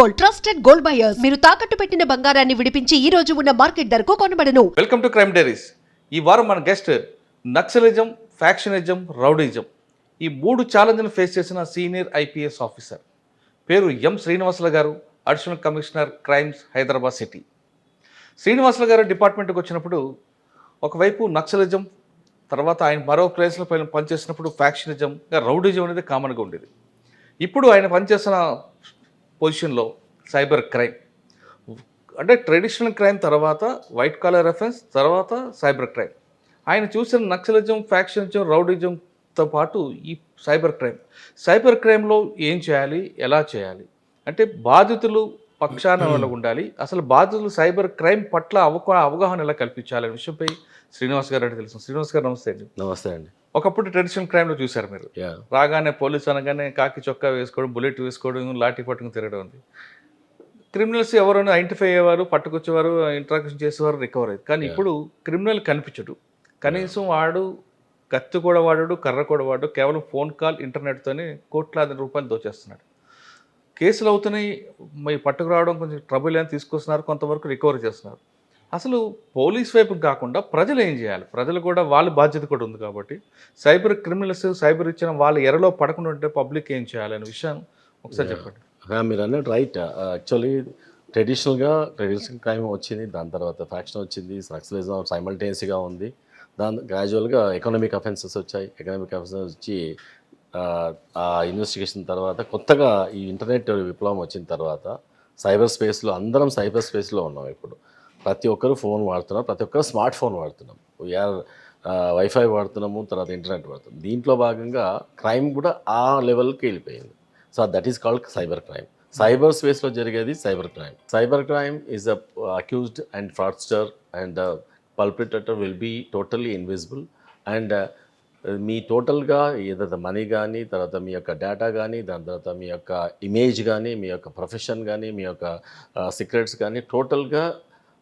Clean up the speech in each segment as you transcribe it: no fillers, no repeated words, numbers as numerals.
Gold, trusted gold buyers. మీరు తాకట్టు పెట్టిన బంగారాన్ని విడిపించి ఈ రోజు ఉన్న మార్కెట్ ధరకు కొనబడను. Welcome to Crime Diaries. ఈ వారం మన గెస్ట్ నక్సలిజం, ఫ్యాక్షనిజం, రౌడీజం ఈ మూడు ఛాలెంజ్ను ఫేస్ చేసిన సీనియర్ ఐపీఎస్ ఆఫీసర్. పేరు M Srinivasulu garu, additional commissioner crimes, Hyderabad city. Srinivasulu garu డిపార్ట్మెంట్కి వచ్చినప్పుడు ఒకవైపు నక్సలిజం, తర్వాత ఆయన మరో ప్లేస్లో పనిచేసినప్పుడు ఫ్యాక్షనిజం, రౌడీజం అనేది కామన్గా ఉండేది. ఇప్పుడు ఆయన పనిచేసిన పొజిషన్లో సైబర్ క్రైమ్, అంటే ట్రెడిషనల్ క్రైమ్ తర్వాత వైట్ కాలర్ అఫెన్స్, తర్వాత సైబర్ క్రైమ్. ఆయన చూసిన నక్సలిజం, ఫ్యాక్షనిజం, రౌడీజంతో పాటు ఈ సైబర్ క్రైమ్లో ఏం చేయాలి, ఎలా చేయాలి, అంటే బాధితులు పక్షాన వల్ల ఉండాలి, అసలు బాధితులు సైబర్ క్రైమ్ పట్ల అవగాహన ఎలా కల్పించాలనే విషయంపై శ్రీనివాస్ గారు అంటే తెలుసు. శ్రీనివాస్ గారు నమస్తే అండి. నమస్తే అండి. ఒకప్పుడు ట్రెడిషనల్ క్రైమ్లో చూశారు మీరు. రాగానే పోలీసు అనగానే కాకి చొక్కా వేసుకోవడం, బుల్లెట్ వేసుకోవడం, లాఠీ పట్టుకుని తిరగడం ఉంది. క్రిమినల్స్ ఎవరైనా ఐడెంటిఫై అయ్యేవారు, పట్టుకొచ్చేవారు, ఇంట్రాక్షన్ చేసేవారు, రికవర్ అయ్యేది. కానీ ఇప్పుడు క్రిమినల్ కనిపించడు. కనీసం వాడు కత్తి కూడా వాడాడు, కర్ర కూడా వాడు, కేవలం ఫోన్ కాల్, ఇంటర్నెట్తోనే కోట్లాది రూపాయలు దోచేస్తున్నాడు. కేసులు అవుతున్నాయి, మీ పట్టుకురావడం కొంచెం ట్రబుల్ అని తీసుకొస్తున్నారు, కొంతవరకు రికవర్ చేస్తున్నారు. అసలు పోలీస్ వైపు కాకుండా ప్రజలు ఏం చేయాలి? ప్రజలు కూడా వాళ్ళ బాధ్యత కూడా ఉంది కాబట్టి సైబర్ క్రిమినల్స్, సైబర్ ఇచ్చిన వాళ్ళ ఎరలో పడకుండా ఉంటే పబ్లిక్ ఏం చేయాలి అనే విషయం ఒకసారి చెప్పండి. మీరు అన్నట్టు రైట్. యాక్చువల్లీ ట్రెడిషనల్ క్రైమ్ వచ్చింది, దాని తర్వాత ఫ్యాక్షన్ వచ్చింది, నక్సలిజం సైమల్టేనియస్గా ఉంది, దాని గ్రాడ్యువల్గా ఎకనామిక్ అఫెన్సెస్ వచ్చాయి. ఎకనామిక్ అఫెన్సెస్ వచ్చి ఆ ఇన్వెస్టిగేషన్ తర్వాత కొత్తగా ఈ ఇంటర్నెట్ విప్లవం వచ్చిన తర్వాత సైబర్ స్పేస్లో అందరం సైబర్ స్పేస్లో ఉన్నాం. ఇప్పుడు ప్రతి ఒక్కరు ఫోన్ వాడుతున్నాం, ప్రతి ఒక్కరు స్మార్ట్ ఫోన్ వాడుతున్నాం, వీఆర్ వైఫై వాడుతున్నాము, తర్వాత ఇంటర్నెట్ వాడుతున్నాం. దీంట్లో భాగంగా క్రైమ్ కూడా ఆ లెవెల్కి వెళ్ళిపోయింది. So that is called cyber crime. Cyber స్పేస్లో జరిగేది cyber crime. Cyber crime is the accused and fraudster and the perpetrator will be totally invisible and మీ టోటల్గా ఏదైతే మనీ కానీ, తర్వాత మీ యొక్క డేటా కానీ, దాని తర్వాత మీ యొక్క ఇమేజ్ కానీ, మీ యొక్క ప్రొఫెషన్ కానీ, మీ యొక్క సీక్రెట్స్ కానీ టోటల్గా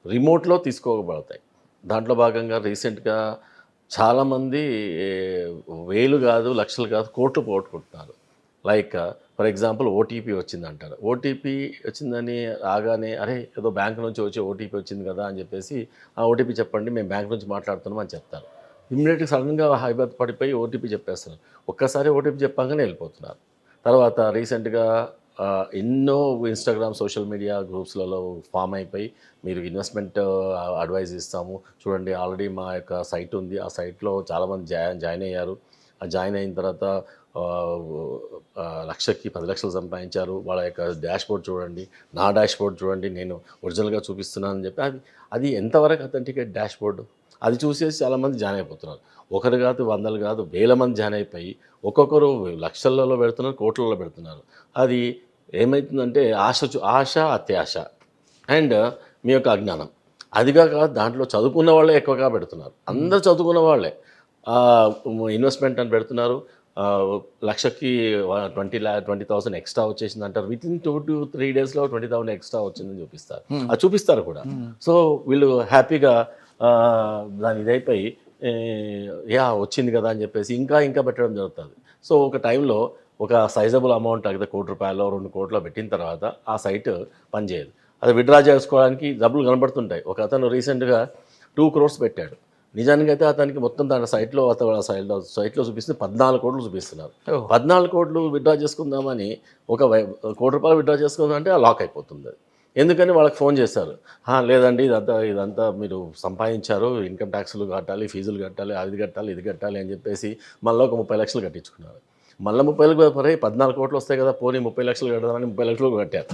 రిమోట్లో తీసుకోబడతాయి. దాంట్లో భాగంగా రీసెంట్గా చాలామంది వేలు కాదు, లక్షలు కాదు, కోట్లు పోగొట్టుకుంటున్నారు. లైక్ ఫర్ ఎగ్జాంపుల్ ఓటీపీ వచ్చిందంటారు. ఓటీపీ వచ్చిందని రాగానే అరే ఏదో బ్యాంక్ నుంచి వచ్చి ఓటీపీ వచ్చింది కదా అని చెప్పేసి ఆ ఓటీపీ చెప్పండి, మేము బ్యాంక్ నుంచి మాట్లాడుతున్నాం అని చెప్తారు. ఇమ్మీడియట్గా సడన్గా హైబర్ పడిపోయి ఓటీపీ చెప్పేస్తున్నారు. ఒక్కసారి ఓటీపీ చెప్పగానే వెళ్ళిపోతున్నారు. తర్వాత రీసెంట్గా ఎన్నో ఇన్స్టాగ్రామ్, సోషల్ మీడియా గ్రూప్స్లలో ఫామ్ అయిపోయి మీరు ఇన్వెస్ట్మెంట్ అడ్వైజ్ ఇస్తాము చూడండి, ఆల్రెడీ మా యొక్క సైట్ ఉంది, ఆ సైట్లో చాలామంది జాయిన్ అయ్యారు. ఆ జాయిన్ అయిన తర్వాత లక్షకి 10 లక్షలు సంపాదించారు, వాళ్ళ యొక్క డాష్బోర్డ్ చూడండి, నా డాష్బోర్డ్ చూడండి, నేను ఒరిజినల్గా చూపిస్తున్నానని చెప్పి అది ఎంతవరకు అథెంటికేట్ డాష్బోర్డు అది చూసేసి చాలామంది జాయిన్ అయిపోతున్నారు. ఒకరు కాదు, వందలు కాదు, వేల మంది జాయిన్ అయిపోయి ఒక్కొక్కరు లక్షలలో పెడుతున్నారు, కోట్లలో పెడుతున్నారు. అది ఏమవుతుందంటే ఆశ, అత్యాశ అండ్ మీ యొక్క అజ్ఞానం. అదిగా కాదు, దాంట్లో చదువుకున్న వాళ్ళే ఎక్కువగా పెడుతున్నారు. అందరు చదువుకున్న వాళ్ళే ఇన్వెస్ట్మెంట్ అని పెడుతున్నారు. లక్షకి 20,000 ఎక్స్ట్రా వచ్చేసింది అంటారు. వితిన్ 2 to 3 డేస్లో 20,000 ఎక్స్ట్రా వచ్చిందని చూపిస్తారు. అది చూపిస్తారు కూడా. సో వీళ్ళు హ్యాపీగా దాని ఇదైపోయి వచ్చింది కదా అని చెప్పేసి ఇంకా పెట్టడం జరుగుతుంది. సో ఒక టైంలో ఒక సైజబుల్ అమౌంట్ అయితే ₹1,00,00,000 2 కోట్లు పెట్టిన తర్వాత ఆ సైట్ పనిచేయదు. అది విత్డ్రా చేసుకోవడానికి డబ్బులు కనబడుతుంటాయి. ఒక అతను రీసెంట్గా 2 crores పెట్టాడు. నిజానికి అయితే అతనికి మొత్తం దాని సైట్లో చూపిస్తుంది 14 కోట్లు చూపిస్తున్నారు. 14 కోట్లు విత్డ్రా చేసుకుందామని ఒక ₹1,00,00,000 విత్డ్రా చేసుకుందామంటే ఆ లాక్ అయిపోతుంది. ఎందుకని వాళ్ళకి ఫోన్ చేశారు, లేదండి ఇదంతా మీరు సంపాదించారు, ఇన్కమ్ ట్యాక్స్లు కట్టాలి, ఫీజులు కట్టాలి, ఇది కట్టాలి అని చెప్పేసి మళ్ళీ ఒక 30 లక్షలు కట్టించుకున్నారు. మళ్ళీ 14 కోట్లు వస్తాయి కదా, పోనీ 30 లక్షలు కడదామని 30 లక్షలు కట్టారు.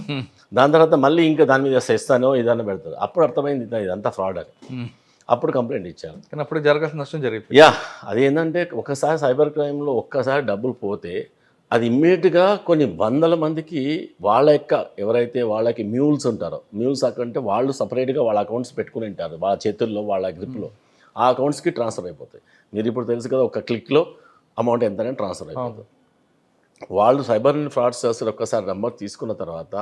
దాని తర్వాత మళ్ళీ ఇంకా దాని మీద ఇస్తానో ఇదన్నా పెడతారు. అప్పుడు అర్థమైంది ఇదంతా ఫ్రాడ్ అని. అప్పుడు కంప్లైంట్ ఇచ్చారు. కానీ అప్పుడు జరగాల్సిన నష్టం జరిగింది. అదేంటంటే ఒకసారి సైబర్ క్రైమ్లో ఒక్కసారి డబ్బులు పోతే అది ఇమ్మీడియట్గా కొన్ని వందల మందికి వాళ్ళ యొక్క ఎవరైతే వాళ్ళకి మ్యూల్స్ ఉంటారో, మ్యూల్స్ అంటే వాళ్ళు సపరేట్గా వాళ్ళ అకౌంట్స్ పెట్టుకుని ఉంటారు, వాళ్ళ చేతుల్లో, వాళ్ళ గ్రిప్లో ఆ అకౌంట్స్కి ట్రాన్స్ఫర్ అయిపోతాయి. మీరు ఇప్పుడు తెలుసు కదా, ఒక క్లిక్లో అమౌంట్ ఎంతనే ట్రాన్స్ఫర్ అయిపోతుంది. వాళ్ళు సైబర్ ఫ్రాడ్స్టర్స్ ఒక్కసారి నెంబర్ తీసుకున్న తర్వాత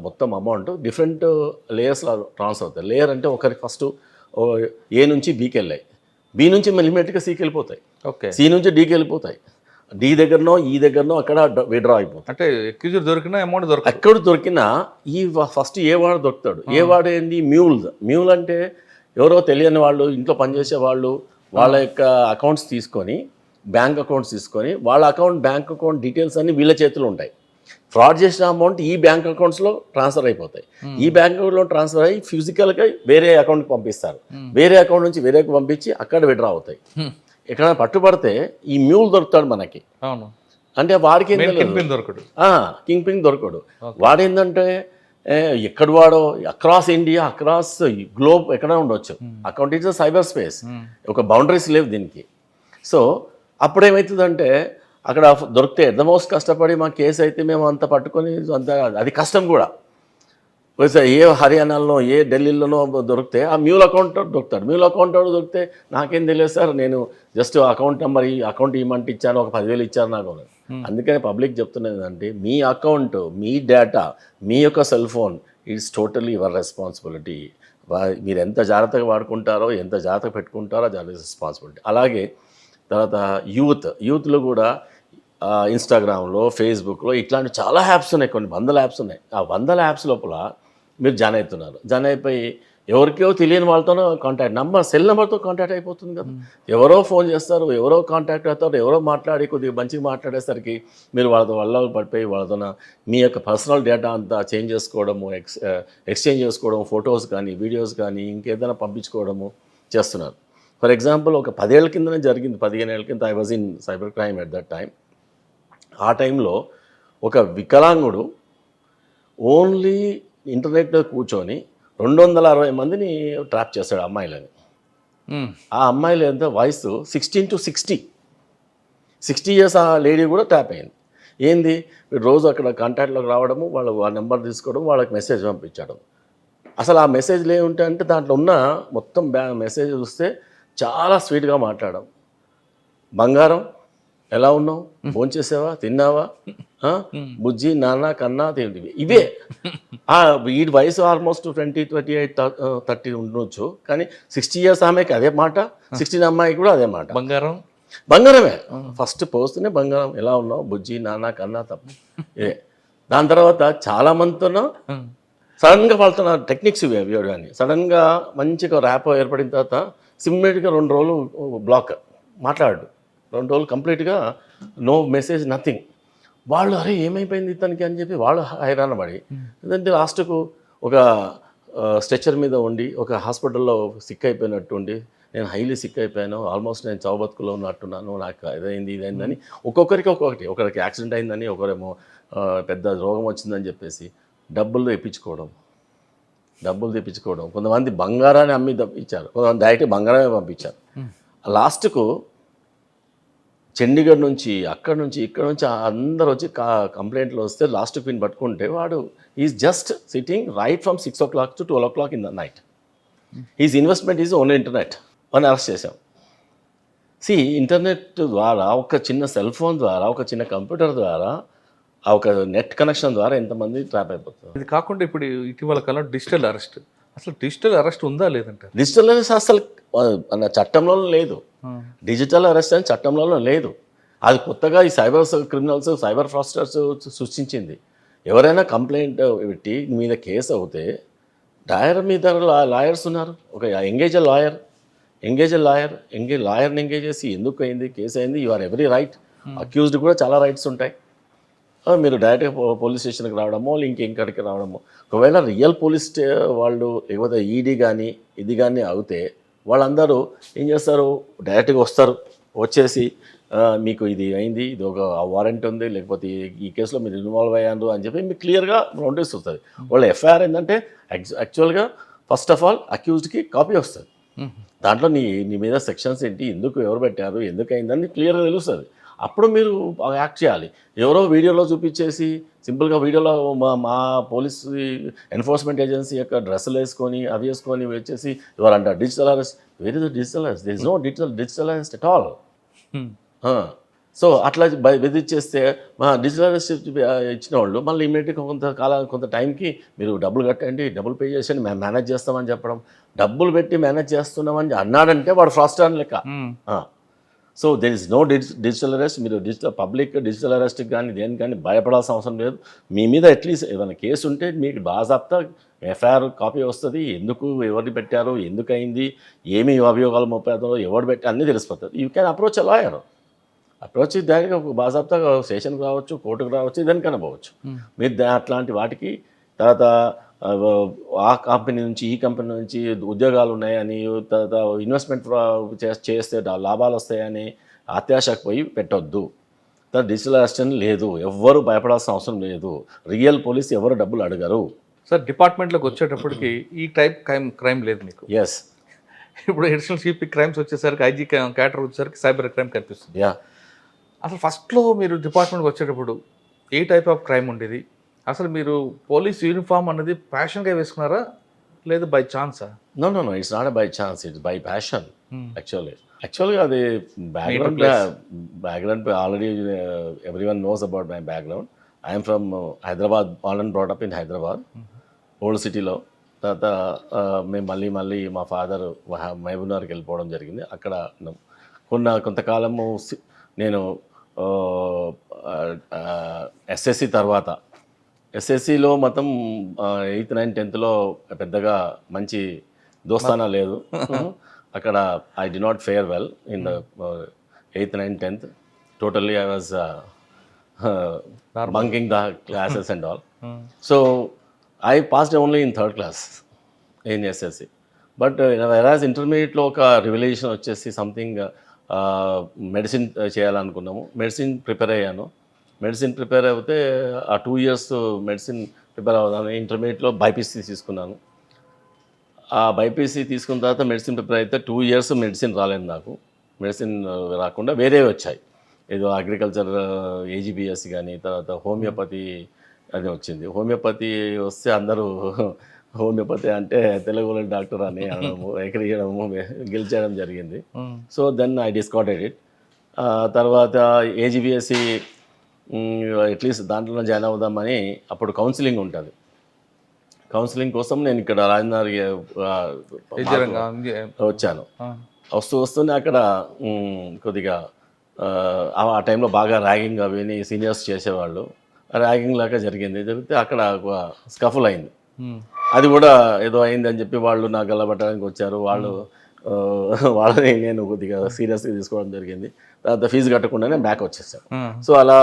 మొత్తం అమౌంట్ డిఫరెంట్ లేయర్స్లో ట్రాన్స్ఫర్ అవుతాయి. లేయర్ అంటే ఒకరికి ఫస్ట్ ఏ నుంచి బీకి వెళ్ళాయి, బి నుంచి ఇమ్మీడియట్గా సికి వెళ్ళిపోతాయి, సి నుంచి డీకి వెళ్ళిపోతాయి, డి దగ్గరనో ఈ దగ్గరనో అక్కడ విడ్రా అయిపోతుంది. అంటే ఎక్యూజర్ దొరికినా అమౌంట్ దొరకదు. ఎక్కడ దొరికినా ఈ ఫస్ట్ ఏ వాడు దొరుకుతాడు. ఏ వాడు ఏంటి మ్యూల్ అంటే ఎవరో తెలియని వాళ్ళు, ఇంట్లో పనిచేసే వాళ్ళు వాళ్ళ యొక్క అకౌంట్స్ తీసుకొని, బ్యాంక్ అకౌంట్స్ తీసుకొని, వాళ్ళ బ్యాంక్ అకౌంట్ డీటెయిల్స్ అన్ని వీళ్ళ చేతిలో ఉంటాయి. ఫ్రాడ్ చేసిన అమౌంట్ ఈ బ్యాంక్ అకౌంట్స్లో ట్రాన్స్ఫర్ అయిపోతాయి. ఈ బ్యాంక్ అకౌంట్లో ట్రాన్స్ఫర్ అయ్యి ఫిజికల్గా వేరే అకౌంట్కి పంపిస్తారు. వేరే అకౌంట్ నుంచి వేరేకి పంపించి అక్కడ విడ్రా అవుతాయి. ఎక్కడైనా పట్టుబడితే ఈ మ్యూల్ దొరుకుతాడు మనకి. అవును. అంటే వాడికి దొరకడు, కింగ్ పింగ్ దొరకడు. వాడేంటంటే ఎక్కడ వాడో అక్రాస్ ఇండియా, అక్రాస్ గ్లోబ్ ఎక్కడ ఉండొచ్చు. అకౌంట్ ఇస్ సైబర్ స్పేస్, ఒక బౌండరీస్ లేవు దీనికి. సో అప్పుడేమవుతుందంటే అక్కడ దొరికితే ఎట్ ద మోస్ట్ కష్టపడి మా కేసు అయితే మేము అంత పట్టుకొని అంత అది కష్టం కూడా. ఏ హర్యానాలో ఏ ఢిల్లీలోనో దొరికితే ఆ మ్యూల్ అకౌంట్ దొరుకుతాడు. మ్యూల్ అకౌంట్ దొరికితే నాకేం తెలియదు సార్, నేను జస్ట్ అకౌంట్ నెంబర్ ఈ అకౌంట్ ఇవ్వమంటే ఇచ్చాను, ఒక 10,000 ఇచ్చారు నాకు. అందుకని పబ్లిక్ చెప్తున్నది ఏంటంటే మీ అకౌంట్, మీ డేటా, మీ యొక్క cell phone it's totally your responsibility. మీరు ఎంత జాగ్రత్తగా వాడుకుంటారో, ఎంత జాగ్రత్తగా పెట్టుకుంటారో అది రెస్పాన్సిబిలిటీ. అలాగే తర్వాత యూత్లో కూడా ఇన్స్టాగ్రామ్లో, ఫేస్బుక్లో ఇట్లాంటి చాలా యాప్స్ ఉన్నాయి, కొన్ని 100 యాప్స్ ఉన్నాయి. ఆ 100 యాప్స్ లోపల మీరు జాయిన్ అవుతున్నారు. జాయిన్ అయిపోయి ఎవరికో తెలియని వాళ్ళతోనో సెల్ నెంబర్తో కాంటాక్ట్ అయిపోతుంది కదా. ఎవరో ఫోన్ చేస్తారు, ఎవరో కాంటాక్ట్ అవుతారు, ఎవరో మాట్లాడి కొద్దిగా మంచిగా మాట్లాడేసరికి మీరు వాళ్ళ పడిపోయి వాళ్ళతో మీ యొక్క పర్సనల్ డేటా అంతా చేంజ్ చేసుకోవడము, ఎక్స్చేంజ్ చేసుకోవడం, ఫొటోస్ కానీ వీడియోస్ కానీ ఇంకేదైనా పంపించుకోవడము చేస్తున్నారు. ఫర్ ఎగ్జాంపుల్ ఒక 10 ఏళ్ళ కిందనే జరిగింది, 15 ఏళ్ళ కింద I was in cyber crime at that time. ఆ టైంలో ఒక వికలాంగుడు ఓన్లీ ఇంటర్నెట్లో కూర్చొని 260 మందిని ట్రాప్ చేస్తాడు అమ్మాయిలని. ఆ అమ్మాయిలు ఎంత వయసు 16 to 60 ఇయర్స్ ఆ లేడీ కూడా ట్రాప్ అయింది. ఏంది రోజు అక్కడ కాంటాక్ట్లోకి రావడము, వాళ్ళు ఆ నెంబర్ తీసుకోవడం, వాళ్ళకి మెసేజ్ పంపించడం. అసలు ఆ మెసేజ్లు ఏముంటాయంటే దాంట్లో ఉన్న మొత్తం మెసేజ్ చూస్తే చాలా స్వీట్గా మాట్లాడడం. బంగారం ఎలా ఉన్నావు, ఫోన్ చేసావా, తిన్నావా, బుజ్జి, నాన్న, కన్నా, ఇవే. వీడి వయసు ఆల్మోస్ట్ 20, 28, 30 ఉండొచ్చు, కానీ 60 ఇయర్స్ ఆమెకి అదే మాట, 16 అమ్మాయికి కూడా అదే మాట. బంగారమే ఫస్ట్ పోస్తూనే బంగారం, ఎలా ఉన్నావు బుజ్జి, నాన్న, కన్నా, తప్పు ఇదే. దాని తర్వాత చాలా మందితో సడన్గా వాళ్ళతో టెక్నిక్స్ ఇవి కానీ సడన్గా మంచిగా ర్యాప్ ఏర్పడిన తర్వాత సిమ్మేట్గా 2 రోజులు బ్లాక్, మాట్లాడు 2 రోజులు కంప్లీట్గా నో మెసేజ్, నథింగ్. వాళ్ళు అరే ఏమైపోయింది ఇతనికి అని చెప్పి వాళ్ళు హైరాణ పడి ఎందుకంటే లాస్ట్కు ఒక స్ట్రెచర్ మీద ఉండి ఒక హాస్పిటల్లో సిక్ అయిపోయినట్టు ఉండి, నేను హైలీ సిక్ అయిపోయాను, ఆల్మోస్ట్ నేను చావు బతుకులో ఉన్నట్టున్నాను, నాకు ఇదైందని ఒక్కొక్కరికి ఒకరికి యాక్సిడెంట్ అయిందని, ఒకరేమో పెద్ద రోగం వచ్చిందని చెప్పేసి డబ్బులు తెప్పించుకోవడం. కొంతమంది బంగారాన్ని అమ్మి తప్పించారు, కొంతమంది డైరెక్ట్ బంగారమే పంపించారు. లాస్ట్కు చండీగఢ్ నుంచి అక్కడ నుంచి ఇక్కడ నుంచి అందరు వచ్చి కంప్లైంట్లు వస్తే లాస్ట్ పిన్ పట్టుకుంటే వాడు is just sitting right from 6 o'clock to 12 o'clock in the night. Is investment is only internet. అని అరెస్ట్ చేశాం. ఇంటర్నెట్ ద్వారా, ఒక చిన్న సెల్ ఫోన్ ద్వారా, ఒక చిన్న కంప్యూటర్ ద్వారా, ఆ ఒక నెట్ కనెక్షన్ ద్వారా ఎంతమంది ట్రాప్ అయిపోతారు. ఇది కాకుండా ఇప్పుడు ఇటీవల కాలం డిజిటల్ అరెస్ట్, అసలు డిజిటల్ అరెస్ట్ ఉందా లేదంటే? డిజిటల్ అరెస్ట్ అసలు చట్టంలో లేదు. డిజిటల్ అరెస్ట్ అని చట్టంలో లేదు. అది కొత్తగా ఈ సైబర్ క్రిమినల్స్, సైబర్ ఫ్రాస్టర్స్ సృష్టించింది. ఎవరైనా కంప్లైంట్ పెట్టి మీద కేసు అవుతే మీ దగ్గర లాయర్స్ ఉన్నారు. ఒక లాయర్ని ఎంగేజ్ చేసి ఎందుకు అయింది, కేసు అయింది, you or every right. Accused కూడా చాలా రైట్స్ ఉంటాయి. మీరు డైరెక్ట్గా పోలీస్ స్టేషన్కి రావడమో ఇంకెక్కడికి రావడమో. ఒకవేళ రియల్ పోలీస్ వాళ్ళు లేకపోతే ఈడీ కానీ ఇది కానీ అవుతే వాళ్ళందరూ ఏం చేస్తారు, డైరెక్ట్గా వస్తారు, వచ్చేసి మీకు ఇది అయింది, ఇది ఒక వారెంట్ ఉంది, లేకపోతే ఈ కేసులో మీరు ఇన్వాల్వ్ అయ్యారు అని చెప్పి మీకు క్లియర్గా నోటీస్ వస్తుంది. వాళ్ళ ఎఫ్ఐఆర్ ఏంటంటే యాక్చువల్గా ఫస్ట్ ఆఫ్ ఆల్ అక్యూజ్డ్కి కాపీ వస్తుంది. దాంట్లో నీ మీద సెక్షన్స్ ఏంటి, ఎందుకు ఎవరు పెట్టారు, ఎందుకు అయిందని క్లియర్గా తెలుస్తుంది. అప్పుడు మీరు యాక్ట్ చేయాలి. ఎవరో వీడియోలో చూపించేసి సింపుల్గా వీడియోలో మా పోలీస్ ఎన్ఫోర్స్మెంట్ ఏజెన్సీ యొక్క డ్రెస్సులు వేసుకొని అవి వేసుకొని వచ్చేసి ఎవరంట digital arrest. Where is the digital arrest? There is no digital arrest at all. So అట్లా బెదిరిచ్చేస్తే మా డిజిటల్ అరెస్ట్ ఇచ్చిన వాళ్ళు మళ్ళీ ఇమీడియట్గా కొంత టైంకి మీరు డబ్బులు కట్టండి, డబ్బులు పే చేసేయండి, మేము మేనేజ్ చేస్తామని చెప్పడం. డబ్బులు పెట్టి మేనేజ్ చేస్తున్నామని అన్నాడంటే వాడు ఫ్రాస్టర్ అని లెక్క. So there is no digital arrest. మీరు డిజిటల్ అరెస్ట్కి కానీ దేనికి కానీ భయపడాల్సిన అవసరం లేదు. మీ మీద అట్లీస్ట్ ఏదైనా కేసు ఉంటే మీకు బాజాప్తా ఎఫ్ఐఆర్ కాపీ వస్తుంది. ఎందుకు ఎవరిని పెట్టారు, ఎందుకు అయింది, ఏమి అభియోగాలు మోపారో, ఎవరు పెట్టి అన్నీ తెలిసిపోతుంది. You can approach a lawyer. Approach దానికి ఒక బాజాప్తా స్టేషన్కి రావచ్చు, కోర్టుకు రావచ్చు, దేనికైనా పోవచ్చు. మీరు అట్లాంటి వాటికి తర్వాత ఆ కంపెనీ నుంచి ఈ కంపెనీ నుంచి ఉద్యోగాలు ఉన్నాయని, తర్వాత ఇన్వెస్ట్మెంట్ చేస్తే లాభాలు వస్తాయని అత్యాశకు పోయి పెట్టొద్దు. తర్వాత డిజిటల్ అరెస్ట్ లేదు, ఎవ్వరు భయపడాల్సిన అవసరం లేదు. రియల్ పోలీస్ ఎవరు డబ్బులు అడగరు. సార్ డిపార్ట్మెంట్లోకి వచ్చేటప్పటికి ఈ టైప్ క్రైమ్ లేదు మీకు. ఎస్. ఇప్పుడు అడిషనల్ సిపి క్రైమ్స్ వచ్చేసరికి, ఐజీ క్యాటర్ వచ్చేసరికి సైబర్ క్రైమ్ కనిపిస్తుంది. యా. అసలు ఫస్ట్లో మీరు డిపార్ట్మెంట్కి వచ్చేటప్పుడు ఏ టైప్ ఆఫ్ క్రైమ్ ఉండేది? అసలు మీరు పోలీస్ యూనిఫామ్ అన్నది ప్యాషన్గా వేసుకున్నారా లేదా బై ఛాన్సా? No, it's not by chance, it's by passion. యాక్చువల్గా అది background already everyone knows about my background. I'm from Hyderabad, born and brought up in Hyderabad, old సిటీలో. తర్వాత మేము మళ్ళీ మా ఫాదర్ మహబూబ్నగర్కి వెళ్ళిపోవడం జరిగింది. అక్కడ కొంతకాలము నేను ఎస్ఎస్సి తర్వాత, ఎస్ఎస్సిలో మొత్తం 8th, 9th, 10thలో పెద్దగా మంచి దోస్తానా లేదు. అక్కడ I did not fair well in the 8th, 9th, 10th. Totally I was bunking the classes and all. So I passed only in 3rd class in SSC. But whereas ఇంటర్మీడియట్లో ఒక revolution వచ్చేసి something medicine చేయాలనుకున్నాము. Medicine prepare అయ్యాను. Medicine prepare అయితే ఆ 2 years medicine prepare అవుదాను. ఇంటర్మీడియట్లో BiPC తీసుకున్నాను. ఆ BiPC తీసుకున్న తర్వాత మెడిసిన్ ప్రిపేర్ అయితే 2 years మెడిసిన్ రాలేదు నాకు. మెడిసిన్ రాకుండా వేరేవి వచ్చాయి. ఏదో అగ్రికల్చర్ ఏజీబీఎస్ కానీ, తర్వాత హోమియోపతి అది వచ్చింది. హోమియోపతి వస్తే అందరూ హోమియోపతి అంటే తెలుగు డాక్టర్ అని అనడము, ఎక్కడియడము, గెలిచేయడం జరిగింది. So then I discarded it. తర్వాత ఏజీబీఎస్సి అట్లీస్ట్ దాంట్లో జాయిన్ అవుదామని అప్పుడు కౌన్సిలింగ్ ఉంటుంది. కౌన్సిలింగ్ కోసం నేను ఇక్కడ రాజనగర్ వచ్చాను. వస్తూనే అక్కడ కొద్దిగా ఆ టైంలో బాగా ర్యాగింగ్ అవి సీనియర్స్ చేసేవాళ్ళు. ర్యాగింగ్ లాగా జరిగితే అక్కడ ఒక స్కఫుల్ అయింది. అది కూడా ఏదో అయింది అని చెప్పి వాళ్ళు నాకు గల్లబట్టడానికి వచ్చారు. వాళ్ళని నేను కొద్దిగా సీరియస్గా తీసుకోవడం జరిగింది. తర్వాత ఫీజు కట్టకుండానే బ్యాక్ వచ్చేసాను. సో అలా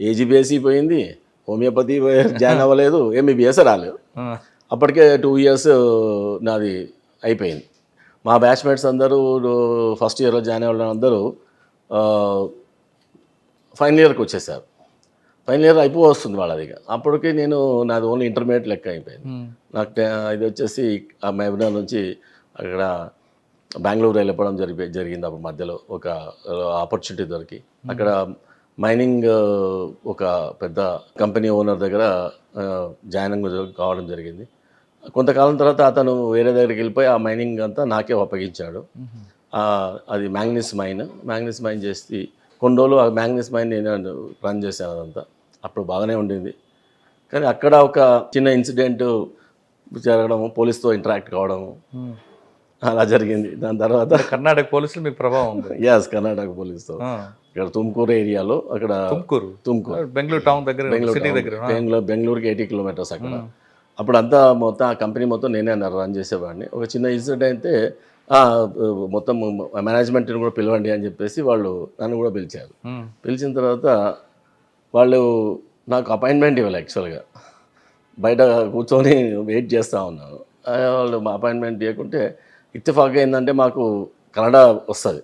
ఏజీబీఎస్సీ పోయింది, హోమియోపతి జాయిన్ అవ్వలేదు, ఎంబీబీఎస్ రాలేదు. అప్పటికే 2 years నాది అయిపోయింది. మా బ్యాచ్మేట్స్ అందరూ ఫస్ట్ ఇయర్లో జాయిన్ అవ్వడం అందరూ ఫైనల్ ఇయర్కి వచ్చేసారు. ఫైనల్ ఇయర్ వస్తుంది వాళ్ళది. అప్పటికి నాది ఓన్లీ ఇంటర్మీడియట్ లెక్క అయిపోయింది. నాకు ఇది వచ్చేసి ఆ మహబూబ్నగర్ నుంచి అక్కడ బెంగళూరు వెళ్ళిపోవడం జరిగింది. అప్పుడు మధ్యలో ఒక ఆపర్చునిటీ దొరికి అక్కడ మైనింగ్ ఒక పెద్ద కంపెనీ ఓనర్ దగ్గర జాయినింగ్ కావడం జరిగింది. కొంతకాలం తర్వాత అతను వేరే దగ్గరికి వెళ్ళిపోయి ఆ మైనింగ్ అంతా నాకే అప్పగించాడు. అది మ్యాంగనీస్ మైన్ చేసి కొన్ని రోజులు ఆ మ్యాంగనీస్ మైన్ నేను రన్ చేశాను. అదంతా అప్పుడు బాగానే ఉండింది. కానీ అక్కడ ఒక చిన్న ఇన్సిడెంట్ జరగడము, పోలీస్తో ఇంటరాక్ట్ కావడము అలా జరిగింది. దాని తర్వాత కర్ణాటక పోలీసులు మీకు ప్రభావం ఉంది? యస్, కర్ణాటక పోలీస్తో ఇక్కడ తుమ్కూరు ఏరియాలో, అక్కడ తుమ్కూరు బెంగళూరు టౌన్ దగ్గర, బెంగళూరుకి 80 kilometers అక్కడ. అప్పుడు అంతా మొత్తం ఆ కంపెనీ మొత్తం నేనే రన్ చేసేవాడిని. ఒక చిన్న ఇన్సిడెంట్ అయితే మొత్తం మేనేజ్మెంట్ని కూడా పిలవండి అని చెప్పేసి వాళ్ళు నన్ను కూడా పిలిచారు. పిలిచిన తర్వాత వాళ్ళు నాకు అపాయింట్మెంట్ ఇవ్వాలి. యాక్చువల్గా బయట కూర్చొని వెయిట్ చేస్తూ ఉన్నాను. వాళ్ళు మా అపాయింట్మెంట్ ఇవ్వకుంటే ఇత్తిఫాక్ ఏంటంటే మాకు కన్నడ వస్తుంది.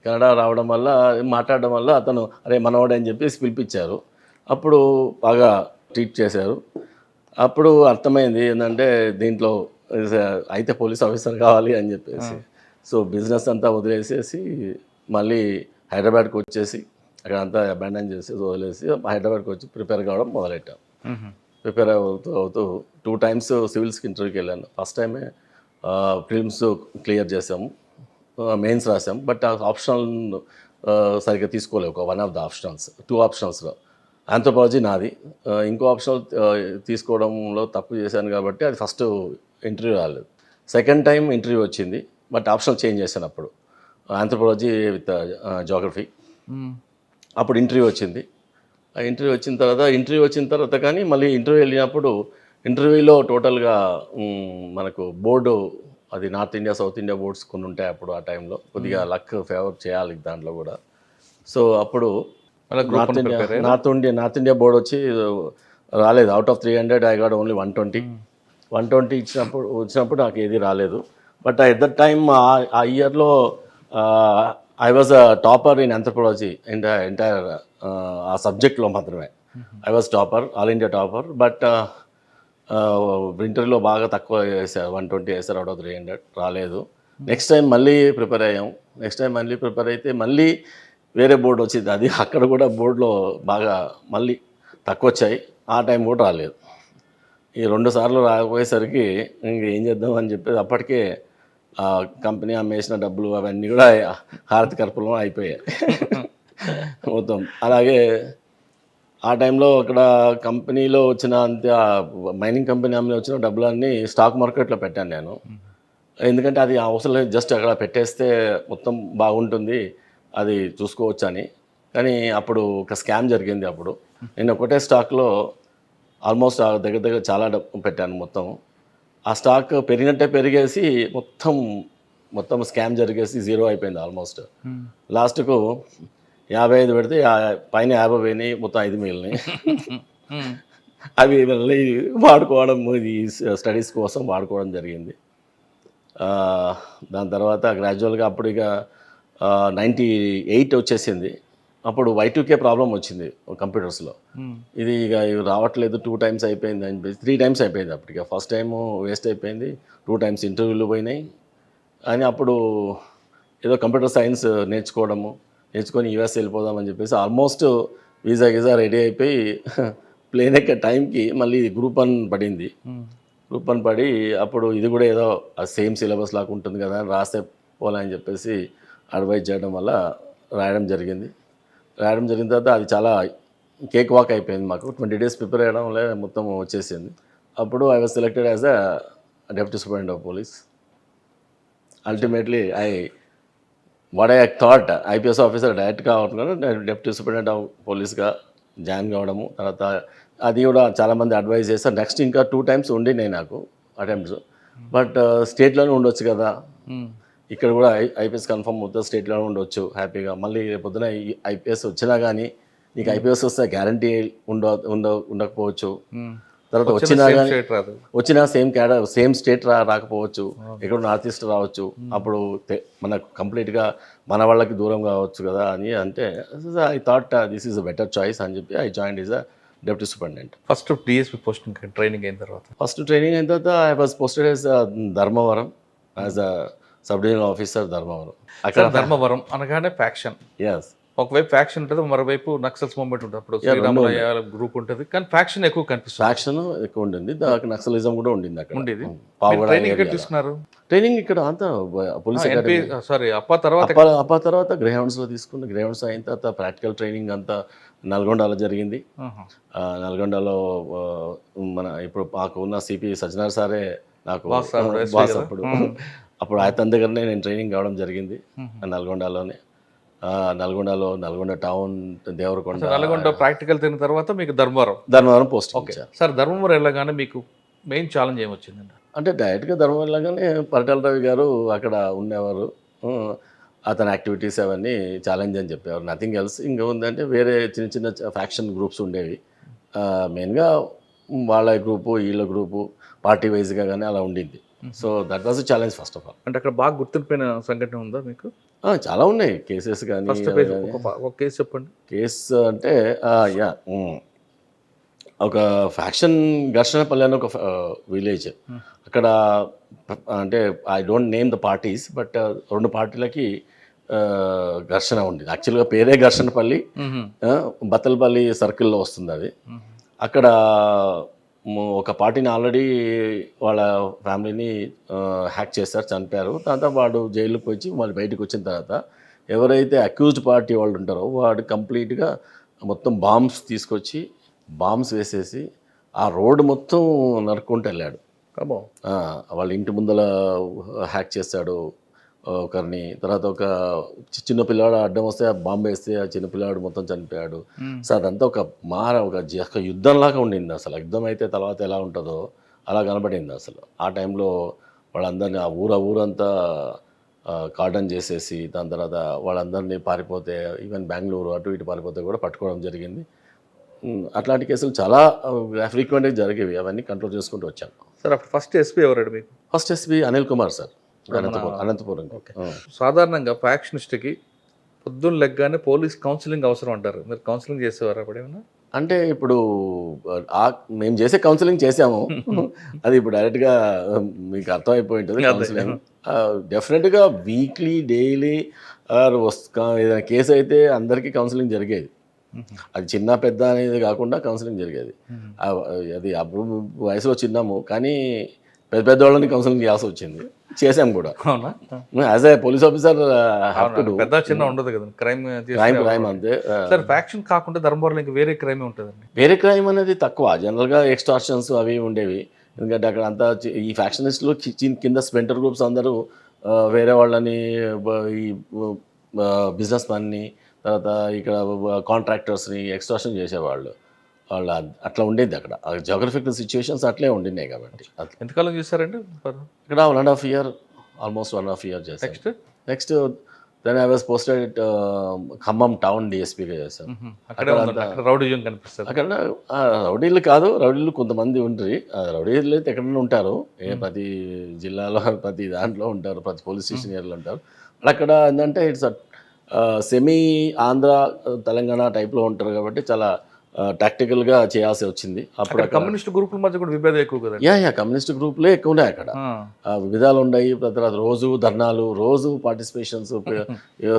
కన్నడ రావడం వల్ల, మాట్లాడడం వల్ల అతను అరే మనవాడే అని చెప్పేసి పిలిపించారు. అప్పుడు బాగా ట్రీట్ చేశారు. అప్పుడు అర్థమైంది ఏంటంటే దీంట్లో అయితే పోలీస్ ఆఫీసర్ కావాలి అని చెప్పేసి. సో బిజినెస్ అంతా వదిలేసేసి మళ్ళీ హైదరాబాద్కి వచ్చేసి అక్కడ అంతా అబాండన్ చేసి వదిలేసి హైదరాబాద్కి వచ్చి ప్రిపేర్ కావడం మొదలెట్టాం. ప్రిపేర్ అవుతూ 2 times సివిల్స్కి ఇంటర్వ్యూకి వెళ్ళాను. ఫస్ట్ టైమే ప్రిలిమ్స్ క్లియర్ చేసాము, మెయిన్స్ రాసాము. బట్ ఆ ఆప్షనల్ సరిగ్గా తీసుకోలేవు. ఒక 1 of the optionals, 2 optionalsలో ఆంథ్రోపాలజీ నాది. ఇంకో ఆప్షనల్ తీసుకోవడంలో తప్పు చేశాను కాబట్టి అది ఫస్ట్ ఇంటర్వ్యూ రాలేదు. సెకండ్ టైం ఇంటర్వ్యూ వచ్చింది, బట్ ఆప్షనల్ చేంజ్ చేశాను. అప్పుడు ఆంథ్రోపాలజీ విత్ జోగ్రఫీ. అప్పుడు ఇంటర్వ్యూ వచ్చింది. ఆ ఇంటర్వ్యూ వచ్చిన తర్వాత కానీ మళ్ళీ ఇంటర్వ్యూ వెళ్ళినప్పుడు ఇంటర్వ్యూలో టోటల్గా మనకు బోర్డు అది north India south India boards కొన్ని ఉంటాయి అప్పుడు ఆ టైంలో కొద్దిగా లక్ ఫేవర్ చేయాలి దాంట్లో కూడా. సో అప్పుడు నార్త్ ఇండియా బోర్డు వచ్చి రాలేదు. Out of 300 I got only 120 వచ్చినప్పుడు నాకు ఏది రాలేదు. బట్ ఎట్ దట్ టైమ్ ఆ ఇయర్లో I was a topper in anthropology entire ఆ సబ్జెక్ట్లో మాత్రమే. I was topper, all India topper. But ఇంటర్వ్యూలో బాగా తక్కువ వేసారు, 120 వేసారు అవుట్ ఆఫ్ 300, రాలేదు. నెక్స్ట్ టైం మళ్ళీ ప్రిపేర్ అయితే మళ్ళీ వేరే బోర్డు వచ్చింది. అది అక్కడ కూడా బోర్డులో బాగా మళ్ళీ తక్కువ వచ్చాయి. ఆ టైం కూడా రాలేదు. ఈ 2 సార్లు రాకపోయేసరికి ఇంక ఏం చేద్దాం అని చెప్పేసి అప్పటికే కంపెనీ అమ్మేసిన డబ్బులు అవన్నీ కూడా హారతి కర్పూరం అయిపోయాయి మొత్తం. అలాగే ఆ టైంలో అక్కడ కంపెనీలో వచ్చిన మైనింగ్ కంపెనీ అమ్మి వచ్చిన డబ్బులన్నీ స్టాక్ మార్కెట్లో పెట్టాను నేను. ఎందుకంటే అది అవసరం లేదు, జస్ట్ అక్కడ పెట్టేస్తే మొత్తం బాగుంటుంది, అది చూసుకోవచ్చు అని. కానీ అప్పుడు ఒక స్కామ్ జరిగింది. అప్పుడు నేను ఒకటే స్టాక్లో ఆల్మోస్ట్ దగ్గర చాలా డబ్బు పెట్టాను మొత్తం. ఆ స్టాక్ పెరిగేసి మొత్తం స్కామ్ జరిగేసి 0 అయిపోయింది ఆల్మోస్ట్. లాస్ట్కు 55 పెడితే పైన 50 పోయినాయి, మొత్తం 5 మిగిలినాయి. అవి మళ్ళీ వాడుకోవడం, ఇది స్టడీస్ కోసం వాడుకోవడం జరిగింది. దాని తర్వాత గ్రాడ్యువల్గా అప్పుడు ఇక 98 వచ్చేసింది. అప్పుడు Y2K ప్రాబ్లం వచ్చింది కంప్యూటర్స్లో. ఇది ఇక రావట్లేదు, 2 టైమ్స్ అయిపోయింది అని చెప్పేసి 3 టైమ్స్ అయిపోయింది. అప్పటికి ఫస్ట్ టైం వేస్ట్ అయిపోయింది, 2 టైమ్స్ ఇంటర్వ్యూలు పోయినాయి. అని అప్పుడు ఏదో కంప్యూటర్ సైన్స్ నేర్చుకొని యూఎస్ వెళ్ళిపోదామని చెప్పేసి ఆల్మోస్ట్ వీసా రెడీ అయిపోయి ప్లేన్ ఎక్కే టైంకి మళ్ళీ గ్రూప్ 1 పడింది. గ్రూప్ 1 పడి అప్పుడు ఇది కూడా ఏదో సేమ్ సిలబస్ లాగా ఉంటుంది కదా అని రాస్తే పోలని చెప్పేసి అడ్వైజ్ చేయడం వల్ల రాయడం జరిగిన తర్వాత అది చాలా కేక్ వాక్ అయిపోయింది. మాకు 20 days ప్రిపేర్ అయ్యడం వల్ల మొత్తం వచ్చేసింది. అప్పుడు I was selected as a deputy superintendent of police. Ultimately what I thought IPS officer డైరెక్ట్గా అవుతున్నాను, డెప్యూటీ సూపరింటెండెంట్ ఆఫ్ పోలీస్గా జాయిన్ కావడము. తర్వాత అది కూడా చాలామంది అడ్వైజ్ చేస్తారు. నెక్స్ట్ ఇంకా 2 టైమ్స్ ఉండినాయి నాకు అటెంప్ట్స్. బట్ స్టేట్లోనే ఉండొచ్చు కదా, ఇక్కడ కూడా ఐపీఎస్ కన్ఫర్మ్ అవుతుంది, స్టేట్లోనే ఉండొచ్చు హ్యాపీగా. మళ్ళీ రేపొద్దున ఐపీఎస్ వచ్చినా కానీ నీకు ఐపీఎస్ వస్తే గ్యారంటీ ఉండకపోవచ్చు. తర్వాత వచ్చినా సేమ్ స్టేట్ రాకపోవచ్చు, ఎక్కడ నార్త్ ఈస్ట్ రావచ్చు. అప్పుడు మనకు కంప్లీట్గా మన వాళ్ళకి దూరం కావచ్చు కదా అని అంటే I thought this is a better choice అని చెప్పి I joined is a deputy superintendent. First DSP posting training అయిన తర్వాత I was posted as Dharmavaram as a sub divisional officer Dharmavaram. అక్కడ ధర్మవరం అనగానే ఫ్యాక్షన్, ఎస్, ఒకవైపు ఫ్యాక్షన్ ఉంటుంది, మరోవైపు నక్సల్స్ మూవ్మెంట్ ఉంటుంది. అప్పుడు శ్రీరామయ్య గ్రూప్ ఉంటుంది, కానీ ఫ్యాక్షన్ ఎక్కువ కనిపిస్తుంది. ఫ్యాక్షన్ ఎక్కువ ఉండింది, నక్సలిజం కూడా ఉండింది అక్కడ. ఉండేది. ట్రైనింగ్ ఇక్కడ తీసుకున్నారు? ట్రైనింగ్ ఇక్కడ అంతా పోలీస్ అప్ప తర్వాత గ్రేహౌండ్స్లో తీసుకున్న. గ్రేహౌండ్స్ అయిన తర్వాత ప్రాక్టికల్ ట్రైనింగ్ అంతా నల్గొండలో జరిగింది. నల్గొండలో మన ఇప్పుడు మాకు ఉన్న సిపి సజ్జనార్ సారే నాకు బాస్. అప్పుడు ఆయన దగ్గరనే నేను ట్రైనింగ్ కావడం జరిగింది నల్గొండలోనే. నల్గొండ టౌన్, దేవరకొండ. నల్గొండ ప్రాక్టికల్ తిన్న తర్వాత మీకు Dharmavaram post. Okay sir, Dharmavaram వెళ్ళగానే మీకు మెయిన్ ఛాలెంజ్ ఏమొచ్చిందండి? అంటే డైరెక్ట్గా ధర్మవరం వెళ్ళగానే పరిటాల రవి గారు అక్కడ ఉండేవారు. అతని యాక్టివిటీస్ అవన్నీ ఛాలెంజ్ అని చెప్పేవారు, నథింగ్ ఎల్స్. ఇంకా ఉందంటే వేరే చిన్న ఫ్యాక్షన్ గ్రూప్స్ ఉండేవి. మెయిన్గా వాళ్ళ గ్రూపు వీళ్ళ గ్రూపు పార్టీ వైజ్గా కానీ అలా ఉండింది. So that was challenge first of all. అంటే అక్కడ బాగా గుర్తుండిపోయిన సంఘటన ఉందా మీకు? చాలా ఉన్నాయి కేసెస్ కానీ. ఒక కేసు చెప్పండి. కేసు అంటే ఒక ఫ్యాక్షన్ ఘర్షణపల్లి అని ఒక విలేజ్. అక్కడ అంటే I don't name the parties, but 2 పార్టీలకి ఘర్షణ ఉంది. యాక్చువల్గా పేరే ఘర్షణపల్లి, బత్తలపల్లి సర్కిల్లో వస్తుంది అది. అక్కడ ఒక పార్టీని ఆల్రెడీ వాళ్ళ ఫ్యామిలీని హ్యాక్ చేస్తారు, చనిపోయారు. తర్వాత వాడు జైలుకి వచ్చి వాళ్ళు బయటకు వచ్చిన తర్వాత ఎవరైతే అక్యూజ్డ్ పార్టీ వాళ్ళు ఉంటారో వాడు కంప్లీట్గా మొత్తం బాంబ్స్ వేసేసి ఆ రోడ్డు మొత్తం నరుక్కుంటూ వెళ్ళాడు. వాళ్ళ ఇంటి ముందర హ్యాక్ చేశాడు, ఒకరిని, తర్వాత ఒక చిన్న పిల్లాడు అడ్డం వస్తే ఆ బాంబు వేస్తే ఆ చిన్న పిల్లాడు మొత్తం చనిపోయాడు. సో అదంతా ఒక యుద్ధంలాగా ఉండింది. అసలు యుద్ధం అయితే తర్వాత ఎలా ఉంటుందో అలా కనబడింది అసలు. ఆ టైంలో వాళ్ళందరినీ ఆ ఊరంతా కార్డన్ చేసేసి దాని తర్వాత వాళ్ళందరినీ పారిపోతే ఈవెన్ బెంగళూరు అటు ఇటు పారిపోతే కూడా పట్టుకోవడం జరిగింది. అట్లాంటి కేసులు చాలా ఫ్రీక్వెంట్గా జరిగేవి. అవన్నీ కంట్రోల్ చేసుకుంటూ వచ్చాను. సార్ అప్పుడు ఫస్ట్ ఎస్పీ ఎవరండి మీకు? First SP Anil Kumar sir, Anantapuram. సాధారణంగా ఫ్యాక్షనిస్ట్కి పొద్దున్న లెగ్గానే పోలీస్ కౌన్సిలింగ్ అవసరం అంటారు. మీరు కౌన్సిలింగ్ చేసేవారు అప్పుడు ఏమన్నా? అంటే ఇప్పుడు మేము చేసే కౌన్సిలింగ్ చేసాము. అది ఇప్పుడు డైరెక్ట్గా మీకు అర్థమైపోయి ఉంటుంది. కౌన్సిలింగ్ డెఫినెట్గా వీక్లీ డైలీ ఏదైనా కేసు అయితే అందరికీ కౌన్సిలింగ్ జరిగేది. అది చిన్న పెద్ద అనేది కాకుండా కౌన్సిలింగ్ జరిగేది. అది అప్పుడు వయసులో చిన్నాము, కానీ పెద్దవాళ్ళని కౌన్సిలింగ్ చేయాల్సి వచ్చింది. చేసాం కూడా. యాజ్ ఏ పోలీస్ ఆఫీసర్ పెద్ద చిన్న ఉండదు కదా, క్రైమ్ అంతే. సార్ ఫ్యాక్షన్ కాకుండా ధర్మవరంలో ఇంకా వేరే క్రైమ్ ఉంటుందండి? వేరే క్రైమ్ అనేది తక్కువ. జనరల్గా ఎక్స్టార్షన్స్ అవి ఉండేవి. ఎందుకంటే అక్కడ అంతా ఈ ఫ్యాక్షనిస్టులు కింద స్పెంటర్ గ్రూప్స్ అందరూ వేరే వాళ్ళని, ఈ బిజినెస్ మ్యాన్ని, తర్వాత ఇక్కడ కాంట్రాక్టర్స్ని ఎక్స్టార్షన్ చేసేవాళ్ళు. వాళ్ళు అట్లా ఉండేది అక్కడ. జియోగ్రఫికల్ సిచ్యువేషన్స్ అట్లే ఉండినాయి కాబట్టి. ఎంతకాలం చూసారండి ఇక్కడ 1.5 year, ఆల్మోస్ట్ 1.5 year చేశాను. Next then I was posted at Khammam town డిఎస్పీగా చేశాను. అక్కడ రౌడీజం కనిపిస్తుంది. అక్కడ రౌడీలు కాదు, రౌడీలు కొంతమంది ఉంటారు. రౌడీలు అయితే ఎక్కడైనా ఉంటారు, ప్రతి జిల్లాలో ప్రతి దాంట్లో ఉంటారు, ప్రతి పోలీస్ స్టేషన్ ఏరియాలో ఉంటారు. అక్కడ ఏంటంటే ఇట్స్ సెమీ ఆంధ్ర తెలంగాణ టైప్లో ఉంటారు కాబట్టి చాలా టాక్టికల్గా చేయాల్సి వచ్చింది. అప్పుడు కమ్యూనిస్ట్ గ్రూపుల మధ్య కూడా విభేదం ఎక్కువ కదా? కమ్యూనిస్ట్ గ్రూపులే ఎక్కువ ఉన్నాయి అక్కడ. విభేదాలు ఉన్నాయి. తర్వాత రోజు ధర్నాలు, రోజు పార్టిసిపేషన్స్,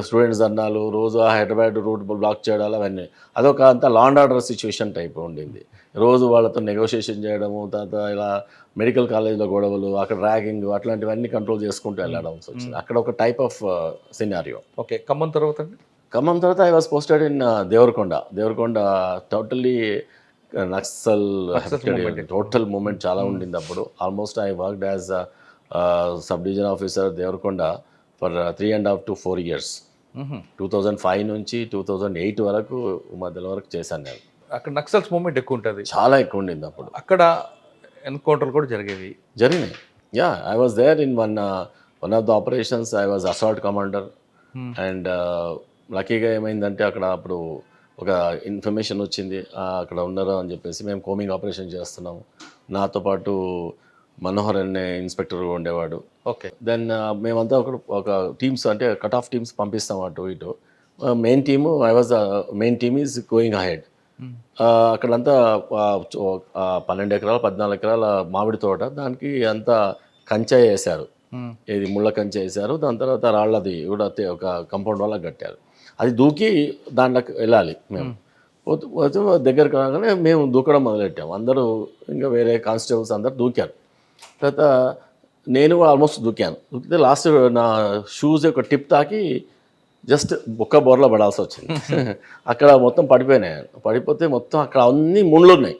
స్టూడెంట్స్ ధర్నాలు, రోజు హైదరాబాద్ రూట్ బ్లాక్ చేయడాలు, అవన్నీ అదొక అంతా law and order situation type ఉండింది. రోజు వాళ్ళతో నెగోషియేషన్ చేయడము, తర్వాత ఇలా మెడికల్ కాలేజ్లో గొడవలు, అక్కడ ర్యాగింగ్, అట్లాంటివన్నీ కంట్రోల్ చేసుకుంటూ వెళ్ళడం వచ్చింది. అక్కడ ఒక type of scenario. Okay. Khammam తర్వాత అండి? ఖమ్మం తర్వాత I was posted in Devarakonda totally naxal total movement చాలా ఉండింది అప్పుడు. Almost I worked as sub division officer Devarakonda for 3.5 to 4 years. 2005 నుంచి 2008 వరకు మధ్యలో వరకు చేశాను నేను. అక్కడ నక్సల్స్ మూమెంట్ ఎక్కువ ఉంటుంది, చాలా ఎక్కువ ఉండింది అప్పుడు. అక్కడ ఎన్కౌంటర్లు కూడా జరిగినాయి. I was there in one of the operations. I was assault commander. And లక్కీగా ఏమైందంటే అక్కడ అప్పుడు ఒక ఇన్ఫర్మేషన్ వచ్చింది, అక్కడ ఉన్నారు అని చెప్పేసి. మేము కోమింగ్ ఆపరేషన్ చేస్తున్నాము. నాతో పాటు మనోహర్ అనే ఇన్స్పెక్టర్ ఉండేవాడు. ఓకే. దెన్ మేమంతా ఒక టీమ్స్, అంటే కట్ ఆఫ్ టీమ్స్ పంపిస్తాం అటు ఇటు. Main team main team is going ahead. అక్కడంతా 12 ఎకరాలు 14 ఎకరాల మామిడి తోట, దానికి అంతా కంచె వేశారు. ఇది ముళ్ళ కంచె వేశారు. దాని తర్వాత రాళ్ళది కూడా ఒక కంపౌండ్ వాళ్ళకి కట్టారు. అది దూకి దాంట్లోకి వెళ్ళాలి. మేము దగ్గరకు రాగానే మేము దూకడం మొదలెట్టాము. అందరూ ఇంకా వేరే కానిస్టేబుల్స్ అందరు దూకారు. తర్వాత నేను ఆల్మోస్ట్ దూకాను. దూకితే లాస్ట్ నా షూస్ యొక్క టిప్ తాకి జస్ట్ బొక్క బోర్లో పడాల్సి వచ్చింది. అక్కడ మొత్తం పడిపోయినాయి. పడిపోతే మొత్తం అక్కడ అన్ని ముళ్ళు ఉన్నాయి.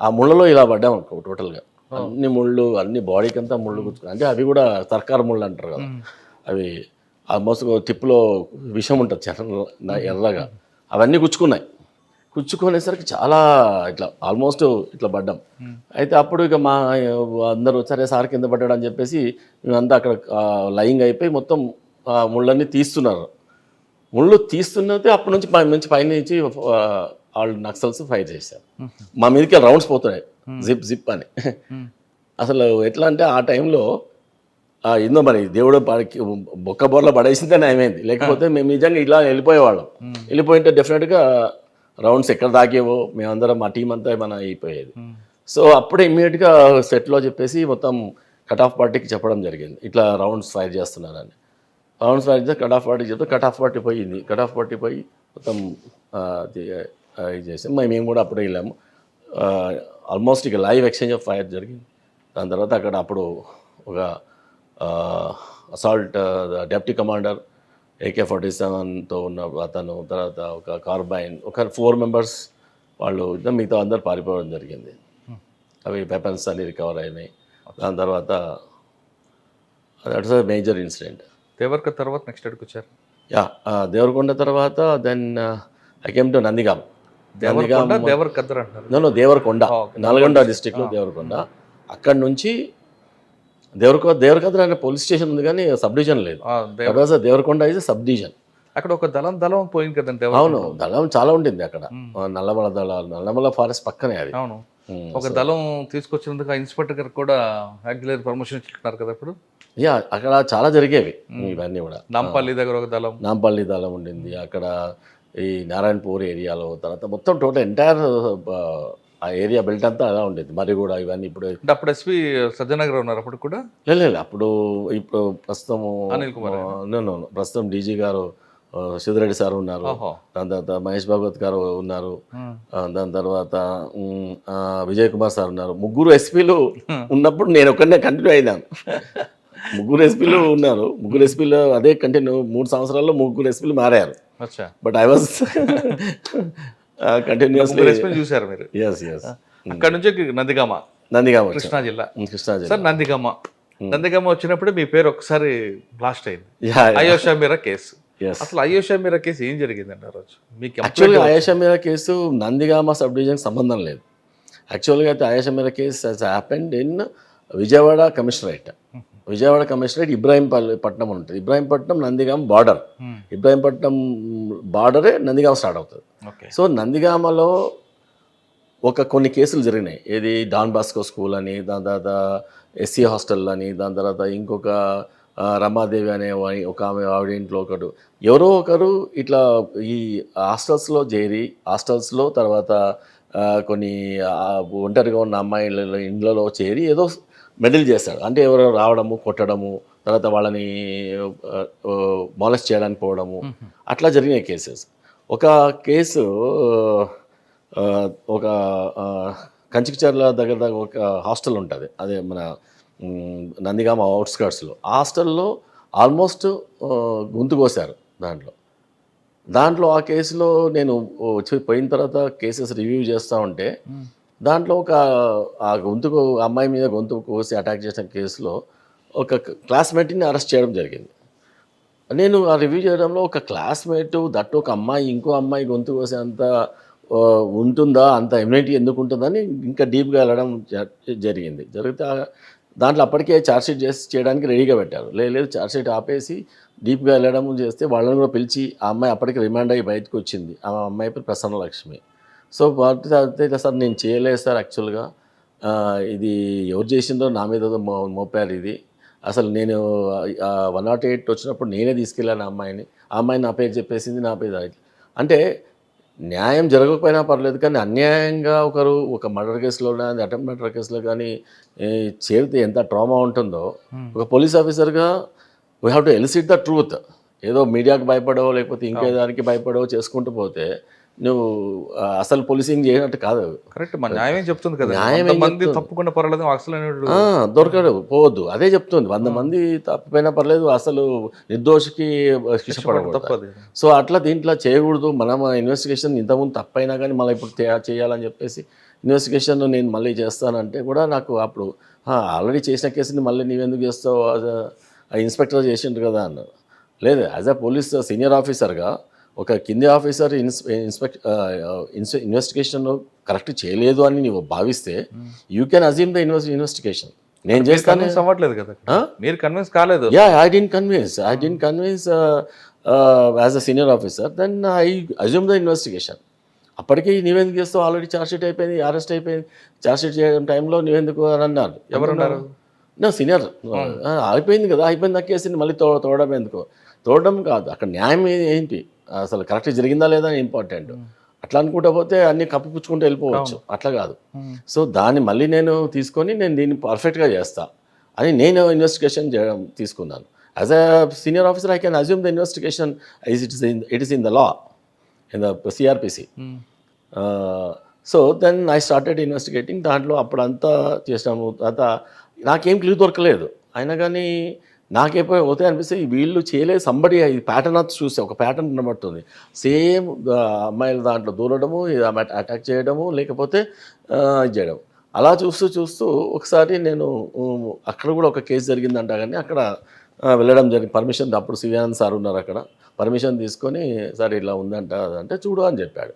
ఆ ముళ్ళలో ఇలా పడ్డాం అనుకో, టోటల్గా అన్ని ముళ్ళు, అన్ని బాడీకి అంతా ముళ్ళు గుచ్చుకున్నాయి. అంటే అవి కూడా సర్కార్ ముళ్ళు అంటారు కదా, అవి ఆల్మోస్ట్ టిప్లో విషం ఉంటుంది ఎర్రగా, అవన్నీ గుచ్చుకునేసరికి చాలా ఇట్లా ఆల్మోస్ట్ ఇట్లా పడ్డాం. అయితే అప్పుడు ఇక మా అందరూ సరే సార్ కింద పడ్డాడు అని చెప్పేసి మేమంతా అక్కడ లయింగ్ అయిపోయి మొత్తం ముళ్ళన్నీ తీస్తున్నారు. ముళ్ళు తీస్తున్నది అప్పటి నుంచి పైనుంచి వాళ్ళు నక్సల్స్ ఫైర్ చేశారు. మా మీదకి రౌండ్స్ పోతున్నాయి, జిప్ అని. అసలు ఎట్లా అంటే ఆ టైంలో ఏందో మరి దేవుడు బొక్క బోర్లో పడేసిందే నయమైంది. లేకపోతే మేము నిజంగా ఇలా వెళ్ళిపోయేవాళ్ళం. వెళ్ళిపోయింటే డెఫినెట్గా రౌండ్స్ ఎక్కడ దాకేవో మేమందరం మా టీం అంతా మన అయిపోయేది. సో అప్పుడే ఇమ్మీడియట్గా సెట్లో చెప్పేసి మొత్తం కట్ ఆఫ్ పార్టీకి చెప్పడం జరిగింది, ఇట్లా రౌండ్స్ ఫైర్ చేస్తున్నారని. రౌండ్స్ ఫైర్ చేస్తే కట్ ఆఫ్ పార్టీకి చెప్తే కట్ ఆఫ్ పార్టీ పోయింది. కట్ ఆఫ్ పార్టీ పోయి మొత్తం ఇది చేసాం. మేము కూడా అప్పుడే వెళ్ళాము. ఆల్మోస్ట్ ఇక లైవ్ ఎక్స్చేంజ్ ఆఫ్ ఫైర్ జరిగింది. దాని తర్వాత అక్కడ అప్పుడు ఒక అసాల్ట్ డెప్యూటీ కమాండర్ AK-47తో ఉన్న అతను, తర్వాత ఒక కార్బైన్, ఒక 4 members వాళ్ళు, మిగతా అందరు పారిపోవడం జరిగింది. అవి వెపన్స్ అన్ని రికవర్ అయినాయి. దాని తర్వాత that's a major incident. Devarakonda తర్వాత నెక్స్ట్ ఎక్కడికి వచ్చారు? యా దేవరకొండ తర్వాత then I came to Nandigam. Devarakonda Devarakadra అంటారు. నన్ను దేవరకొండ, Okay. నల్గొండ డిస్టిక్లో దేవరకొండ. అక్కడ నుంచి దేవరకద్ర అనే పోలీస్ స్టేషన్ ఉంది కానీ సబ్ డివిజన్ లేదు. Devarakonda is sub division. అక్కడ ఒక దళం పోయింది కదండి. అవును, దళం చాలా ఉంటుంది అక్కడ. నల్లమల దళాలు, నల్లమల ఫారెస్ట్ పక్కనే అది. అవును, ఒక దళం తీసుకొచ్చినందుకు ఆ ఇన్స్పెక్టర్ గారు కూడా యాక్చువల్ ప్రమోషన్ ఇచ్చుకున్నారు కదా ఇప్పుడు. యా, అక్కడ చాలా జరిగేవి ఇవన్నీ కూడా. నాంపల్లి దగ్గర ఒక దళం, నాంపల్లి దళం ఉండింది అక్కడ. ఈ నారాయణపూర్ ఏరియాలో, తర్వాత మొత్తం టోటల్ ఎంటైర్ ఆ ఏరియా బెల్ట్ అంతా అలా ఉండేది. మరి కూడా ఇవన్నీ ఇప్పుడు అప్పుడు ఎస్పీ సజ్జనగర్ ఉన్నారు అప్పుడు కూడా. లేదు, అప్పుడు ఇప్పుడు ప్రస్తుతం అనిల్ కుమార్ ప్రస్తుతం డీజీ గారు సిద్ధిరెడ్డి సార్ ఉన్నారు. దాని తర్వాత మహేష్ భాగవత్ గారు ఉన్నారు. దాని తర్వాత విజయ్ కుమార్ సార్ ఉన్నారు. ముగ్గురు ఎస్పీలు ఉన్నప్పుడు నేను ఒక్కడనే కంటిన్యూ అయినాను. ముగ్గురు ఎస్పీలు ఉన్నారు. ముగ్గురు ఎస్పీలు అదే కంటిన్యూ 3 సంవత్సరాల్లో ముగ్గురు ఎస్పీలు మారారు. బట్ ఐ వాజ్ కంటిన్యూస్లీ చూసారు మీరు. ఎస్. అక్కడ నుంచి నందిగామ కృష్ణా జిల్లా. సార్ నందిగామ వచ్చినప్పుడు మీ పేరు ఒకసారి బ్లాస్ట్ అయింది. అయోషా మీరా కేసు. అసలు అయోషా మీరా కేసు ఏం జరిగిందండి ఆ రోజు? మీకు యాక్చువల్గా అయోషా మీరా కేసు నందిగామ సబ్ డివిజన్కి సంబంధం లేదు. యాక్చువల్గా అయితే Ayesha Meera case has happened in Vijayawada commissionerate. Vijayawada commissionerate Ibrahimpatnam ఉంటుంది. ఇబ్రాహీంపట్నం నందిగామ బార్డర్. ఇబ్రాహీంపట్నం బార్డరే నందిగామ స్టార్ట్ అవుతుంది. సో నందిగామలో కొన్ని కేసులు జరిగినాయి. ఏది డాన్ బాస్కో స్కూల్ అని, దాని తర్వాత ఎస్సీ హాస్టల్ అని, దాని తర్వాత ఇంకొక రమాదేవి అనే ఒక ఆవిడ ఇంట్లో ఎవరో ఒకరు ఇట్లా ఈ హాస్టల్స్లో చేరి, హాస్టల్స్లో తర్వాత కొన్ని ఒంటరిగా ఉన్న అమ్మాయిల ఇండ్లలో చేరి ఏదో మెడిల్ చేస్తాడు. అంటే ఎవరో రావడము, కొట్టడము, తర్వాత వాళ్ళని మాలెస్ట్ చేయడానికి పోవడము, అట్లా జరిగిన కేసెస్. ఒక కేసు ఒక కంచికచర్ల దగ్గర ఒక హాస్టల్ ఉంటుంది, అదే మన నందిగామ అవుట్స్కర్ట్స్లో. ఆ హాస్టల్లో ఆల్మోస్ట్ గొంతు కోసారు. దాంట్లో ఆ కేసులో నేను పోయిన తర్వాత కేసెస్ రివ్యూ చేస్తూ ఉంటే దాంట్లో ఆ అమ్మాయి మీద గొంతు కోసి అటాక్ చేసిన కేసులో ఒక క్లాస్మేట్ని అరెస్ట్ చేయడం జరిగింది. నేను ఆ రివ్యూ చేయడంలో ఒక క్లాస్మేట్ దట్టు ఒక అమ్మాయి ఇంకో అమ్మాయి గొంతు కోసే అంత ఉంటుందా, అంత ఇమ్యూనిటీ ఎందుకు ఉంటుందని ఇంకా డీప్గా వెళ్ళడం జరిగితే దాంట్లో అప్పటికే ఛార్జ్షీట్ చేయడానికి రెడీగా పెట్టారు. లేదు ఛార్జ్షీట్ ఆపేసి డీప్గా వెళ్ళడం చేస్తే వాళ్ళని కూడా పిలిచి ఆ అమ్మాయి అప్పటికి రిమాండ్ అయ్యి బయటకు వచ్చింది. ఆ అమ్మాయి పేరు ప్రసన్న లక్ష్మి. సో వాటి సార్ నేను చేయలేదు సార్, యాక్చువల్గా ఇది ఎవరు చేసిందో నా మీద మోపారు. ఇది అసలు నేను 108 వచ్చినప్పుడు నేనే తీసుకెళ్ళాను ఆ అమ్మాయిని నా పేరు చెప్పేసింది, నా పేరు. అంటే న్యాయం జరగకపోయినా పర్లేదు, కానీ అన్యాయంగా ఒక మర్డర్ కేసులో కానీ అటెంప్ట్ మర్డర్ కేసులో కానీ చేరితే ఎంత ట్రామా ఉంటుందో, ఒక పోలీస్ ఆఫీసర్గా we have to illicit the truth. ఏదో మీడియాకి భయపడో లేకపోతే ఇంకే దానికి భయపడో చేసుకుంటూ పోతే నువ్వు అసలు పోలీసింగ్ చేయనట్టు కాదు. కరెక్ట్, మన న్యాయం చెప్తుంది కదా. మంది తప్పకుండా పర్లేదు, అసలు దొరకడు పోవద్దు, అదే చెప్తుంది. 100 మంది తప్పిపోయినా పర్లేదు, అసలు నిర్దోషికి శిక్ష పడకూడదు. సో అట్లా దీంట్లో చేయకూడదు. మనం ఇన్వెస్టిగేషన్ ఇంతకుముందు తప్పైనా కానీ మళ్ళీ ఇప్పుడు చేయాలని చెప్పేసి ఇన్వెస్టిగేషన్ నేను మళ్ళీ చేస్తానంటే కూడా నాకు అప్పుడు ఆల్రెడీ చేసిన కేసుని మళ్ళీ నీవెందుకు చేస్తావు, ఇన్స్పెక్టర్ చేసిండ్రు కదా అన్నారు. లేదు, యాజ్ అ పోలీస్ సీనియర్ ఆఫీసర్గా ఒక కింది ఆఫీసర్ ఇన్వెస్టిగేషన్ కరెక్ట్ చేయలేదు అని నువ్వు భావిస్తే you can assume the investigation. నేను చేస్తాను అవ్వట్లేదు కదా, మీరు కన్విన్స్ కాలేదు. I didn't convince as a senior officer, then I assume the investigation. అప్పటికి నీవెందుకు చేస్తావు, ఆల్రెడీ ఛార్జ్షీట్ అయిపోయింది, అరెస్ట్ అయిపోయింది. ఛార్జ్షీట్ చేయడం టైంలో నీవెందుకు అని అన్నారు. ఎవరున్నారు? నా సీనియర్. అయిపోయింది కదా, అయిపోయింది ఆ కేసుని మళ్ళీ తోడడం ఎందుకు? తోడడం కాదు, అక్కడ న్యాయం ఏంటి, అసలు కరెక్ట్ జరిగిందా లేదా ఇంపార్టెంట్. అట్లా అనుకుంటా పోతే అన్ని కప్పిపుచ్చుకుంటూ వెళ్ళిపోవచ్చు, అట్లా కాదు. సో దాన్ని మళ్ళీ నేను తీసుకొని నేను దీన్ని పర్ఫెక్ట్గా చేస్తా అని నేను ఇన్వెస్టిగేషన్ చేయడం తీసుకున్నాను. As a senior officer I can assume the investigation it is in the law, in the CRPC. So then I started investigating. దాంట్లో అప్పుడంతా చేసినాము. తర్వాత నాకేం క్లూ దొరకలేదు, అయినా కానీ నాకేపోయి పోతే అనిపిస్తే వీళ్ళు చేయలేదు. సంబడి ఈ ప్యాటర్న్ అంతా చూస్తే ఒక ప్యాటర్న్ కనబడుతుంది. సేమ్ అమ్మాయిల దాంట్లో దూరడము, అటాక్ చేయడము, లేకపోతే ఇది చేయడం. అలా చూస్తూ ఒకసారి నేను అక్కడ కూడా ఒక కేసు జరిగిందంట, కానీ అక్కడ వెళ్ళడం జరిగింది. పర్మిషన్ అప్పుడు శివానంద్ సార్ ఉన్నారు అక్కడ. పర్మిషన్ తీసుకొని సార్ ఇలా ఉందంట అంటే చూడు అని చెప్పాడు.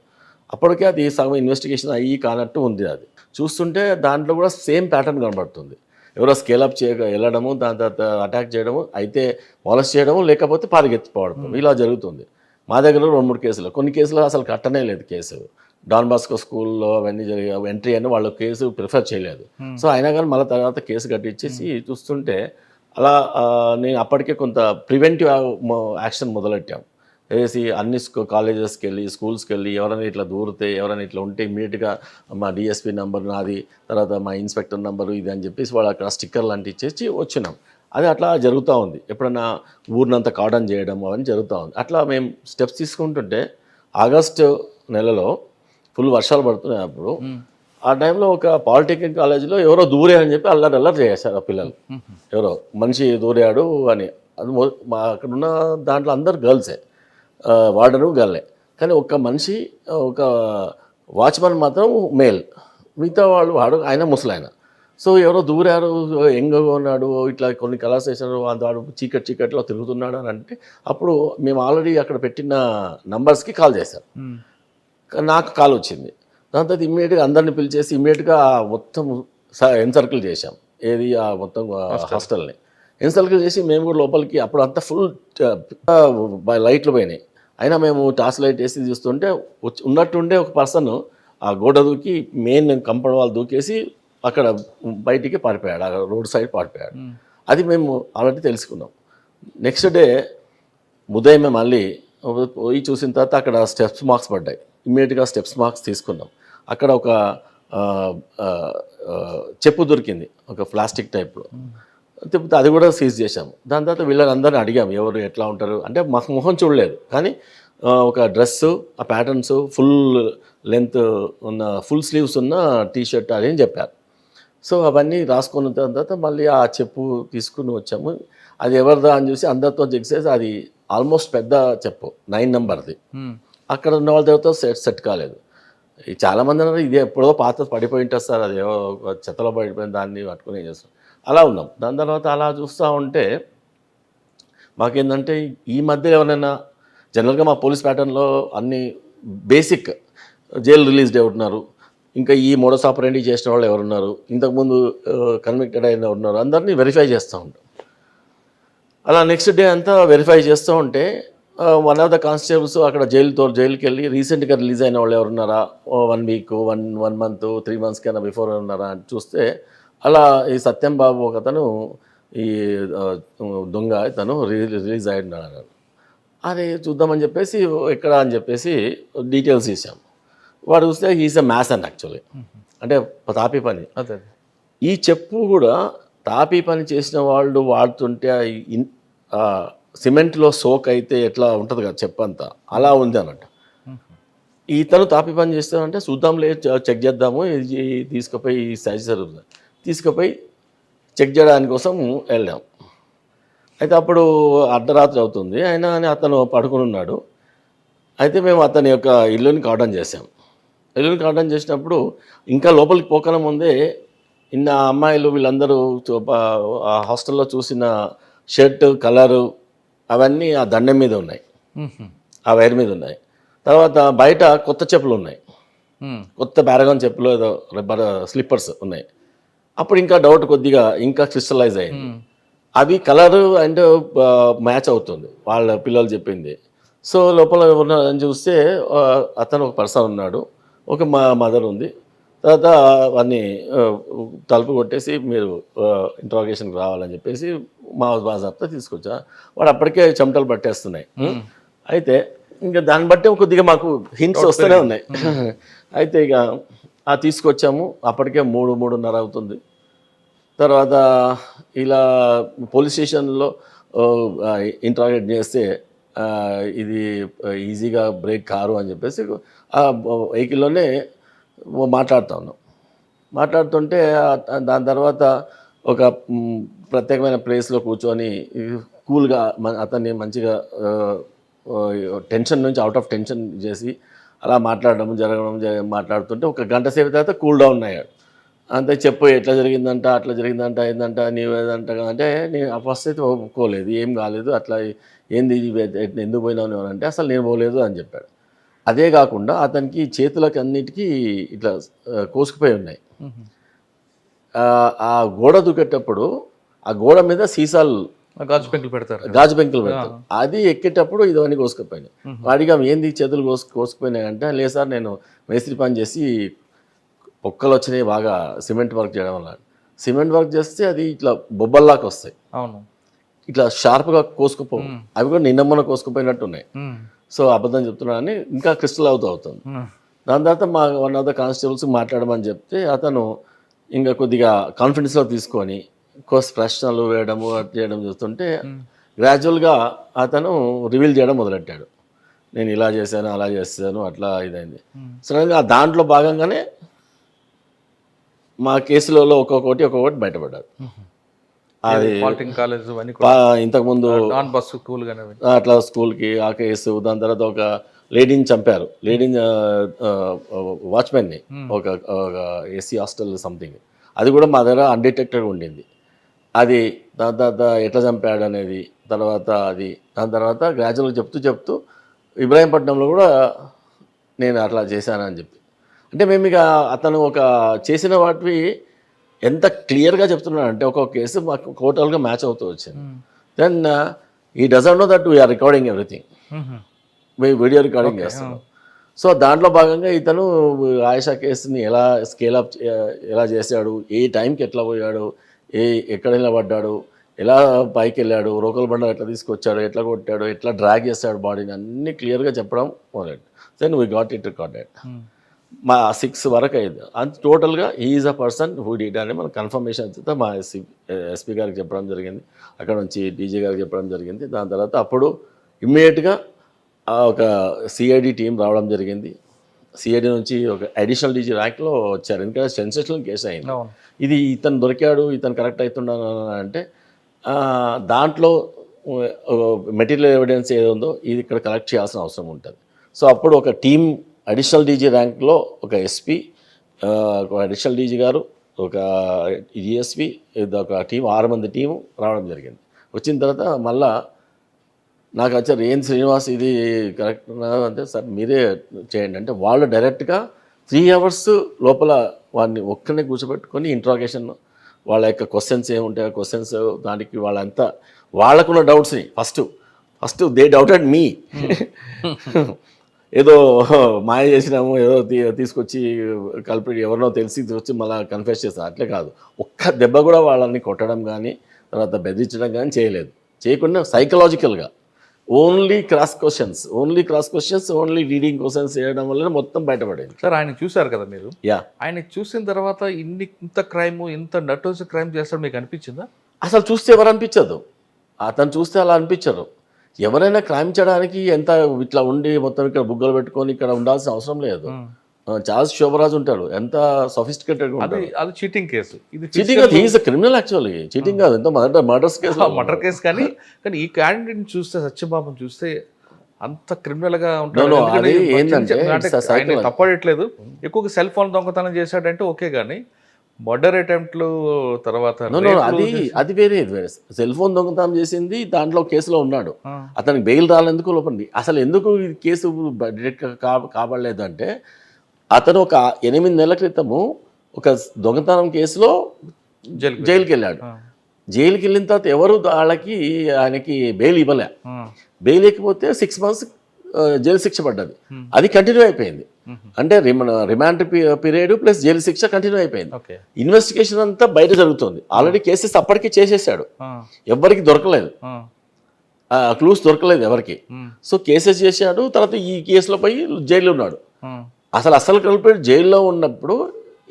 అప్పటికే అది సగం ఇన్వెస్టిగేషన్ అయ్యి కానట్టు ఉంది. అది చూస్తుంటే దాంట్లో కూడా సేమ్ ప్యాటర్న్ కనబడుతుంది. ఎవరో స్కేలప్ వెళ్ళడము, దాని తర్వాత అటాక్ చేయడము, అయితే మాలెస్ట్ చేయడము, లేకపోతే పారిగెత్తిపోవడం ఇలా జరుగుతుంది. మా దగ్గర 2-3 కేసులు, కొన్ని కేసులు అసలు కట్టనే లేదు కేసు. డాన్ బాస్కో స్కూల్లో అవన్నీ జరిగాయి, ఎంట్రీ అని వాళ్ళు కేసు ప్రిఫర్ చేయలేదు. సో అయినా కానీ మళ్ళీ తర్వాత కేసు కట్టించేసి చూస్తుంటే అలా నేను అప్పటికే కొంత ప్రివెంటివ్ యాక్షన్ మొదలెట్టాం. వేసి అన్ని కాలేజెస్కి వెళ్ళి, స్కూల్స్కి వెళ్ళి ఎవరైనా ఇట్లా దూరితే, ఎవరైనా ఇట్లా ఉంటే ఇమీడియట్గా మా డిఎస్పీ నెంబర్ నాది, తర్వాత మా ఇన్స్పెక్టర్ నెంబరు ఇది అని చెప్పేసి వాళ్ళు అక్కడ స్టిక్కర్లు లాంటివి ఇచ్చేసి వచ్చినాం. అది అట్లా జరుగుతూ ఉంది. ఎప్పుడన్నా ఊరినంతా కార్డన్ చేయడం అవన్నీ జరుగుతూ ఉంది. అట్లా మేము స్టెప్స్ తీసుకుంటుంటే ఆగస్టు నెలలో ఫుల్ వర్షాలు పడుతున్నాయి. అప్పుడు ఆ టైంలో ఒక పాలిటెక్నిక్ కాలేజీలో ఎవరో దూరారని చెప్పి అల్లరి చేశారు ఆ పిల్లలు. ఎవరో మనిషి దూరాడు అని. అది మా అక్కడ ఉన్న దాంట్లో అందరు గర్ల్సే, వార్డరు గర్లే. కానీ ఒక్క మనిషి, ఒక వాచ్మెన్ మాత్రం మేల్, మిగతా వాడు ఆయన ముసలాయన. సో ఎవరో దూరారు, ఎంగగా ఉన్నాడు, ఇట్లా కొన్ని కలర్స్ వేసారు, వాడు చీకట్లో తిరుగుతున్నాడు అని అంటే అప్పుడు మేము ఆల్రెడీ అక్కడ పెట్టిన నంబర్స్కి కాల్ చేశారు. నాకు కాల్ వచ్చింది. దాని తర్వాత ఇమ్మీడియట్గా అందరిని పిలిచేసి ఇమ్మీడియట్గా మొత్తం ఎన్సర్కిల్ చేశాం. ఏది ఆ మొత్తం హాస్టల్ని ఎన్సర్కిల్ చేసి మేము కూడా లోపలికి, అప్పుడు అంతా ఫుల్ లైట్లు పోయినాయి. అయినా మేము టార్చ్ లైట్ వేసి చూస్తుంటే ఉన్నట్టుండే ఒక పర్సన్ ఆ గోడ దూకి మెయిన్ కంపౌండ్ వాళ్ళు దూకేసి అక్కడ బయటికి పారిపోయాడు, అక్కడ రోడ్ సైడ్ పారిపోయాడు. అది మేము ఆల్రెడీ తెలుసుకున్నాం. నెక్స్ట్ డే ఉదయమే మళ్ళీ పోయి చూసిన తర్వాత అక్కడ స్టెప్స్ మార్క్స్ పడ్డాయి. ఇమ్మీడియట్గా స్టెప్స్ మార్క్స్ తీసుకున్నాం. అక్కడ ఒక చెప్పు దొరికింది, ఒక ప్లాస్టిక్ టైప్లో. అది కూడా సీజ్ చేశాము. దాని తర్వాత వీళ్ళందరినీ అడిగాము ఎవరు ఎట్లా ఉంటారు అంటే, మాకు మొహం చూడలేదు కానీ ఒక డ్రెస్సు, ఆ ప్యాటర్న్స్, ఫుల్ లెంత్ ఉన్న ఫుల్ స్లీవ్స్ ఉన్న టీషర్ట్ అని చెప్పారు. సో అవన్నీ రాసుకున్న తర్వాత మళ్ళీ ఆ చెప్పు తీసుకుని వచ్చాము. అది ఎవరిదా అని చూసి అందరితో చెక్ చేసి అది ఆల్మోస్ట్ పెద్ద చెప్పు 9 నెంబర్ది. అక్కడ ఉన్న వాళ్ళ దగ్గరతో సెట్ కాలేదు. చాలామంది అన్నారు ఇది ఎప్పుడో పాత పడిపోయి ఉంటుంది సార్, అది ఏవో చెత్తలో పడిపోయిన దాన్ని పట్టుకుని ఏం చేస్తాం. అలా ఉన్నాం. దాని తర్వాత అలా చూస్తూ ఉంటే మాకేంటంటే ఈ మధ్య ఎవరైనా జనరల్గా మా పోలీస్ ప్యాటర్న్లో అన్ని బేసిక్ జైలు రిలీజ్ అవుతున్నారు, ఇంకా ఈ మోడస్ ఆపరేండి చేసిన వాళ్ళు ఎవరున్నారు, ఇంతకుముందు కన్విక్టెడ్ అయిన ఉన్నారు, అందరినీ వెరిఫై చేస్తూ ఉంటాం. అలా నెక్స్ట్ డే అంతా వెరిఫై చేస్తూ ఉంటే వన్ ఆఫ్ ద కానిస్టేబుల్స్ అక్కడ జైలుకి వెళ్ళి రీసెంట్గా రిలీజ్ అయిన వాళ్ళు ఎవరున్నారా, 1 వీక్ 1 మంత్ 3 మంత్స్ కన్నా బిఫోర్ ఉన్నారా అని చూస్తే అలా ఈ సత్యం బాబు ఒక అతను, ఈ దొంగ తను రిలీజ్ అయ్యాడు. అది చూద్దామని చెప్పేసి ఎక్కడ అని చెప్పేసి డీటెయిల్స్ ఇచ్చాము. వాడు చూస్తే ఈజ్ ఎ మ్యాసన్ యాక్చువల్లీ, అంటే తాపీ పని. ఈ చెప్పు కూడా తాపీ పని చేసిన వాళ్ళు వాడుతుంటే సిమెంట్లో సోక్ అయితే ఎట్లా ఉంటుంది కదా చెప్పంతా, అలా ఉంది అన్నట్టు. ఇతను తాపీ పని చేస్తానంటే చూద్దాంలే చెక్ చేద్దాము, ఇది తీసుకుపోయి ఈ సైజ్ జరుగుతుంది తీసుకుపోయి చెక్ చేయడానికి కోసం వెళ్ళాం. అయితే అప్పుడు అర్ధరాత్రి అవుతుంది, అయినా అని అతను పడుకుని ఉన్నాడు. అయితే మేము అతని యొక్క ఇల్లుని కార్డన్ చేసాం. ఇల్లుని కార్డన్ చేసినప్పుడు ఇంకా లోపలికి పోకన ముందే ఇన్న అమ్మాయిలు వీళ్ళందరూ ఆ హాస్టల్లో చూసిన షర్ట్ కలరు అవన్నీ ఆ దండం మీద ఉన్నాయి, ఆ వైర్ మీద ఉన్నాయి. తర్వాత బయట కొత్త చెప్పులు ఉన్నాయి, కొత్త పారగాన్ చెప్పులు ఏదో స్లిప్పర్స్ ఉన్నాయి. అప్పుడు ఇంకా డౌట్ కొద్దిగా ఇంకా క్రిస్టలైజ్ అయింది. అవి కలరు అండ్ మ్యాచ్ అవుతుంది వాళ్ళ పిల్లలు చెప్పింది. సో లోపల ఉన్నారని చూస్తే అతను ఒక పర్సన్ ఉన్నాడు, ఒక మదర్ ఉంది. తర్వాత వాడిని తలుపు కొట్టేసి మీరు ఇంట్రాగేషన్కి రావాలని చెప్పేసి మా బాజాబ్తా తీసుకొచ్చా. వాడు అప్పటికే చెమటలు పట్టేస్తున్నాయి. అయితే ఇంకా దాన్ని బట్టి కొద్దిగా మాకు హింట్స్ వస్తూనే ఉన్నాయి. అయితే ఇక తీసుకొచ్చాము. అప్పటికే 3-3:30 అవుతుంది. తర్వాత ఇలా పోలీస్ స్టేషన్లో ఇంట్రాగేట్ చేస్తే ఇది ఈజీగా బ్రేక్ కారు అని చెప్పేసి ఆ వెహికల్లోనే మాట్లాడుతూ ఉన్నాం. మాట్లాడుతుంటే దాని తర్వాత ఒక ప్రత్యేకమైన ప్లేస్లో కూర్చొని కూల్గా అతన్ని మంచిగా టెన్షన్ నుంచి అవుట్ ఆఫ్ టెన్షన్ చేసి అలా మాట్లాడడం జరగడం మాట్లాడుతుంటే ఒక గంట సేపు తర్వాత కూల్ డౌన్ అయ్యాడు. అంతే చెప్పు ఎట్లా జరిగిందంట అట్లా జరిగిందంట ఏందంట నీవేదంట అంటే నేను ఫస్ట్ అయితే ఒప్పుకోలేదు, ఏం కాలేదు, అట్లా ఏంది ఎందుకు పోయినావు నువ్వు అంటే అసలు నేను పోలేదు అని చెప్పాడు. అదే కాకుండా అతనికి చేతులకు అన్నిటికీ ఇట్లా కోసుకుపోయి ఉన్నాయి. ఆ గోడ దూకేటప్పుడు ఆ గోడ మీద సీసాలు గాజు పెంకులు పెడతారు. అది ఎక్కేటప్పుడు ఇవన్నీ కోసుకుపోయినాయి. వాడిగా ఏంది చేతులు కోసుకుపోయినాయి అంటే లేదు సార్ నేను మేస్త్రి పని చేసి పొక్కలు వచ్చినాయి బాగా సిమెంట్ వర్క్ చేయడం వల్ల. సిమెంట్ వర్క్ చేస్తే అది ఇట్లా బొబ్బల్లాగా వస్తాయి, అవును, ఇట్లా షార్ప్గా కోసుకుపో, అవి కూడా నిన్నమ్మన కోసుకుపోయినట్టు ఉన్నాయి. సో అబద్ధం చెప్తున్నానని ఇంకా క్రిస్టల్ అవుతుంది. దాని తర్వాత మా వన్ ఆఫ్ ద కానిస్టేబుల్స్ మాట్లాడమని చెప్తే అతను ఇంకా కొద్దిగా కాన్ఫిడెన్స్లో తీసుకొని ప్రశ్నలు వేయడము చేయడం చూస్తుంటే గ్రాడ్యువల్గా అతను రివీల్ చేయడం మొదలెట్టాడు. నేను ఇలా చేశాను అలా చేశాను అట్లా ఇదైంది. సడన్గా దాంట్లో భాగంగానే మా కేసులలో ఒక్కొక్కటి బయటపడ్డారు. అది ఇంతకుముందు అట్లా స్కూల్కి ఆ కేసు, దాని తర్వాత ఒక లేడీని చంపారు, లేడీని వాచ్మెన్ని, ఒక ఎస్సీ హాస్టల్ సంథింగ్, అది కూడా మా దగ్గర అన్డిటెక్టెడ్ ఉండింది. అది దాని తర్వాత ఎట్లా చంపాడు అనేది తర్వాత అది దాని తర్వాత గ్రాడ్యువల్గా చెప్తూ ఇబ్రాహీంపట్నంలో కూడా నేను అట్లా చేశానని చెప్పి, అంటే మేము ఇక అతను ఒక చేసిన వాటివి ఎంత క్లియర్గా చెప్తున్నాడు అంటే ఒక్కొక్క కేసు మాకు టోటల్గా మ్యాచ్ అవుతూ వచ్చింది. Then he doesn't know that we're recording everything, మేము వీడియో రికార్డింగ్ చేస్తున్నాం. సో దాంట్లో భాగంగా ఇతను ఆయిషా కేసుని ఎలా స్కేలప్ ఎలా చేశాడు, ఏ టైంకి ఎట్లా పోయాడు, ఎక్కడ నిలబడ్డాడు, ఎలా పైకి వెళ్ళాడు, రోకల్ బండ ఎట్లా తీసుకొచ్చాడు, ఎట్లా కొట్టాడు, ఎట్లా డ్రాగ్ చేస్తాడు బాడీని, అన్నీ క్లియర్గా చెప్పడం మొదలెట్టు. Then we got it recorded. మా 6 వరకు అయింది. అంత టోటల్గా is a person who did అని మనం కన్ఫర్మేషన్ అయితే మా ఎస్పీ గారికి చెప్పడం జరిగింది, అక్కడ నుంచి డీజీ గారికి చెప్పడం జరిగింది. దాని తర్వాత అప్పుడు ఇమ్మీడియట్గా ఒక సిఐడి టీం రావడం జరిగింది. సిఐడి నుంచి ఒక అడిషనల్ డీజీ ర్యాంక్లో వచ్చారు, ఎందుకంటే సెన్సేషనల్ కేసు అయింది. ఇది ఇతను దొరికాడు, ఇతను కరెక్ట్ అవుతున్నాను అంటే దాంట్లో మెటీరియల్ ఎవిడెన్స్ ఏదో ఉందో ఇది ఇక్కడ కలెక్ట్ చేయాల్సిన అవసరం ఉంటుంది. సో అప్పుడు ఒక టీం అడిషనల్ డీజీ ర్యాంక్లో ఒక ఎస్పీ, ఒక అడిషనల్ డీజీ గారు, ఒక డిఎస్పీ, ఒక టీం 6 మంది టీము రావడం జరిగింది. వచ్చిన తర్వాత మళ్ళా నాకు వచ్చారు ఏం శ్రీనివాస్ ఇది కరెక్ట్ అంటే సార్ మీరే చేయండి అంటే వాళ్ళు డైరెక్ట్గా 3 hours లోపల వాడిని ఒక్కనే కూర్చోబెట్టుకొని ఇంట్రాగేషన్, వాళ్ళ యొక్క క్వశ్చన్స్ ఏముంటాయో క్వశ్చన్స్, దానికి వాళ్ళంతా వాళ్ళకున్న డౌట్స్ని ఫస్ట్ దే డౌటెడ్ మీ, ఏదో మాయ చేసినాము, ఏదో తీసుకొచ్చి కల్పిడి ఎవరినో తెలిసి వచ్చి మళ్ళీ కన్ఫెస్ చేస్తారు, అట్లే కాదు. ఒక్క దెబ్బ కూడా వాళ్ళని కొట్టడం కానీ తర్వాత బెదిరించడం కానీ చేయలేదు. చేయకుండా సైకలాజికల్గా only cross questions, only reading questions చేయడం వల్ల మొత్తం బయటపడేది. సార్ ఆయన చూశారు కదా మీరు, యా ఆయన చూసిన తర్వాత ఇంత క్రైమ్, ఇంత నటోస్ క్రైమ్ చేస్తాడు మీకు అనిపించిందా? అసలు చూస్తే ఎవరు అనిపించదు, అతను చూస్తే అలా అనిపించరు. ఎవరైనా క్రైమ్ చేయడానికి ఎంత ఇట్లా ఉండి మొత్తం ఇక్కడ బుగ్గలు పెట్టుకొని ఇక్కడ ఉండాల్సిన అవసరం లేదు. చార్ల్స్ శోభరాజ్ ఉంటాడు, ఎంత సొఫిస్టికేటెడ్ ఉంటాడు. అది చీటింగ్ కేసు, ఇది చీటింగ్ కాదు, హీఈస్ క్రిమినల్ యాక్చువల్లీ. చీటింగ్ కాదు, ఎంత మర్డర్స్ కేసు, మర్డర్ కేసు. కానీ ఈ క్యాండిడేట్ చూస్తే, సత్యబాబుని చూస్తే అంత క్రిమినల్ గా ఉంటాడు. ఆయన తప్పడట్లేదు, ఎక్కువగా సెల్ ఫోన్ దొంగతనం చేశాడంటే ఓకే, కానీ మర్డర్ అటెంప్ట్లు తర్వాత అది వేరే. సెల్ ఫోన్ దొంగతనం చేసింది దాంట్లో కేసులో ఉన్నాడు, అతనికి బెయిల్ రాలేందుకు లోపండి. అసలు ఎందుకు ఈ కేసు డైరెక్ట్గా కాబడలేదు అంటే అతను ఒక 8 నెలల క్రితము ఒక దొంగతనం కేసులో జైలుకి వెళ్ళాడు. జైలుకి వెళ్ళిన తర్వాత ఎవరు ఆయనకి బెయిల్ ఇవ్వలే. బెయిల్ ఇవ్వకపోతే 6 months జైలు శిక్ష పడ్డది, అది కంటిన్యూ అయిపోయింది. అంటే రిమాండ్ పీరియడ్ ప్లస్ జైలు శిక్ష కంటిన్యూ అయిపోయింది. ఇన్వెస్టిగేషన్ అంతా బయట జరుగుతుంది. ఆల్రెడీ కేసెస్ అప్పటికే చేసేసాడు, ఎవరికి దొరకలేదు, క్లూస్ దొరకలేదు ఎవరికి. సో కేసెస్ చేశాడు, తర్వాత ఈ కేసులో పోయి జైల్లో ఉన్నాడు. అసలు కలిపి జైల్లో ఉన్నప్పుడు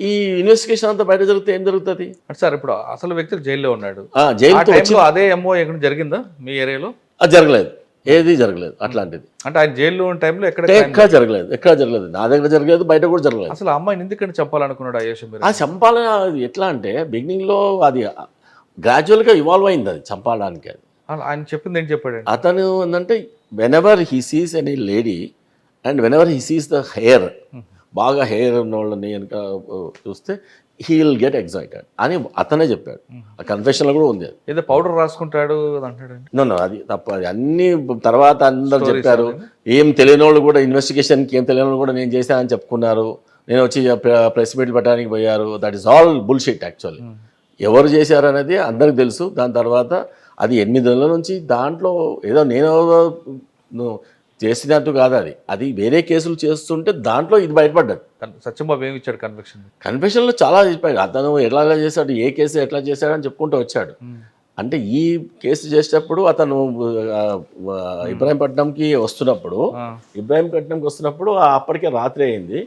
ఈ ఇన్వెస్టిగేషన్ అంతా బయట జరిగితే ఏం జరుగుతుంది సార్? ఇప్పుడు అసలు వ్యక్తి జైల్లో ఉన్నాడు, జైలు అదే ఎంఓ ఎక్కడ జరిగిందా మీ ఏరియాలో? జరగలేదు, ఏది జరగలేదు అట్లాంటిది. అంటే ఆయన జైల్లో ఉన్న టైంలో ఎక్కడ జరగలేదు, నా దగ్గర జరగలేదు, బయట కూడా జరగలేదు. అసలు అమ్మాయిని ఎందుకంటే చంపాలనుకున్నాడు అయ్యేష్? అది చంపాలని ఎట్లా అంటే బిగినింగ్లో అది గ్రాడ్యువల్గా ఇవాల్వ్ అయింది, అది చంపడానికి. అది ఆయన చెప్పింది ఏం చెప్పాడు అతను ఏంటంటే whenever he sees any lady and whenever he sees the hair, బాగా హెయిర్ ఉన్న వాళ్ళని కనుక చూస్తే హీ విల్ గెట్ ఎగ్జైటెడ్ అని అతనే చెప్పాడు. ఆ కన్ఫెషన్లో కూడా ఉంది అది. ఏదో పౌడర్ రాసుకుంటాడు అని అంటాడండి. నో అది తప్పు. అది అన్ని తర్వాత అందరు చెప్పారు. ఏం తెలియని వాళ్ళు కూడా ఇన్వెస్టిగేషన్కి ఏం తెలియని వాళ్ళు కూడా నేను చేశానని చెప్పుకున్నారు. నేను వచ్చి ప్రెస్ మీట్లు పెట్టడానికి పోయారు. That is all bullshit actually. ఎవరు చేశారు అనేది అందరికి తెలుసు. దాని తర్వాత అది 8 నెలల నుంచి దాంట్లో ఏదో నేను చేసినట్టు కాదు, అది వేరే కేసులు చేస్తుంటే దాంట్లో ఇది బయటపడ్డది. సత్యంబాబు ఏమి ఇచ్చాడు కన్విక్షన్? కన్ఫెషన్లో చాలా చెప్పాడు. అతను ఎట్లా చేశాడు, ఏ కేసు ఎట్లా చేశాడు అని చెప్పుకుంటూ వచ్చాడు. అంటే ఈ కేసు చేసేటప్పుడు అతను ఇబ్రాహీంపట్నంకి వస్తున్నప్పుడు అప్పటికే రాత్రి అయింది.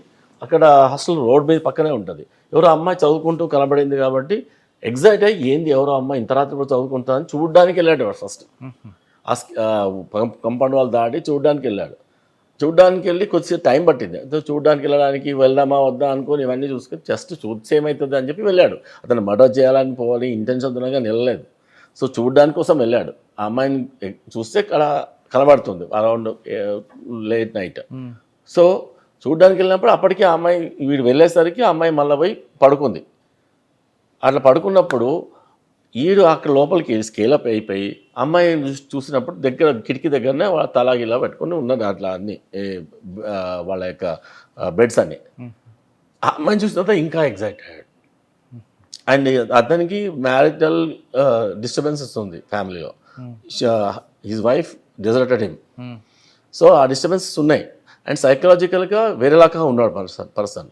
అక్కడ హాస్టల్ రోడ్ మీద పక్కనే ఉంటుంది. ఎవరో అమ్మాయి చదువుకుంటూ కనబడింది కాబట్టి ఎగ్జైట్ అయ్యి ఏంది ఎవరో అమ్మాయి ఇంత రాత్రి కూడా చదువుకుంటుందని చూడడానికి వెళ్ళాడు వాడు. ఫస్ట్ కంపౌండ్ వాళ్ళు దాటి చూడడానికి వెళ్ళి కొద్దిసేపు టైం పట్టింది. చూడడానికి వెళ్ళడానికి వెళ్దామా వద్దా అనుకొని ఇవన్నీ చూసుకొని జస్ట్ చూస్తే ఏమవుతుంది అని చెప్పి వెళ్ళాడు. అతను మర్డర్ చేయాలని పోవాలి ఇంటెన్షన్ ఉండగా వెళ్ళలేదు. సో చూడడానికి కోసం వెళ్ళాడు. ఆ అమ్మాయిని చూస్తే కనబడుతుంది అరౌండ్ లేట్ నైట్. సో చూడడానికి వెళ్ళినప్పుడు అప్పటికి ఆ అమ్మాయి వీడు వెళ్ళేసరికి ఆ అమ్మాయి మళ్ళీ పోయి పడుకుంది. అట్లా పడుకున్నప్పుడు ఈడు అక్కడ లోపలికి స్కేలప్ అయిపోయి అమ్మాయి చూసినప్పుడు కిటికీ దగ్గరనే వాళ్ళ తలాగిలా పెట్టుకుని ఉన్నది అట్లా అన్ని వాళ్ళ యొక్క బెడ్స్ అన్ని. ఆ అమ్మాయిని చూసిన తర్వాత ఇంకా ఎగ్జైట్ అయ్యాడు. అండ్ అతనికి మ్యారిటల్ డిస్టర్బెన్సెస్ ఉంది ఫ్యామిలీలో. His wife deserted him. So ఆ డిస్టర్బెన్సెస్ ఉన్నాయి. అండ్ సైకలాజికల్గా వేరేలాగా ఉన్నాడు పర్సన్.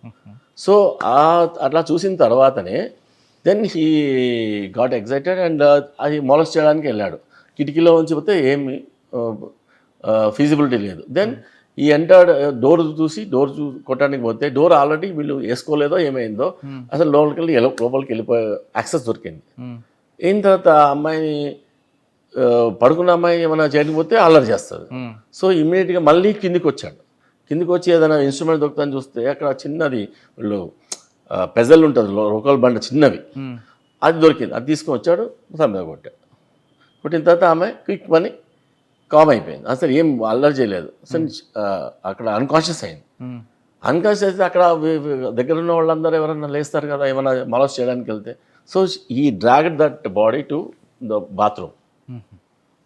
సో అట్లా చూసిన తర్వాతనే then he got excited and అది మొలస్ట్ చేయడానికి వెళ్ళాడు. కిటికీలో ఉంచి పోతే ఏమి ఫీజిబిలిటీ లేదు. దెన్ ఈ ఎంటర్డ్ డోర్ కొట్టడానికి పోతే డోర్ ఆల్రెడీ వీళ్ళు వేసుకోలేదో ఏమైందో అసలు లోపలికి వెళ్ళిపోయే యాక్సెస్ దొరికింది. అయిన తర్వాత అమ్మాయిని పడుకున్న అమ్మాయి ఏమైనా చేయకపోతే అల్లరి చేస్తుంది. సో ఇమ్మీడియట్గా మళ్ళీ కిందికి వచ్చి ఏదైనా ఇన్స్ట్రుమెంట్ దొరుకుతుందని చూస్తే అక్కడ చిన్నది వీళ్ళు పెజల్ ఉంటుంది లోకల్ బండ చిన్నవి, అది దొరికింది. అది తీసుకొని వచ్చాడు, మీద కొట్టిన తర్వాత ఆమె క్విక్ మని కామ్ అయిపోయింది. అసలు ఏం అల్లరి చేయలేదు. అసలు అక్కడ అన్కాన్షియస్ అయింది. అన్కాన్షియస్ అయితే అక్కడ దగ్గర ఉన్న వాళ్ళందరూ ఎవరైనా లేస్తారు కదా ఏమైనా మలస్ చేయడానికి వెళ్తే. సో ఈ dragged that body to the bathroom.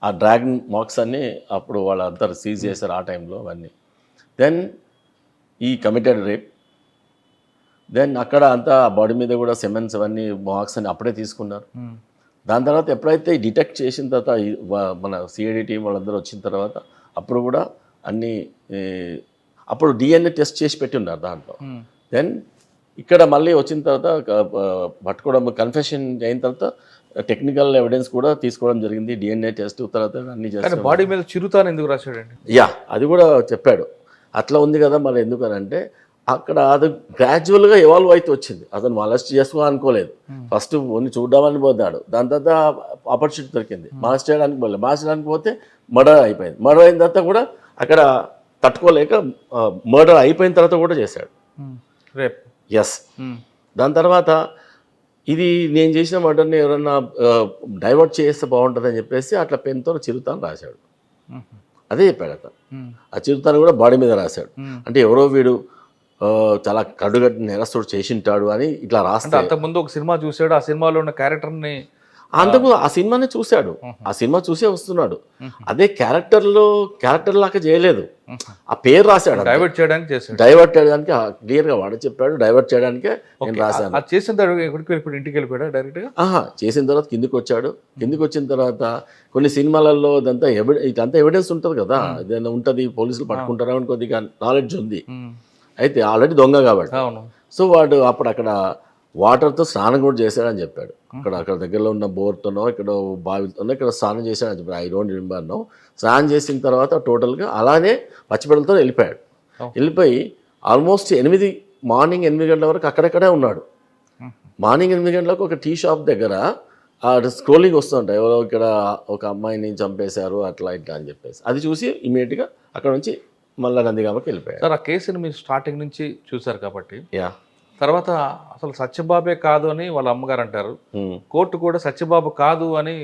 ఆ డ్రాగన్ మార్క్స్ అన్నీ అప్పుడు వాళ్ళందరూ సీజ్ చేశారు ఆ టైంలో అవన్నీ. దెన్ ఈ కమిటెడ్ రేప్. దెన్ అక్కడ అంతా బాడీ మీద కూడా సెమెన్స్ అవన్నీ మార్క్స్ అని అప్పుడే తీసుకున్నారు. దాని తర్వాత ఎప్పుడైతే డిటెక్ట్ చేసిన తర్వాత మన సిఐడి టీం వాళ్ళందరూ వచ్చిన తర్వాత అప్పుడు కూడా అన్నీ అప్పుడు డిఎన్ఏ టెస్ట్ చేసి పెట్టి ఉన్నారు దాంట్లో. దెన్ ఇక్కడ మళ్ళీ వచ్చిన తర్వాత పట్టుకోవడం కన్ఫెషన్ అయిన తర్వాత టెక్నికల్ ఎవిడెన్స్ కూడా తీసుకోవడం జరిగింది. డిఎన్ఏ టెస్ట్ తర్వాత అన్ని చేస్తారు. బాడీ మీద చిరుతాను ఎందుకు రాశాడండి? అది కూడా చెప్పాడు. అట్లా ఉంది కదా మరి ఎందుకనంటే అక్కడ అది గ్రాడ్యువల్గా ఎవాల్వ్ అయితే వచ్చింది. అతను మాలెస్ట్ చేసుకో అనుకోలేదు. ఫస్ట్ ఓన్లీ చూడడానికి పోతాడు. దాని తర్వాత ఆపర్చునిటీ దొరికింది. మాలెస్ట్ చేయడానికి పోతే మర్డర్ అయిపోయింది. మర్డర్ అయిన తర్వాత కూడా అక్కడ తట్టుకోలేక మర్డర్ అయిపోయిన తర్వాత కూడా చేశాడు రేప్. ఎస్. దాని తర్వాత ఇది నేను చేసిన మర్డర్ని ఎవరన్నా డైవర్ట్ చేస్తే బాగుంటుంది అని చెప్పేసి అట్లా పెన్తో చిరుతాను రాశాడు. అదే చెప్పాడు అతను. ఆ చిరుతాను కూడా బాడీ మీద రాశాడు. అంటే ఎవరో వీడు చాలా కడుగట్టిన నేరస్తుడు చేసింటాడు అని ఇట్లా రాస్తే. అంతకుముందు ఒక సినిమా చూశాడు, ఆ సినిమాలో ఉన్న క్యారెక్టర్ని అంతకు ఆ సినిమానే చూశాడు. ఆ సినిమా చూసే వస్తున్నాడు. అదే క్యారెక్టర్ లాగా చేయలేదు. ఆ పేరు రాశాడు. డైవర్ట్ చేయడానికి చేశాడు. డైవర్ట్ చేయడానికి క్లియర్గా వాడు చెప్పాడు. డైవర్ట్ చేయడానికే నేను రాశాను. చేసిన తర్వాత ఇంటికి వెళ్ళిపోయాడు డైరెక్ట్గా. చేసిన తర్వాత కిందికి వచ్చాడు. కిందికి వచ్చిన తర్వాత కొన్ని సినిమాలలో ఇదంతా ఎవిడెన్స్ ఉంటుంది కదా, ఏదైనా ఉంటుంది, పోలీసులు పట్టుకుంటారా అని కొద్దిగా నాలెడ్జ్ ఉంది. అయితే ఆల్రెడీ దొంగ కాబట్టి. సో వాడు అక్కడ వాటర్తో స్నానం కూడా చేశాడని చెప్పాడు. అక్కడ దగ్గరలో ఉన్న బోర్తోనో ఇక్కడ బావితోనో ఇక్కడ స్నానం చేశాడని చెప్పాడు. I don't remember no. స్నానం చేసిన తర్వాత టోటల్గా అలానే పచ్చిబిడ్డలతో వెళ్ళిపోయాడు. వెళ్ళిపోయి ఆల్మోస్ట్ మార్నింగ్ 8 గంటల వరకు అక్కడక్కడే ఉన్నాడు. మార్నింగ్ 8 గంటలకు ఒక టీ షాప్ దగ్గర స్క్రోలింగ్ వస్తుంటాయి, ఎవరో ఇక్కడ ఒక అమ్మాయిని చంపేశారు అట్లా ఇట్లా అని చెప్పేసి. అది చూసి ఇమీడియట్గా అక్కడ నుంచి మళ్ళీ నందిగామకి వెళ్ళిపోయారు. సార్, ఆ కేసుని మీరు స్టార్టింగ్ నుంచి చూసారు కాబట్టి తర్వాత అసలు సత్యబాబే కాదు అని వాళ్ళ అమ్మగారు అంటారు. కోర్టు కూడా సత్యబాబు కాదు అని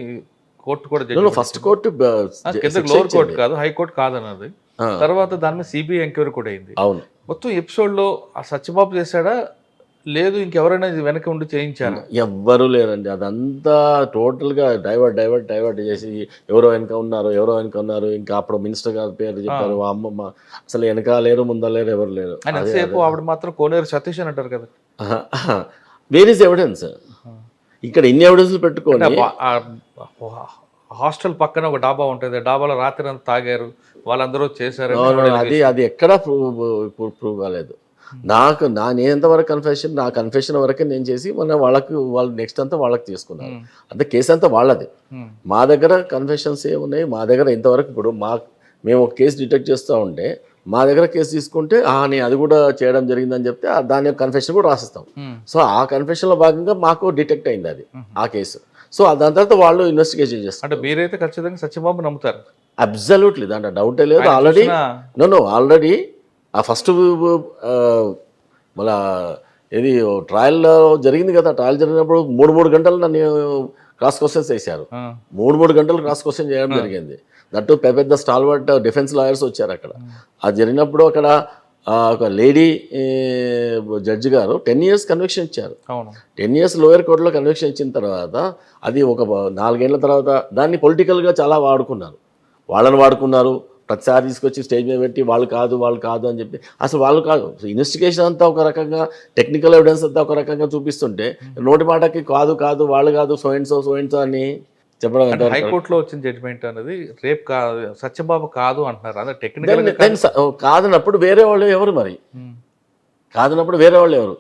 కోర్టు కూడా ఫస్ట్ కోర్టు లోవర్ కోర్టు కాదు, హైకోర్టు కాదన్నది. తర్వాత దాని మీద సిబిఐ ఎంక్వైరీ కూడా అయింది. అవును. మొత్తం ఎపిసోడ్లో ఆ సత్యబాబు చేశాడా లేదు ఇంకెవరైనా ఇది వెనక ఉండి చేయించారు? ఎవ్వరూ లేరండి. అదంతా టోటల్గా డైవర్ట్ చేసి ఎవరో వెనక ఉన్నారు. ఇంకా అప్పుడు మినిస్టర్ గారి పేరు చెప్పారు, అమ్మమ్మ అసలు వెనక లేరు, ముందర లేరు, ఎవరు లేరు. ఆయన ఎంతసేపు ఆవిడ మాత్రం కోనేరు సతీష్ అని అంటారు కదా. Where is evidence? ఇక్కడ ఇన్ని ఎవిడెన్స్లు పెట్టుకొని హాస్టల్ పక్కన ఒక డాబా ఉంటుంది, డాబాలో రాత్రి అంతా తాగారు, వాళ్ళందరూ చేశారు. అది ఎక్కడా ప్రూవ్ కాలేదు. నేను ఎంతవరకు నా కన్ఫెషన్ వరకే నేను చేసి వాళ్ళు నెక్స్ట్ అంతా వాళ్ళకి తీసుకున్నారు. అంటే కేసు అంతా వాళ్ళది. మా దగ్గర కన్ఫెషన్స్ ఏమున్నాయి, మా దగ్గర ఇంతవరకు ఇప్పుడు మేము ఒక కేసు డిటెక్ట్ చేస్తూ ఉంటే మా దగ్గర కేసు తీసుకుంటే నేను అది కూడా చేయడం జరిగిందని చెప్తే దాని యొక్క కన్ఫెషన్ కూడా రాసిస్తాం. సో ఆ కన్ఫెషన్లో భాగంగా మాకు డిటెక్ట్ అయింది అది ఆ కేసు. సో దాని తర్వాత వాళ్ళు ఇన్వెస్టిగేషన్ చేస్తారు. అంటే మీరైతే ఖచ్చితంగా సత్యబాబు నమ్ముతారు? అబ్సల్యూట్లీ, దాంట్లో డౌటే లేదు. ఆల్రెడీ ఆ ఫస్ట్ మళ్ళా ఇది ట్రయల్లో జరిగింది కదా. ట్రయల్ జరిగినప్పుడు 3 గంటలు నన్ను క్రాస్ క్వశ్చన్స్ వేశారు. 3 గంటలు క్రాస్ క్వశ్చన్ చేయడం జరిగింది. దట్టు పెద్ద స్టాల్వర్ట్ డిఫెన్స్ లాయర్స్ వచ్చారు అక్కడ. అది జరిగినప్పుడు అక్కడ ఒక లేడీ జడ్జి గారు 10 years కన్విక్షన్ ఇచ్చారు. 10 years లోయర్ కోర్టులో కన్విక్షన్ ఇచ్చిన తర్వాత అది ఒక 4 ఏళ్ల తర్వాత దాన్ని పొలిటికల్గా చాలా వాళ్ళని వాడుకున్నారు. ప్రతిసారి తీసుకొచ్చి స్టేజ్ మీద పెట్టి వాళ్ళు కాదు అని చెప్పి, అసలు వాళ్ళు కాదు. ఇన్వెస్టిగేషన్ అంతా ఒక రకంగా, టెక్నికల్ ఎవిడెన్స్ అంతా ఒక రకంగా చూపిస్తుంటే నోటి మాటకి కాదు వాళ్ళు కాదు సో అండ్ సో అని చెప్పడం. హైకోర్టులో వచ్చిన జడ్జిమెంట్ అనేది రేపు కాదు, సత్యబాబు కాదు అంటున్నారు. అదే టెక్నికల్ కాదన్నప్పుడు వేరే వాళ్ళు ఎవరు మరి? కాదన్నప్పుడు వేరే వాళ్ళు ఎవరు?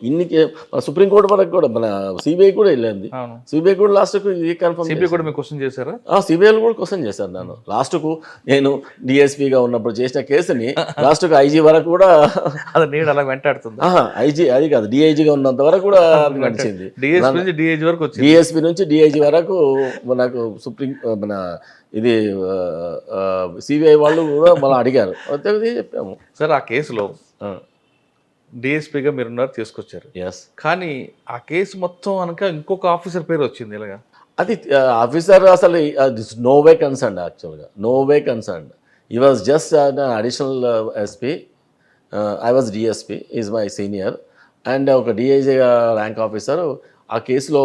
సుప్రీంకోర్టు వరకు కూడా మన సిబిఐ కూడా వెళ్ళింది. సిబిఐ కూడా లాస్ట్కు ఇది కన్ఫర్మ్. సిబిఐ కూడా మీకు క్వశ్చన్ చేశారా? సిబిఐలు కూడా క్వశ్చన్ చేశాను నేను. లాస్ట్కు నేను డిఎస్పీగా ఉన్నప్పుడు చేసిన కేసుని లాస్ట్కు ఐజీ వరకు కూడా అది నేను అలా వెంటాడుతుంది. ఐజీ అది కాదు, డిఐజీగా ఉన్నంత వరకు కూడా నడిచింది. డిఎస్పీ నుంచి డిఐజీ వరకు నాకు మన ఇది సిబిఐ వాళ్ళు కూడా మళ్ళీ అడిగారు. చెప్పాము సార్. ఆ కేసులో డిఎస్పీగా మీరున్నారు, తీసుకొచ్చారు. కానీ ఆ కేసు మొత్తం అనక ఇంకొక ఆఫీసర్ పేరు వచ్చింది ఇలాగా. అది ఆఫీసర్ అసలు నో వే కన్సర్న్. యాక్చువల్గా నో వే కన్సర్న్. ఈ was just additional SP. I was DSP, is my senior. And ఒక డిఐజీ ర్యాంక్ ఆఫీసర్ ఆ కేసులో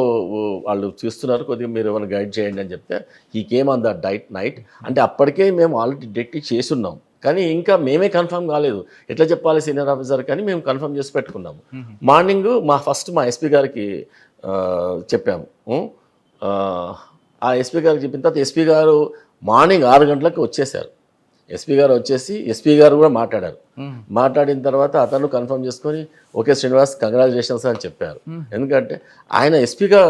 వాళ్ళు చూస్తున్నారు, కొద్దిగా మీరు ఏమైనా గైడ్ చేయండి అని చెప్తే ఈ కేమ్ ఆన్ దట్ నైట్. అంటే అప్పటికే మేము ఆల్రెడీ డిటెక్ట్ చేసి ఉన్నాం, కానీ ఇంకా మేమే కన్ఫర్మ్ కాలేదు ఎట్లా చెప్పాలి సీనియర్ ఆఫీసర్, కానీ మేము కన్ఫర్మ్ చేసి పెట్టుకున్నాము. మార్నింగ్ మా ఎస్పీ గారికి చెప్పాము. ఆ ఎస్పీ గారికి చెప్పిన తర్వాత ఎస్పీ గారు మార్నింగ్ 6 గంటలకు వచ్చేసారు. ఎస్పీ గారు వచ్చేసి ఎస్పీ గారు కూడా మాట్లాడారు. మాట్లాడిన తర్వాత అతను కన్ఫర్మ్ చేసుకొని ఓకే శ్రీనివాస్ కంగ్రాచులేషన్స్ అని చెప్పారు. ఎందుకంటే ఆయన ఎస్పీగా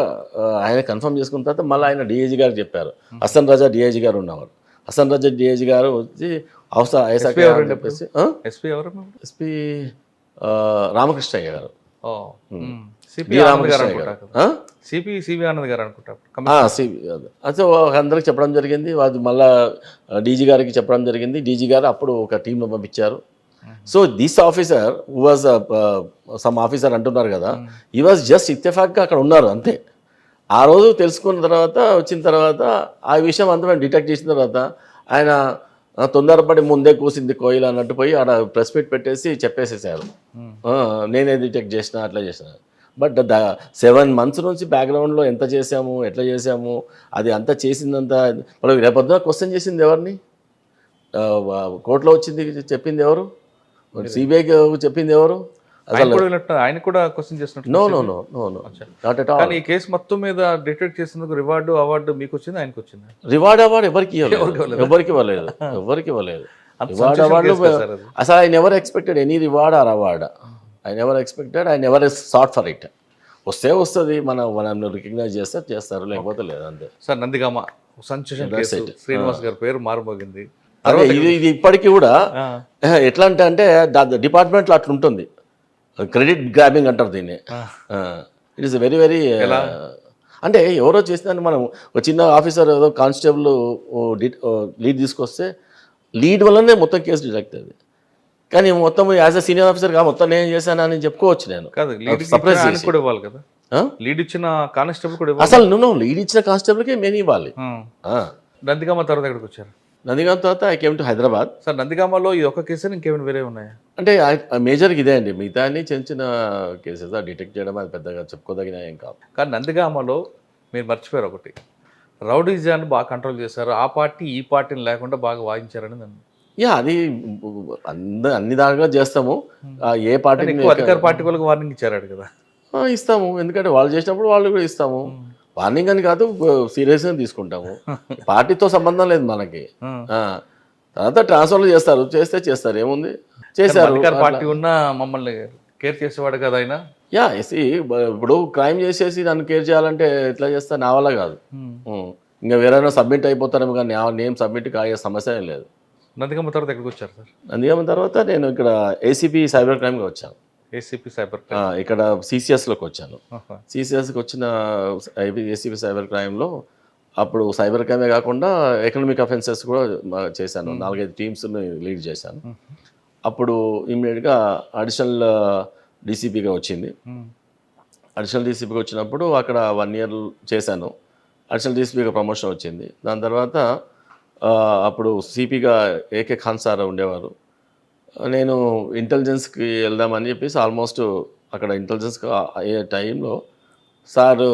ఆయన కన్ఫర్మ్ చేసుకున్న తర్వాత మళ్ళీ ఆయన డిఐజీ గారు చెప్పారు. హసన్ రాజా డిఐజీ గారు ఉన్నవారు. హసన్ రాజా డిఐజీ గారు వచ్చి ఎస్పీ రామకృష్ణయ్య గారు, అదే అందరికి చెప్పడం జరిగింది. అది మళ్ళా డీజీ గారికి చెప్పడం జరిగింది. డీజీ గారు అప్పుడు ఒక టీంను పంపించారు. So this officer who was some officer అంటున్నారు కదా, ఈ వాజ్ జస్ట్ ఇత్తెఫాక్గా అక్కడ ఉన్నారు అంతే. ఆ రోజు తెలుసుకున్న తర్వాత వచ్చిన తర్వాత ఆ విషయం అంతా మేము డిటెక్ట్ చేసిన తర్వాత ఆయన తొందరపడి ముందే కూసింది కోయిల అన్నట్టు పోయి ఆడ ప్రెస్ మీట్ పెట్టేసి చెప్పేసేసారు, నేనే డిటెక్ట్ చేసిన అట్లా చేసిన. బట్ 7 months నుంచి బ్యాక్గ్రౌండ్లో ఎంత చేసాము ఎట్లా చేసాము అది అంతా చేసిందంతా మనం రేపొద్దున క్వశ్చన్ చేసింది ఎవరిని? కోర్టులో వచ్చింది చెప్పింది ఎవరు? సిబిఐకి చెప్పింది ఎవరు? ఆయన కూడా క్వశ్చన్ చేస్తున్నట్టు. No no no no no not at all. ఈ కేసు మొత్తం మీద డిటెక్ట్ చేసినందుకు రివార్డు అవార్డు మీకు వచ్చింది, ఆయనకు వచ్చింది? రివార్డ్ అవార్డు ఎవరికి ఇవ్వలేదు. రివార్డ్ అవార్డు అసలు I never expected any reward or award. I never expected, I never sought for it. వస్తుంది మనం రికగ్నైజ్ చేస్తారు, లేకపోతే లేదు అంతే. సార్ నందిగామ సంచలన కేసు, శ్రీనివాస్ గారి పేరు మారుమోగింది. ఇది ఇప్పటికీ కూడా ఎట్లా అంటే డిపార్ట్మెంట్లో అట్లా ఉంటుంది, క్రెడిట్ గ్రాబింగ్ అంటారు దీన్ని. ఇట్ ఈస్ వెరీ వెరీ అంటే ఎవరో చేసిందని మనం ఒక చిన్న ఆఫీసర్ ఏదో కానిస్టేబుల్ లీడ్ తీసుకొస్తే లీడ్ వల్లనే మొత్తం కేసు డిటెక్ట్ అయింది. కానీ మొత్తం యాజ్ అ సీనియర్ ఆఫీసర్గా మొత్తం నేను చేశానని చెప్పి నేను. లీడ్ ఇచ్చిన కానిస్టేబుల్ కూడా అసలు లీడ్ ఇచ్చిన కానిస్టేబుల్కే మేము ఇవ్వాలి. నందిగామ తర్వాత ఎక్కడికి వచ్చారు? నందిగామ తర్వాత I came to Hyderabad. Sir నందిగామలో ఈ ఒక్క కేసు ఇంకేమైనా వేరే ఉన్నాయా? అంటే మేజర్గా ఇదే అండి, మిగతా అన్ని చిన్న చిన్న కేసెస్ డిటెక్ట్ చేయడం అది పెద్దగా చెప్పుకోదగిన ఏం కాదు. కానీ నందిగామలో మీరు మర్చిపోయారు ఒకటి, రౌడీజాన్ని బాగా కంట్రోల్ చేశారు, ఆ పార్టీ ఈ పార్టీని లేకుండా బాగా వాయించారని నన్ను. యా, అది అన్ని దానిగా చేస్తాము. ఏ పార్టీ ఎక్కువ అధికార పార్టీ వాళ్ళకి వార్నింగ్ ఇచ్చారు కదా. ఇస్తాము, ఎందుకంటే వాళ్ళు చేసినప్పుడు వాళ్ళు కూడా ఇస్తాము. వార్నింగ్ అని కాదు, సీరియస్గా తీసుకుంటాము. పార్టీతో సంబంధం లేదు మనకి. తర్వాత ట్రాన్స్ఫర్లు చేస్తారు, ఏముంది చేశారు. అధికార పార్టీ ఉన్నా మమ్మల్ని కేర్ చేసేవాడు కదా ఆయన. యా, ఇప్పుడు క్రైమ్ చేసేసి నన్ను కేర్ చేయాలంటే ఎట్లా చేస్తా, నా వల్ల కాదు. ఇంకా వేరైనా సబ్మిట్ అయిపోతారేమో, కానీ నేమ్ సబ్మిట్ కాయే సమస్య ఏం లేదు. నందిగామ తర్వాత ఎక్కడికి వచ్చారు సార్? నందిగామ తర్వాత నేను ఇక్కడ ఏసీపీ సైబర్ క్రైమ్గా వచ్చాను. ఏసీపీ సైబర్ ఇక్కడ సిసిఎస్లోకి వచ్చాను. సిసిఎస్కి వచ్చిన ఏసీపీ సైబర్ క్రైమ్లో అప్పుడు సైబర్ క్రైమే కాకుండా ఎకనామిక్ అఫెన్సెస్ కూడా చేశాను. 4-5 టీమ్స్ని లీడ్ చేశాను. అప్పుడు ఇమ్మీడియట్గా అడిషనల్ డీసీపీగా వచ్చింది. అడిషనల్ డీసీపీగా వచ్చినప్పుడు అక్కడ 1 year చేశాను. అడిషనల్ డీసీపీగా ప్రమోషన్ వచ్చింది. దాని తర్వాత అప్పుడు సిపిగా ఏకే ఖాన్ సార్ ఉండేవారు. నేను ఇంటెలిజెన్స్కి వెళ్దామని చెప్పేసి ఆల్మోస్ట్ అక్కడ ఇంటెలిజెన్స్కి అయ్యే టైంలో సారు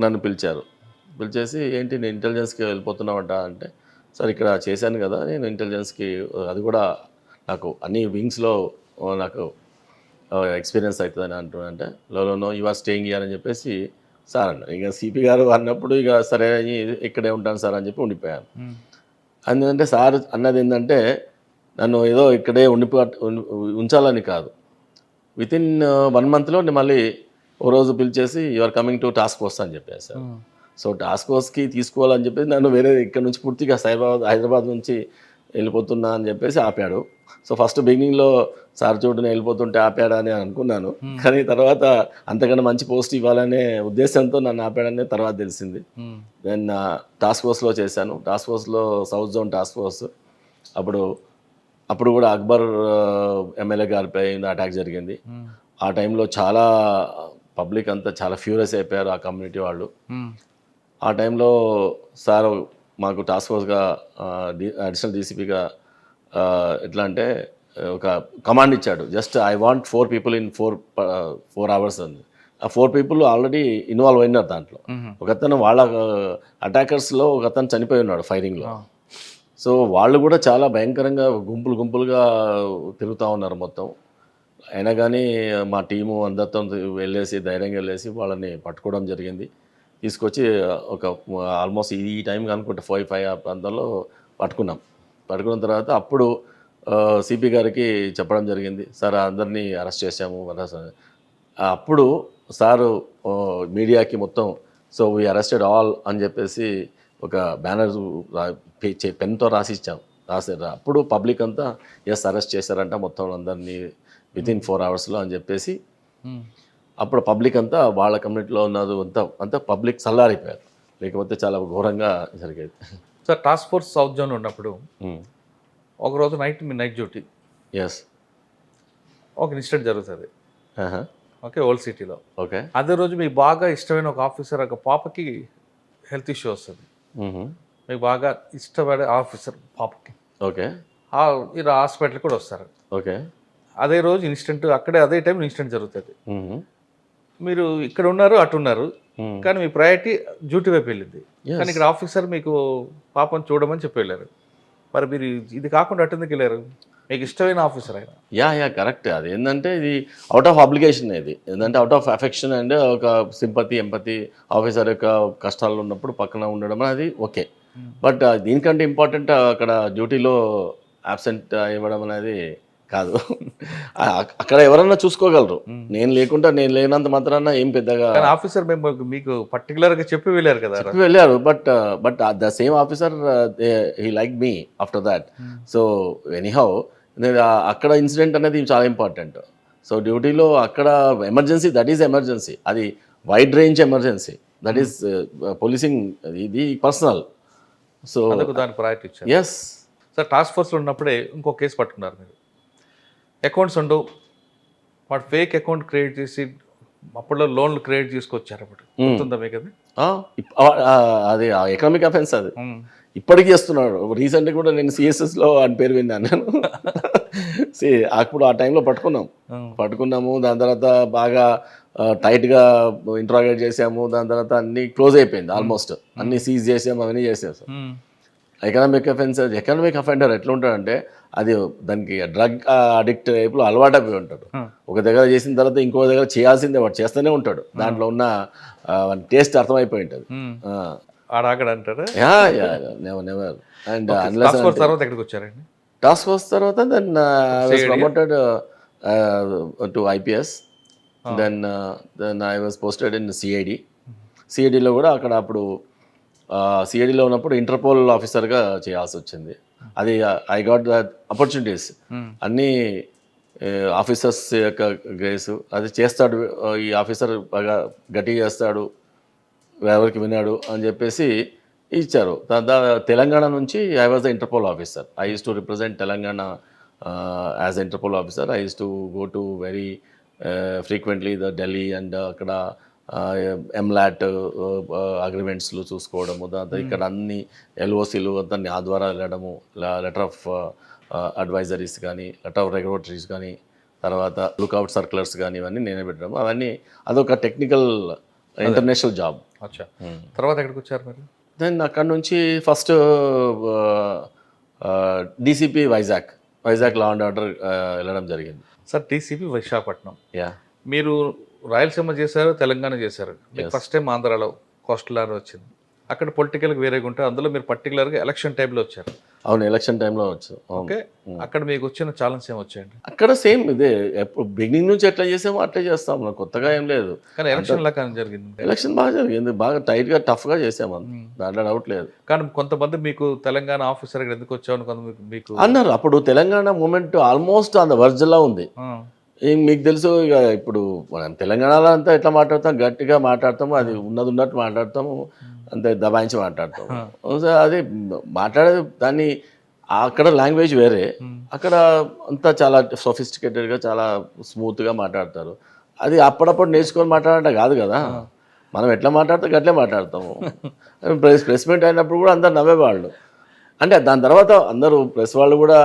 నన్ను పిలిచేసి ఏంటి నేను ఇంటెలిజెన్స్కి వెళ్ళిపోతున్నామంట అంటే, సార్ ఇక్కడ చేశాను కదా నేను ఇంటెలిజెన్స్కి, అది కూడా నాకు అన్ని వింగ్స్లో నాకు ఎక్స్పీరియన్స్ అవుతుందని అంటున్నానంటే, లోనో యు ఆర్ స్టేయింగ్ హియర్ అని చెప్పేసి సార్ అన్నారు. ఇక సిపి గారు అన్నప్పుడు ఇక సరే ఇక్కడే ఉంటాను సార్ అని చెప్పి ఉండిపోయాను. అందుకంటే సార్ అన్నది ఏంటంటే, నన్ను ఏదో ఇక్కడే ఉంచాలని కాదు, వితిన్ 1 monthలో మళ్ళీ ఓ రోజు పిలిచేసి you are coming to task force అని చెప్పేసి సార్. సో టాస్క్ ఫోర్స్కి తీసుకోవాలని చెప్పేసి నన్ను వేరే ఇక్కడ నుంచి పూర్తిగా హైదరాబాద్ నుంచి వెళ్ళిపోతున్నా అని చెప్పేసి ఆపాడు. సో ఫస్ట్ బిగినింగ్లో సార్ చోటుని వెళ్ళిపోతుంటే ఆపాడా అని అనుకున్నాను, కానీ తర్వాత అంతకన్నా మంచి పోస్ట్ ఇవ్వాలనే ఉద్దేశంతో నన్ను ఆపాడనే తర్వాత తెలిసింది. దెన్ టాస్క్ ఫోర్స్లో చేశాను. టాస్క్ ఫోర్స్లో సౌత్ జోన్ టాస్క్ ఫోర్స్. అప్పుడు కూడా అక్బర్ ఎమ్మెల్యే గారిపై అటాక్ జరిగింది. ఆ టైంలో చాలా పబ్లిక్ అంతా చాలా ఫ్యూరియస్ అయిపోయారు, ఆ కమ్యూనిటీ వాళ్ళు. ఆ టైంలో సార్ మాకు టాస్క్ ఫోర్స్గా అడిషనల్ డీసీపీగా ఎట్లా అంటే ఒక కమాండ్ ఇచ్చాడు, just I want 4 people in 4 hours అని. ఆ 4 people ఆల్రెడీ ఇన్వాల్వ్ అయినారు దాంట్లో. ఒకతను వాళ్ళ అటాకర్స్లో ఒకతను చనిపోయి ఉన్నాడు ఫైరింగ్లో. సో వాళ్ళు కూడా చాలా భయంకరంగా గుంపులుగా తిరుగుతూ ఉన్నారు మొత్తం. అయినా కానీ మా టీము అందరితో ధైర్యంగా వెళ్ళేసి వాళ్ళని పట్టుకోవడం జరిగింది. తీసుకొచ్చి ఒక ఆల్మోస్ట్ ఈ టైంకి అనుకుంటే 5 ఆ ప్రాంతంలో పట్టుకున్న తర్వాత అప్పుడు సిపి గారికి చెప్పడం జరిగింది, సార్ అందరినీ అరెస్ట్ చేశాము. అప్పుడు సారు మీడియాకి మొత్తం సో వీ అరెస్టెడ్ ఆల్ అని చెప్పేసి ఒక బ్యానర్ పెన్తో రాసారు. అప్పుడు పబ్లిక్ అంతా ఎస్ అరెస్ట్ చేశారంట మొత్తం అందరినీ వితిన్ 4 hours అని చెప్పేసి. అప్పుడు పబ్లిక్ అంతా వాళ్ళ కమ్యూనిటీలో ఉన్నది అంతా పబ్లిక్ చల్లారిపోయారు, లేకపోతే చాలా ఘోరంగా జరిగేది. Sir task force south zone ఉన్నప్పుడు ఒకరోజు మీ నైట్ డ్యూటీ, ఎస్, ఒక ఇన్సిడెంట్ జరుగుతుంది. ఓకే, ఓల్డ్ సిటీలో. ఓకే, అదే రోజు మీకు బాగా ఇష్టమైన ఒక ఆఫీసర్, ఒక పాపకి హెల్త్ ఇష్యూ వస్తుంది. మీకు బాగా ఇష్టపడే ఆఫీసర్ పాపకి, ఓకే, మీరు హాస్పిటల్కి కూడా వస్తారు. ఓకే, అదే రోజు ఇన్సిడెంట్ అదే టైంలో ఇన్సిడెంట్ జరుగుతుంది. మీరు ఇక్కడ ఉన్నారు, అటు ఉన్నారు, కానీ మీ ప్రయారిటీ డ్యూటీ వైపు వెళ్ళింది. కానీ ఇక్కడ ఆఫీసర్ మీకు పాపను చూడమని చెప్పి వెళ్ళారు. మరి మీరు ఇది కాకుండా అటు ఎందుకు వెళ్ళారు? మీకు ఇష్టమైన ఆఫీసర్ ఆయన. Yeah correct. అది ఏంటంటే ఇది అవుట్ ఆఫ్ అబ్లిగేషన్, ఇది ఏంటంటే అవుట్ ఆఫ్ అఫెక్షన్ అండ్ ఒక సింపతి ఎంపతి. ఆఫీసర్ యొక్క కష్టాలు ఉన్నప్పుడు పక్కన ఉండడం అది ఓకే, బట్ దీనికంటే ఇంపార్టెంట్ అక్కడ డ్యూటీలో అబ్సెంట్ ఇవ్వడం అనేది కాదు. అక్కడ ఎవరన్నా చూసుకోగలరు, నేను లేనంత మాత్రాన ఏం పెద్దగా. ఆఫీసర్ మీకు పర్టికులర్గా చెప్పి వెళ్ళారు కదా, వెళ్ళారు. But the same officer he like me after that. So anyhow అక్కడ ఇన్సిడెంట్ అనేది చాలా ఇంపార్టెంట్. సో డ్యూటీలో అక్కడ ఎమర్జెన్సీ, దట్ ఈస్ ఎమర్జెన్సీ, అది wide range emergency, that is policing, ఇది పర్సనల్. సో దానికి ప్రయారిటీ ఇచ్చారు. ఎస్ సార్, టాస్క్ ఫోర్స్లో ఉన్నప్పుడే ఇంకో కేసు పట్టుకున్నారు మీరు. అకౌంట్స్ ఉండవు, వాడు ఫేక్ అకౌంట్ క్రియేట్ చేసి అప్పట్లో లోన్లు క్రియేట్ చేసుకొచ్చారు అప్పుడు గుర్తుందా మీకు అది? అది ఎకనామిక్ అఫెన్స్ అది ఇప్పటికీ చేస్తున్నాడు. రీసెంట్గా కూడా నేను సిఎస్ఎస్లో అని పేరు విన్నాను నేను. అప్పుడు ఆ టైంలో పట్టుకున్నాము. దాని తర్వాత బాగా టైట్గా ఇంట్రాగేట్ చేసాము. దాని తర్వాత అన్ని క్లోజ్ అయిపోయింది, ఆల్మోస్ట్ అన్ని సీజ్ చేసాము, అవన్నీ చేసాము సార్. ఎకనామిక్ అఫెండర్ ఎట్లా ఉంటాడంటే అది దానికి డ్రగ్ అడిక్ట్ టైప్లో అలవాటు అయిపోయి ఉంటాడు. ఒక దగ్గర చేసిన తర్వాత ఇంకో దగ్గర చేయాల్సిందే, వాడు చేస్తూనే ఉంటాడు. దాంట్లో ఉన్న టేస్ట్ అర్థమైపోయి ఉంటుంది. ఆడాకడంటారా? నెవర్. అండ్ తర్వాత ఎక్కడికి వచ్చారండి? టాస్క్ ఫోర్స్ తర్వాత then I was promoted to IPS. Then I was posted in CID. సిఐడిలో కూడా అక్కడ అప్పుడు సిఐడిలో ఉన్నప్పుడు ఇంటర్పోల్ ఆఫీసర్గా చేయాల్సి వచ్చింది. అది ఐ గాట్ ద ఆపర్చునిటీస్. అన్నీ ఆఫీసర్స్ యొక్క గ్రేసు. అది చేస్తాడు ఈ ఆఫీసర్, బాగా గట్టిగా చేస్తాడు, ఎవరికి వినాడు అని చెప్పేసి ఇచ్చారు. తెలంగాణ నుంచి I was the Interpol officer. I use to represent Telangana as Interpol officer. I use to go to very frequently the Delhi and అక్కడ ఎంలాట్ అగ్రిమెంట్స్లు చూసుకోవడము, దాంతో ఇక్కడ అన్ని ఎల్ఓసీలు దాన్ని ఆ ద్వారా వెళ్ళడము, లెటర్ ఆఫ్ అడ్వైజరీస్ కానీ, లెటర్ ఆఫ్ రెగ్యులేటరీస్ కానీ, తర్వాత లుక్అవుట్ సర్క్యులర్స్ కానీ, ఇవన్నీ నేనే పెట్టడము. అవన్నీ అదొక టెక్నికల్ ఇంటర్నేషనల్ జాబ్. అచ్చా, తర్వాత ఎక్కడికి వచ్చారు మీరు? దెన్ అక్కడ నుంచి first DCP Vizag law and order వెళ్ళడం జరిగింది. Sir, DCP Visakhapatnam. యా, మీరు రాయలసీమ చేశారు, తెలంగాణ చేశారు. ఫస్ట్ టైం ఆంధ్రాలో కోస్టల్ ఆర్డర్ వచ్చింది. అక్కడ పొలిటికల్గా వేరేగా ఉంటే అందులో మీరు పర్టికులర్గా ఎలక్షన్ టైంలో వచ్చారు. అవును, ఎలక్షన్ టైంలో వచ్చు. ఓకే, అక్కడ మీకు వచ్చిన ఛాలెంజ్ ఏమి వచ్చాయండి? అక్కడ సేమ్ ఇదే, ఎప్పుడు బిగినింగ్ నుంచి ఎట్లా చేసామో అట్లే చేస్తాం, నాకు కొత్తగా ఏం లేదు. కానీ ఎలక్షన్ లాగా జరిగింది. ఎలక్షన్ బాగా జరిగింది, బాగా టైట్గా టఫ్గా చేసాము, దాంట్లో డౌట్ లేదు. కానీ కొంతమంది మీకు తెలంగాణ ఆఫీసర్ ఎందుకు వచ్చామని కొంతమంది మీకు అన్నారు. అప్పుడు తెలంగాణ మూమెంట్ ఆల్మోస్ట్ అంత వర్జల్లా ఉంది. మీకు తెలుసు, ఇక ఇప్పుడు మనం తెలంగాణలో అంతా ఎట్లా మాట్లాడతాం, గట్టిగా మాట్లాడతాము, అది ఉన్నట్టు మాట్లాడతాము, అంతే దబాయించి మాట్లాడతాము. అది మాట్లాడేది దాన్ని అక్కడ లాంగ్వేజ్ వేరే, అక్కడ అంతా చాలా సొఫిస్టికేటెడ్గా చాలా స్మూత్గా మాట్లాడతారు. అది అప్పుడప్పుడు నేర్చుకొని మాట్లాడంటే కాదు కదా, మనం ఎట్లా మాట్లాడతాం అట్లే మాట్లాడతాము. ప్రెస్ మీట్ అయినప్పుడు కూడా అందరు నవ్వేవాళ్ళు. అంటే దాని తర్వాత అందరూ ప్రెస్ వాళ్ళు కూడా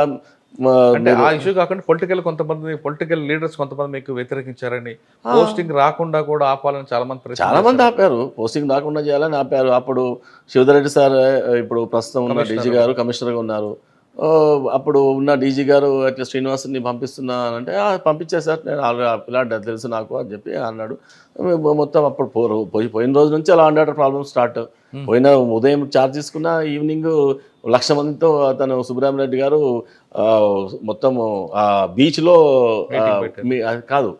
అంటే ఆ ఇష్యూ కాకుండా పొలిటికల్ లీడర్స్ కొంతమంది మీకు వ్యతిరేకించారని, పోస్టింగ్ రాకుండా కూడా ఆపాలని చాలా మంది ఆపారు. పోస్టింగ్ రాకుండా చేయాలని ఆపారు. అప్పుడు శివధరెడ్డి సార్, ఇప్పుడు ప్రస్తుతం ఉన్న డీజీ గారు కమిషనర్గా ఉన్నారు. అప్పుడు ఉన్న డీజీ గారు అట్లా శ్రీనివాసుని పంపిస్తున్నానంటే పంపించే సార్, నేను పిల్లాడు తెలుసు నాకు అని చెప్పి అన్నాడు. మొత్తం అప్పుడు పోయిన రోజు నుంచి అలా అండ్ ఆర్డర్ ప్రాబ్లమ్ స్టార్ట్. పోయిన ఉదయం ఛార్జ్ తీసుకున్న ఈవినింగ్ 1,00,000 మందితో అతను సుబ్రహ్మరెడ్డి గారు మొత్తం ఆ బీచ్లో కాదు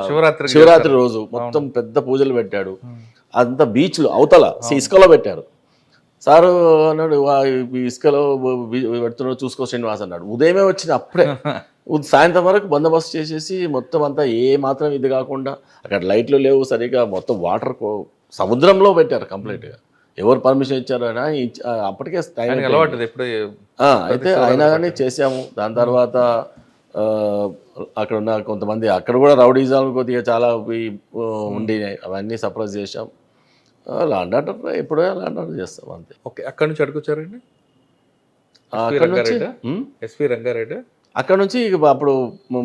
శివరాత్రి రోజు మొత్తం పెద్ద పూజలు పెట్టాడు. అంతా బీచ్లో అవతల ఇసుకలో పెట్టారు. సారు అన్నాడు, ఇసుకలో పెడుతున్నాడు చూసుకో శ్రీనివాస్ అన్నాడు. ఉదయమే వచ్చింది, అప్పుడే సాయంత్రం వరకు బందోబస్తు చేసేసి మొత్తం అంతా ఏ మాత్రం ఇది కాకుండా, అక్కడ లైట్లు లేవు సరిగా, మొత్తం వాటర్ సముద్రంలో పెట్టారు కంప్లీట్గా. ఎవరు పర్మిషన్ ఇచ్చారు అని అప్పటికే అయితే అయినా కానీ చేసాము. దాని తర్వాత అక్కడ ఉన్న కొంతమంది అక్కడ కూడా రౌడీజాలు కొద్దిగా చాలా ఉండినాయి, అవన్నీ సప్రెస్ చేసాం. లాండ్ ఆర్డర్ ఎప్పుడో లాండ్ ఆర్డర్ చేస్తాం అంతే. ఓకే, అక్కడ నుంచి అడుగుచారండి ఎస్పీ రంగారెడ్డి. అక్కడ నుంచి అప్పుడు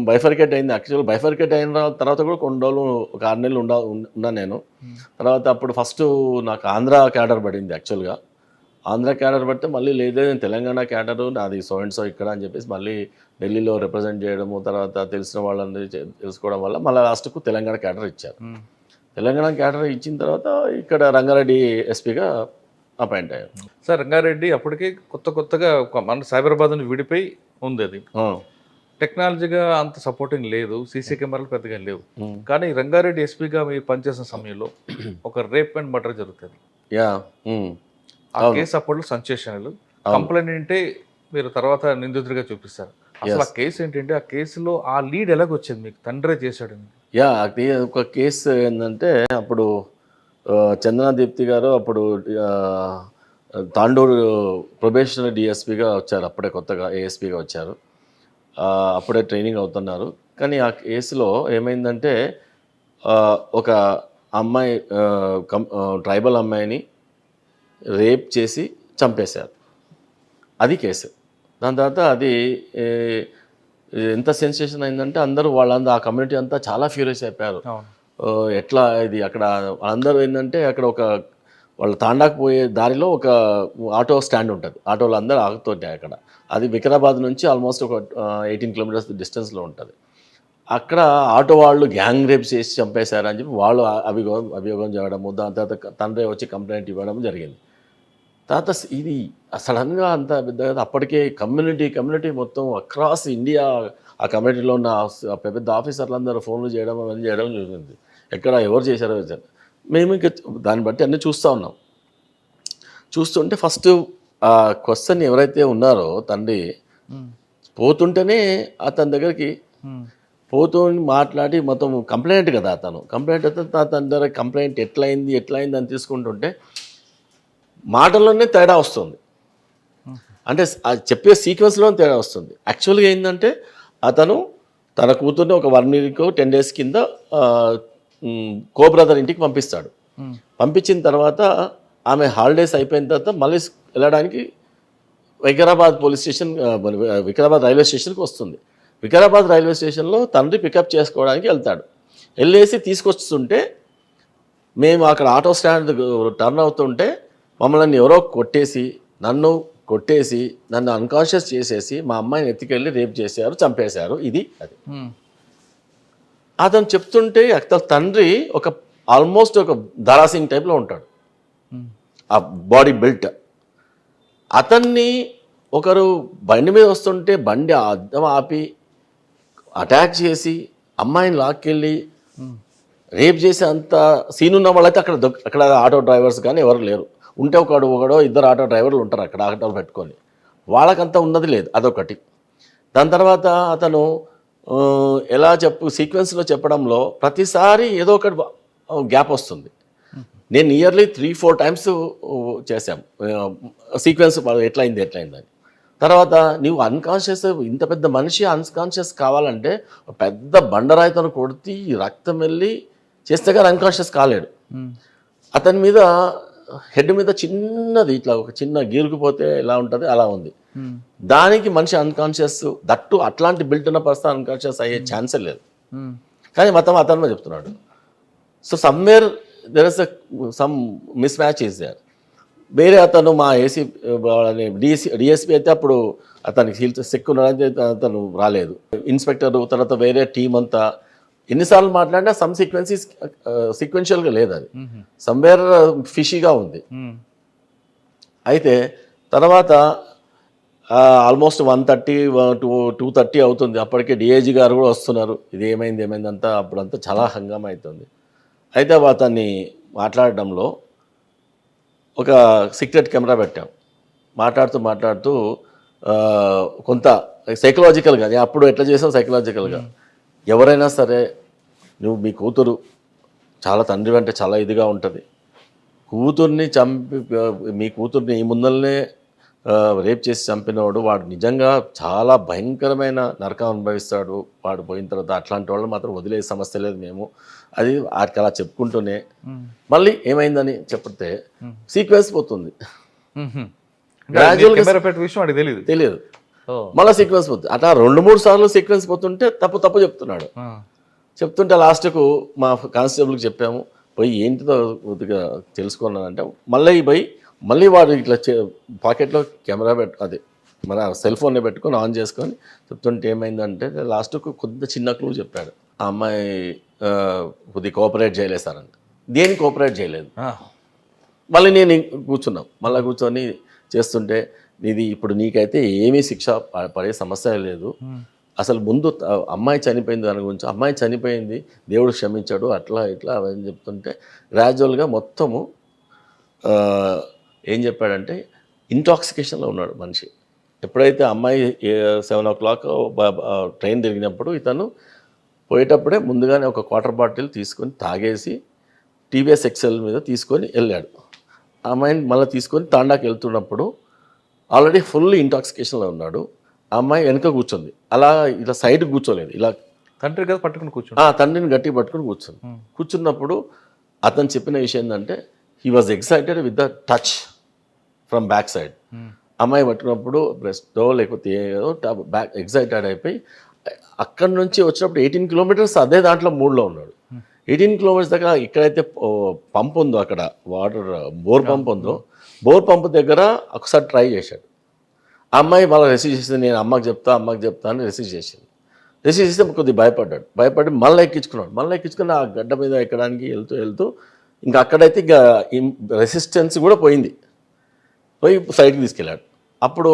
బైఫర్కేట్ అయింది. యాక్చువల్ బైఫర్కేట్ అయిన తర్వాత కూడా కొన్ని రోజులు, ఒక 6 నెలలు ఉన్నాను నేను. తర్వాత అప్పుడు ఫస్ట్ నాకు ఆంధ్ర క్యాడర్ పడింది. యాక్చువల్గా ఆంధ్ర క్యాడర్ పడితే మళ్ళీ లేదే నేను తెలంగాణ క్యాడరు నాది సో ఇక్కడ అని చెప్పేసి మళ్ళీ ఢిల్లీలో రిప్రజెంట్ చేయడము, తర్వాత తెలిసిన వాళ్ళని తెలుసుకోవడం వల్ల మళ్ళీ లాస్ట్కు తెలంగాణ క్యాడర్ ఇచ్చారు. తెలంగాణ క్యాడర్ ఇచ్చిన తర్వాత ఇక్కడ రంగారెడ్డి ఎస్పీగా అపాయింట్ అయ్యారు. సార్, రంగారెడ్డి అప్పటికే కొత్తగా మన సైబరాబాద్ నుంచి విడిపోయి ఉంది. అది టెక్నాలజీగా అంత సపోర్టింగ్ లేదు, సీసీ కెమెరాలు పెద్దగా లేవు. కానీ రంగారెడ్డి ఎస్పీగా మీరు పనిచేసిన సమయంలో ఒక రేప్ అండ్ మర్డర్ జరుగుతుంది. ఆ కేసు అప్పట్లో సెన్సేషనల్. కంప్లైంట్ అంటే మీరు తర్వాత నిందితుడిగా చూపిస్తారు. అసలు ఆ కేసు ఏంటంటే, ఆ కేసులో ఆ లీడ్ ఎలాగొచ్చింది మీకు? తండ్రే చేశాడు. అది ఒక కేసు ఏంటంటే, అప్పుడు చందనా దీప్తి గారు అప్పుడు తాండూరు ప్రొబేషనరీ డిఎస్పీగా వచ్చారు. అప్పుడే కొత్తగా ఏఎస్పీగా వచ్చారు. అప్పుడే ట్రైనింగ్ అవుతున్నారు. కానీ ఆ కేసులో ఏమైందంటే ఒక అమ్మాయి ట్రైబల్ అమ్మాయిని రేప్ చేసి చంపేశారు. అది కేసు. దాని తర్వాత అది ఎంత సెన్సేషన్ అయిందంటే అందరూ వాళ్ళందరూ ఆ కమ్యూనిటీ అంతా చాలా ఫ్యూరియస్ అయిపోయారు. ఎట్లా ఇది అక్కడ అందరూ ఏంటంటే అక్కడ ఒక వాళ్ళు తాండాకు పోయే దారిలో ఒక ఆటో స్టాండ్ ఉంటుంది. ఆటోలు అందరూ ఆగుతుంటాయి అక్కడ. అది వికారాబాద్ నుంచి ఆల్మోస్ట్ ఒక 18 కిలోమీటర్స్ డిస్టెన్స్లో ఉంటుంది. అక్కడ ఆటో వాళ్ళు గ్యాంగ్ రేప్ చేసి చంపేశారని చెప్పి వాళ్ళు అభియోగం చేయడము, దాని తర్వాత తండ్రి వచ్చి కంప్లైంట్ ఇవ్వడం జరిగింది. తర్వాత ఇది సడన్గా అంత పెద్దగా అప్పటికే కమ్యూనిటీ మొత్తం అక్రాస్ ఇండియా ఆ కమ్యూనిటీలో ఉన్న పెద్ద ఆఫీసర్లు అందరూ ఫోన్లు చేయడం అవన్నీ చేయడం జరిగింది. ఎక్కడ ఎవరు చేశారో మేము ఇంకా దాన్ని బట్టి అన్నీ చూస్తూ ఉన్నాం. చూస్తుంటే ఫస్ట్ ఆ క్వశ్చన్ ఎవరైతే ఉన్నారో తండ్రి పోతుంటేనే అతని దగ్గరికి పోతూ మాట్లాడి మొత్తం కంప్లైంట్ కదా అతను కంప్లైంట్ అయితే అతని దగ్గర కంప్లైంట్ ఎట్లయింది అని తీసుకుంటుంటే మాటల్లోనే తేడా వస్తుంది. అంటే చెప్పే సీక్వెన్స్లోనే తేడా వస్తుంది. యాక్చువల్గా ఏంటంటే అతను తన కూతుర్ని ఒక 1 వీక్ 10 డేస్ కింద కో బ్రదర్ ఇంటికి పంపిస్తాడు. పంపించిన తర్వాత ఆమె హాలిడేస్ అయిపోయిన తర్వాత మళ్ళీ వెళ్ళడానికి Vikarabad police station Vikarabad railway స్టేషన్కి వస్తుంది. వికారాబాద్ రైల్వే స్టేషన్లో తండ్రి పికప్ చేసుకోవడానికి వెళ్తాడు. వెళ్ళేసి తీసుకొస్తుంటే మేము అక్కడ ఆటో స్టాండ్ టర్న్ అవుతుంటే మమ్మల్ని ఎవరో నన్ను అన్కాన్షియస్ చేసేసి మా అమ్మాయిని ఎత్తుకెళ్ళి రేప్ చేశారు, చంపేశారు. ఇది అది అతను చెప్తుంటే తండ్రి ఒక ఆల్మోస్ట్ ఒక దారాసింగ్ టైప్లో ఉంటాడు. ఆ బాడీ బిల్ట్. అతన్ని ఒకరు బండి మీద వస్తుంటే బండి అద్దం ఆపి అటాక్ చేసి అమ్మాయిని లాక్కెళ్ళి రేప్ చేసే అంత సీన్ ఉన్న వాళ్ళైతే అక్కడ ఆటో డ్రైవర్స్ కానీ ఎవరు లేరు. ఉంటే ఒకడో 2 ఆటో డ్రైవర్లు ఉంటారు అక్కడ ఆటోలు పెట్టుకొని. వాళ్ళకంతా ఉన్నది లేదు. అదొకటి. దాని తర్వాత అతను ఎలా సీక్వెన్స్లో చెప్పడంలో ప్రతిసారి ఏదో ఒకటి గ్యాప్ వస్తుంది. నేను నియర్లీ 3-4 టైమ్స్ చేశాము సీక్వెన్స్ ఎట్లయింది అని. తర్వాత నీవు అన్కాన్షియస్ ఇంత పెద్ద మనిషి అన్కాన్షియస్ కావాలంటే పెద్ద బండరాయితను కొడితే రక్తం వెళ్ళి చేస్తే కానీ అన్కాన్షియస్ కాలేడు. అతని మీద హెడ్ మీద చిన్నది ఇట్లా ఒక చిన్న గీరుకుపోతే ఎలా ఉంటుంది అలా ఉంది. దానికి మనిషి అన్కాన్షియస్ దట్టు అట్లాంటి బిల్ట్ ఉన్న పర్సన్ అన్కాన్షియస్ అయ్యే ఛాన్సే లేదు. కానీ అతను చెప్తున్నాడు. So somewhere there is some mismatch is there. వేరే అతను మా ఏసీ డిఎస్పీ అయితే అప్పుడు అతనికి సెక్కున్నాడని అతను రాలేదు. ఇన్స్పెక్టర్ తర్వాత వేరే టీం అంతా ఎన్నిసార్లు మాట్లాడినా సమ్ సీక్వెన్షియల్గా లేదు. అది సమ్వేర్ ఫిషీగా ఉంది. అయితే తర్వాత ఆల్మోస్ట్ 1:30 2:30 అవుతుంది. అప్పటికే డిఐజీ గారు కూడా వస్తున్నారు. ఇది ఏమైంది అంతా అప్పుడంతా చాలా హంగామా అవుతుంది. అయితే అతన్ని మాట్లాడడంలో ఒక సీక్రెట్ కెమెరా పెట్టాం. మాట్లాడుతూ కొంత సైకలాజికల్గా అప్పుడు ఎట్లా చేసావు సైకలాజికల్గా ఎవరైనా సరే నువ్వు మీ కూతురు చాలా తండ్రి అంటే చాలా ఇదిగా ఉంటుంది. కూతుర్ని చంపి మీ కూతుర్ని ఈ ముందరనే రేప్ చేసి చంపినవాడు వాడు నిజంగా చాలా భయంకరమైన నరకం అనుభవిస్తాడు. వాడు పోయిన తర్వాత అట్లాంటి వాళ్ళు మాత్రం వదిలే సమస్య లేదు. మేము అది వాటికి అలా చెప్పుకుంటూనే మళ్ళీ ఏమైందని చెప్తే సీక్వెన్స్ పోతుంది. తెలియదు మళ్ళీ సీక్వెన్స్ పోతుంది. అట్లా 2-3 సార్లు సీక్వెన్స్ పోతుంటే తప్పు చెప్తున్నాడు. చెప్తుంటే లాస్ట్కు మా కానిస్టేబుల్కి చెప్పాము. పోయి ఏంటిదో కొద్దిగా తెలుసుకున్నానంటే మళ్ళీ వాడు ఇట్లా పాకెట్లో కెమెరా అది మన సెల్ ఫోన్లో పెట్టుకొని ఆన్ చేసుకొని చెప్తుంటే ఏమైందంటే లాస్ట్కు కొద్దిగా చిన్న క్లూ చెప్పాడు. ఆ అమ్మాయి కొద్దిగా కోఆపరేట్ చేయలేదు సార్ అంటే. దేనికి కోఆపరేట్ చేయలేదు. మళ్ళీ నేను కూర్చొని చేస్తుంటే ఇది ఇప్పుడు నీకైతే ఏమీ శిక్ష పడే సమస్య లేదు. అసలు ముందు అమ్మాయి చనిపోయింది దాని గురించి అమ్మాయి చనిపోయింది దేవుడు క్షమించాడు అట్లా ఇట్లా అవన్నీ చెప్తుంటే గ్రాడ్యువల్గా మొత్తము ఏం చెప్పాడంటే ఇంటాక్సికేషన్లో ఉన్నాడు మనిషి. ఎప్పుడైతే అమ్మాయి 7 o'clock ట్రైన్ తిరిగినప్పుడు ఇతను పోయేటప్పుడే ముందుగానే ఒక క్వార్టర్ బాటిల్ తీసుకొని తాగేసి టీవీఎస్ ఎక్సెల్ మీద తీసుకొని వెళ్ళాడు. ఆ అమ్మాయిని మళ్ళీ తీసుకొని తాండాకి వెళ్తున్నప్పుడు ఆల్రెడీ ఫుల్ ఇంటాక్సికేషన్లో ఉన్నాడు. ఆ అమ్మాయి వెనక కూర్చుంది. అలా ఇలా సైడ్కి కూర్చోలేదు, ఇలా తండ్రి కదా పట్టుకుని కూర్చుంటా. తండ్రిని గట్టిగా పట్టుకొని కూర్చున్నప్పుడు అతను చెప్పిన విషయం ఏంటంటే he was excited with the touch from back side. అమ్మాయి పట్టుకున్నప్పుడు బ్రెస్టో లేకపోతే ఏదో బ్యాక్ ఎక్సైటెడ్ అయిపోయి అక్కడి నుంచి వచ్చినప్పుడు 18 కిలోమీటర్స్ అదే దాంట్లో మూడ్లో ఉన్నాడు. 18 కిలోమీటర్స్ దగ్గర ఎక్కడైతే పంప్ ఉందో అక్కడ వాటర్ బోర్ పంప్ ఉందో బోర్ పంప్ దగ్గర ఒకసారి ట్రై చేశాడు. ఆ అమ్మాయి మళ్ళీ రిసీవ్ చేసింది, నేను అమ్మకి చెప్తా అని రిసీవ్ చేసింది. రిసీవ్ చేస్తే కొద్దిగా భయపడి మళ్ళీ ఎక్కించుకుని ఆ గడ్డ మీద ఎక్కడానికి వెళ్తూ ఇంకా అక్కడైతే ఇంకా రెసిస్టెన్స్ కూడా పోయి సైడ్కి తీసుకెళ్ళాడు. అప్పుడు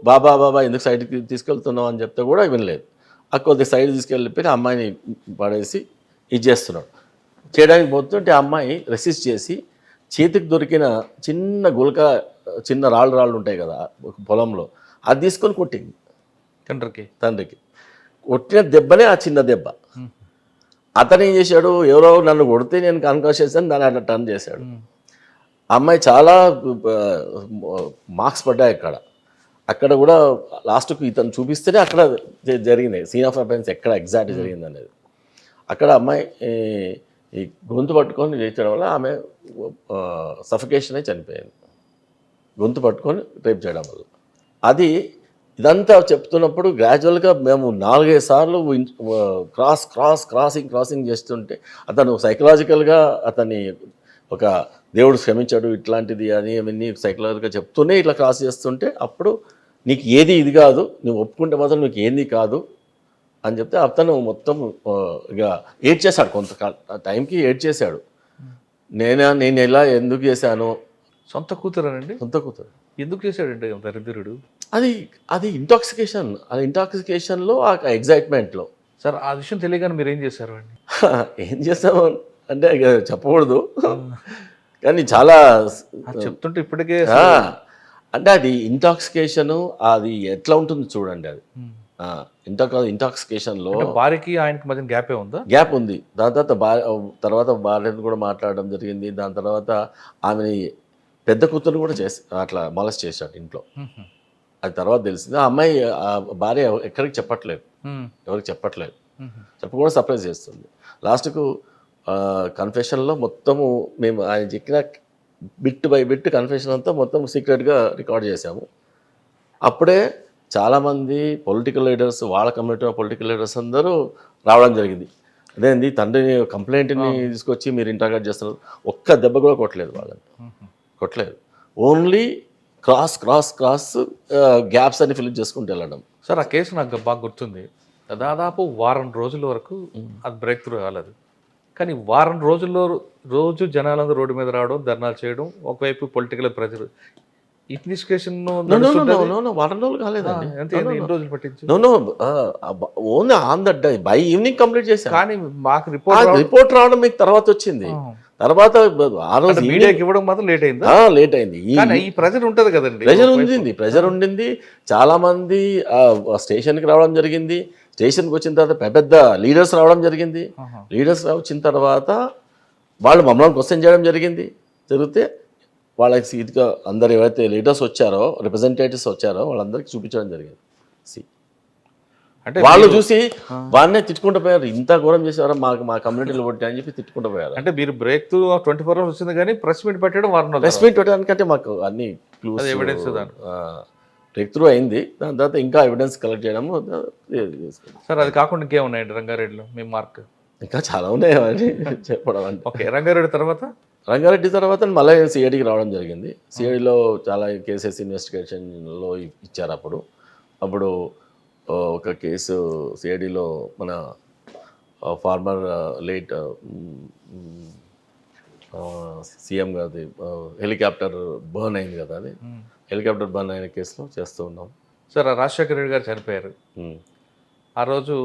బాబా ఎందుకు సైడ్కి తీసుకెళ్తున్నావు అని చెప్తే కూడా వినలేదు. కొద్దిగా సైడ్ తీసుకెళ్ళిపోయి అమ్మాయిని పడేసి ఇది చేస్తున్నాడు. చేయడానికి పోతుంటే ఆ అమ్మాయి రెసిస్ట్ చేసి చేతికి దొరికిన చిన్న గులక చిన్న రాళ్ళు ఉంటాయి కదా పొలంలో, అది తీసుకొని కొట్టింది తండ్రికి. కొట్టిన దెబ్బనే ఆ చిన్న దెబ్బ. అతను ఏం చేశాడు, ఎవరో నన్ను కొడితే నేను కన్కాస్ చేశాను, దాన్ని అట్లా టర్న్ చేశాడు. అమ్మాయి చాలా మార్క్స్ పడ్డాయి అక్కడ కూడా లాస్ట్కు ఇతను చూపిస్తేనే అక్కడ జరిగినాయి సీన్ ఆఫ్ అఫెన్స్ ఎక్కడ ఎగ్జాక్ట్ జరిగింది అనేది. అక్కడ అమ్మాయి ఈ గొంతు పట్టుకొని చేయడం వల్ల ఆమె సఫికేషన్ అయి చనిపోయింది, గొంతు పట్టుకొని రేప్ చేయడం వల్ల. అది ఇదంతా చెప్తున్నప్పుడు గ్రాడ్యువల్గా మేము 4-5 సార్లు క్రాసింగ్ చేస్తుంటే అతను సైకలాజికల్గా అతన్ని ఒక దేవుడు క్షమించాడు ఇట్లాంటిది అని అవన్నీ సైకలాజికల్గా చెప్తూనే ఇట్లా క్రాస్ చేస్తుంటే అప్పుడు నీకు ఏది ఇది కాదు, నువ్వు ఒప్పుకుంటే మాత్రం నీకు ఏంది కాదు అని చెప్తే అతను మొత్తం ఇక ఏడ్ చేశాడు. కొంత టైంకి ఏడ్ చేశాడు. నేను ఎలా ఎందుకు చేశాను. సొంత కూతురేనండి? సొంత కూతురు. ఎందుకు చేశాడండి దరిద్రుడు? అది ఇంటాక్సికేషన్లో ఆ ఎగ్జైట్మెంట్లో. సార్ ఆ విషయం తెలియగానే మీరు ఏం చేశారు అండి? ఏం చేస్తాము అంటే ఇక చెప్పకూడదు, కానీ చాలా చెప్తుంటే ఇప్పటికే అంటే అది ఇంటాక్సికేషను అది ఎట్లా ఉంటుంది చూడండి. అది ఇంటాక్సికేషన్లో భార్యకి ఆయనకి మధ్య గ్యాపే ఉందా? గ్యాప్ ఉంది. దాని తర్వాత భార్యను కూడా మాట్లాడడం జరిగింది. దాని తర్వాత ఆమెని పెద్ద కూతురు కూడా అట్లా మొలెస్ట్ చేశాడు ఇంట్లో. అది తర్వాత తెలిసింది. ఆ అమ్మాయి భార్య ఎవరికి చెప్పట్లేదు. చెప్పకుండా సర్ప్రైజ్ చేస్తుంది. లాస్ట్కు కన్ఫెషన్లో మొత్తము మేము ఆయన చెప్పిన బిట్ బై బిట్ కన్ఫెషన్ అంతా మొత్తం సీక్రెట్గా రికార్డ్ చేశాము. అప్పుడే చాలామంది పొలిటికల్ లీడర్స్, వాళ్ళ కమ్యూనిటీ పొలిటికల్ లీడర్స్ అందరూ రావడం జరిగింది. అదేంది తండ్రిని కంప్లైంట్ని తీసుకొచ్చి మీరు ఇంటర్గేట్ చేస్తున్నారు. ఒక్క దెబ్బ కూడా కొట్టలేదు. ఓన్లీ క్రాస్ గ్యాప్స్ అని ఫిల్ చేసుకుంటూ వెళ్ళడం. సార్ ఆ కేసు నాకు బాగా గుర్తుంది. దాదాపు వారం రోజుల వరకు అది బ్రేక్ త్రూ కాలేదు. కానీ వారం రోజుల్లో రోజు జనాలందరూ రోడ్డు మీద రావడం, ధర్నాలు చేయడం, ఒకవైపు పొలిటికల్ ప్రెజర్, ఇన్వెస్టిగేషన్ వారం రోజులు కాలేదండి. ఎన్ని రోజులు పట్టించి only on that day by evening complete చేశాను. కానీ మాకు రిపోర్ట్ రావడం మీకు తర్వాత వచ్చింది. తర్వాత ఆ రోజు మీడియాకి ఇవ్వడం మాత్రం లేట్ అయింది. ఈ ప్రెజర్ ఉంటుంది కదండి. ప్రెజర్ ఉండింది. చాలా మంది స్టేషన్కి రావడం జరిగింది. స్టేషన్కి వచ్చిన తర్వాత పెద్ద లీడర్స్ రావడం జరిగింది. లీడర్స్ వచ్చిన తర్వాత వాళ్ళు మమ్మల్ని క్వశ్చన్ చేయడం జరిగితే వాళ్ళకి సీట్గా అందరు ఎవరైతే లీడర్స్ వచ్చారో, రిప్రజెంటేటివ్స్ వచ్చారో వాళ్ళందరికీ చూపించడం జరిగింది. అంటే వాళ్ళు చూసి వాళ్ళనే తిట్టుకుంటూ పోయారు. ఇంత ఘోరం చేసేవారు మా కమ్యూనిటీలో కొట్టి అని చెప్పి తిట్టుకుంటూ పోయారు. అంటే మీరు బ్రేక్ త్రూ 24 hours వచ్చింది, కానీ ప్రెస్ మీట్ పెట్టడం ప్రెస్ మీట్ పెట్టడానికంటే మాకు అన్ని క్లూస్ ఎవిడెన్స్ బ్రేక్ త్రూ అయింది. దాని తర్వాత ఇంకా ఎవిడెన్స్ కలెక్ట్ చేయడము. సార్ అది కాకుండా ఇంకేమున్నాయండి రంగారెడ్డిలో మీ మార్క్? ఇంకా చాలా ఉన్నాయి అవన్నీ చెప్పడం. అంటే ఓకే, రంగారెడ్డి తర్వాత మళ్ళీ సిఐడికి రావడం జరిగింది. సిఐడిలో చాలా కేసెస్ ఇన్వెస్టిగేషన్లో ఇచ్చారు. అప్పుడు ఒక కేసు సిఐడిలో మన ఫార్మర్ లేట్ సీఎం గారి హెలికాప్టర్ బర్న్ అయింది కదా, అది హెలికాప్టర్ బర్న్ అయిన కేసులో చేస్తూ ఉన్నాం. సార్ రాజశేఖర రెడ్డి గారు చనిపోయారు. ఆ రోజు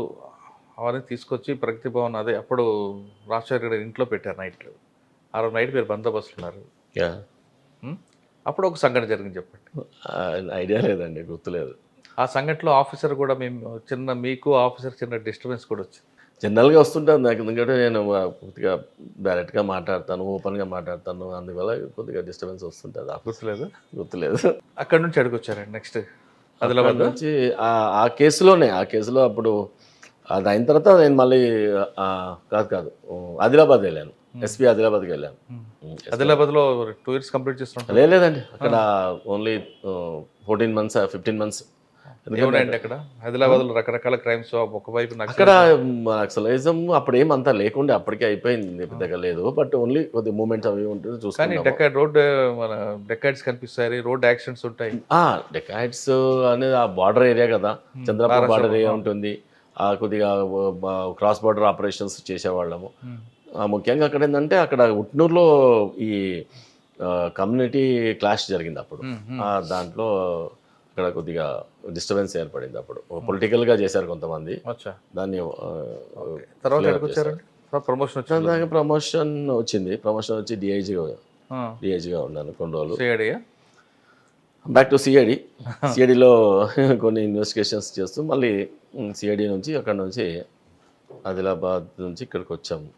అవన్నీ తీసుకొచ్చి ప్రగతి భవన్, అదే అప్పుడు రాజశేఖర రెడ్డి ఇంట్లో పెట్టారు నైట్. ఆ రోజు నైట్ మీరు బందోబస్తున్నారు. అప్పుడు ఒక సంఘటన జరిగింది, చెప్పండి. ఐడియా లేదండి, గుర్తులేదు. ఆ సంఘటనలో ఆఫీసర్ కూడా మీకు ఆఫీసర్ చిన్న డిస్టర్బెన్స్ కూడా వచ్చింది. జనరల్గా వస్తుంటుంది నాకు, ఎందుకంటే నేను పూర్తిగా డైరెక్ట్గా మాట్లాడతాను, ఓపెన్గా మాట్లాడతాను, అందువల్ల కొద్దిగా డిస్టర్బెన్స్ వస్తుంటుంది. గుర్తులేదు. అక్కడ నుంచి అడుగుచ్చారండి నెక్స్ట్ ఆదిలాబాద్ నుంచి ఆ కేసులో అప్పుడు అది అయిన తర్వాత నేను మళ్ళీ కాదు ఆదిలాబాద్ వెళ్ళాను, ఎస్పీ ఆదిలాబాద్కి వెళ్ళాను. ఆదిలాబాద్లో 2 years కంప్లీట్ చేస్తుంటారు. లేదండి, అక్కడ ఓన్లీ 14 months 15 months. ఏమున్నాయండి అక్కడ హైదరాబాద్లో రకరకాల క్రైమ్స్, ఒకవైపు అక్కడ నక్సలైజం అప్పుడు ఏమంతా లేకుండే, అప్పటికే అయిపోయింది, పెద్దగా లేదు. బట్ ఓన్లీ కొద్ది మూమెంట్స్ అవి ఉంటుంది కానీ చూసుకుంటాం. డెకాయిడ్ రోడ్ మన డెకాయిడ్స్ కనిపిస్తాయి, రోడ్ యాక్సిడెంట్స్ ఉంటాయి. డెకాయిడ్స్ అనేది ఆ బార్డర్ ఏరియా కదా, చంద్రపూర్ బార్డర్ ఏరియా ఉంటుంది. కొద్దిగా క్రాస్ బార్డర్ ఆపరేషన్స్ చేసేవాళ్ళము. ముఖ్యంగా అక్కడ ఏంటంటే అక్కడ ఉట్నూరులో ఈ కమ్యూనిటీ క్లాష్ జరిగింది అప్పుడు. దాంట్లో అక్కడ కొద్దిగా డిస్టర్బెన్స్ ఏర్పడింది. అప్పుడు పొలిటికల్గా చేశారు కొంతమంది, దాన్ని ప్రమోషన్ వచ్చి డిఐజీగా ఉన్నాను కొన్ని రోజులు. Back to CID. సిఐడిలో కొన్ని ఇన్వెస్టిగేషన్స్ చేస్తూ మళ్ళీ సిఐడి నుంచి అక్కడ నుంచి ఆదిలాబాద్ నుంచి ఇక్కడికి వచ్చాము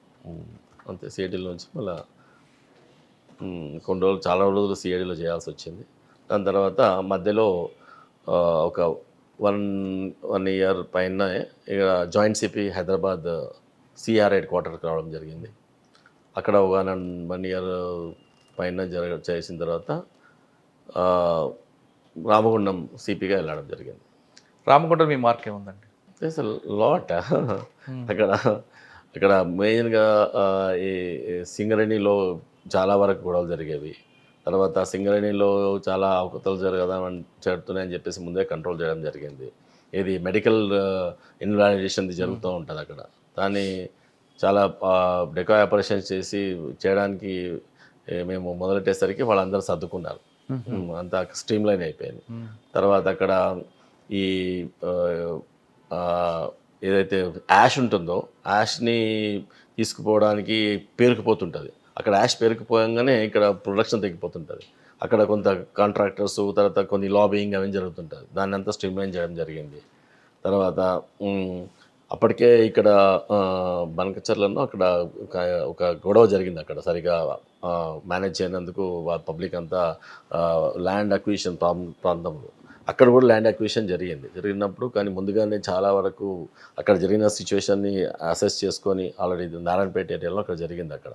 అంతే. సిఐడిలో నుంచి మళ్ళీ కొన్ని రోజులు, చాలా రోజులు సిఐడిలో చేయాల్సి వచ్చింది. దాని తర్వాత మధ్యలో ఒక 1 year పైన ఇక joint CP Hyderabad CR head క్వార్టర్కి రావడం జరిగింది. అక్కడ ఒక 1 year పైన చేసిన తర్వాత రామగుండం సిపిగా వెళ్ళడం జరిగింది. రామగుండం మీ మార్క్ ఏముందండి? అసలు లాట్ అక్కడ మెయిన్గా ఈ సింగరేణిలో చాలా వరకు గొడవలు జరిగేవి. తర్వాత సింగరేణిలో చాలా అవకతలు జరుగుతున్నాయని చెప్పేసి ముందే కంట్రోల్ చేయడం జరిగింది. ఇది మెడికల్ ఇన్వాలిడేషన్ జరుగుతూ ఉంటుంది అక్కడ. దాన్ని చాలా డెకాయ్ ఆపరేషన్స్ చేయడానికి మేము మొదలెట్టేసరికి వాళ్ళందరూ సర్దుకున్నారు, అంతా స్ట్రీమ్ లైన్ అయిపోయింది. తర్వాత అక్కడ ఈ ఏదైతే యాష్ ఉంటుందో యాష్ని తీసుకుపోవడానికి పేరుకుపోతుంటుంది. అక్కడ యాష్ పేరుకుపోయంగానే ఇక్కడ ప్రొడక్షన్ తగ్గిపోతుంటుంది. అక్కడ కొంత కాంట్రాక్టర్స్, తర్వాత కొన్ని లాబింగ్ అవి జరుగుతుంటుంది. దాన్ని అంతా స్ట్రీమ్లైన్ చేయడం జరిగింది. తర్వాత అప్పటికే ఇక్కడ బనకచర్లలో అక్కడ ఒక గొడవ జరిగింది. అక్కడ సరిగా మేనేజ్ చేయనందుకు పబ్లిక్ అంతా ల్యాండ్ అక్విజిషన్ ప్రాంతంలో అక్కడ కూడా ల్యాండ్ అక్విజిషన్ జరిగినప్పుడు కానీ ముందుగానే చాలా వరకు అక్కడ జరిగిన సిచ్యువేషన్ని అసెస్ చేసుకొని ఆల్రెడీ నారాయణపేట ఏరియాలో అక్కడ జరిగింది. అక్కడ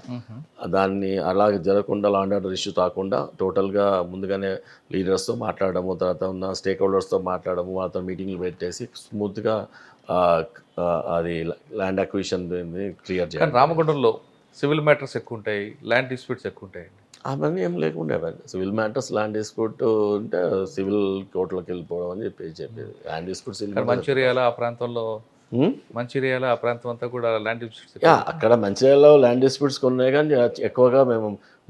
దాన్ని అలాగే జరగకుండా లా అండ్ ఆర్డర్ ఇష్యూ కాకుండా టోటల్గా ముందుగానే లీడర్స్తో మాట్లాడము, తర్వాత ఉన్న స్టేక్ హోల్డర్స్తో మాట్లాడము, వాళ్ళతో మీటింగ్లు పెట్టేసి స్మూత్గా అది ల్యాండ్ అక్విజిషన్ క్లియర్ చేయాలి. రామగుండంలో సివిల్ మ్యాటర్స్ ఎక్కువ ఉంటాయి, ల్యాండ్ డిస్ప్యూట్స్ ఎక్కువ ఉంటాయండి. అవన్నీ ఏం లేకుండా సివిల్ మ్యాటర్స్, ల్యాండ్ డిస్ప్యూట్ ఉంటే సివిల్ కోర్టులోకి వెళ్ళిపోవడం అని చెప్పేది. ల్యాండ్ డిస్ప్యూట్స్ మంచిర్యాల ఆ ప్రాంతంలో, మంచిర్యాల ఆ ప్రాంతం అంతా కూడా ల్యాండ్ డిస్ప్యూట్స్ అక్కడ మంచిర్యాలలో ల్యాండ్ డిస్ప్యూట్స్ ఉన్నాయి. కానీ ఎక్కువగా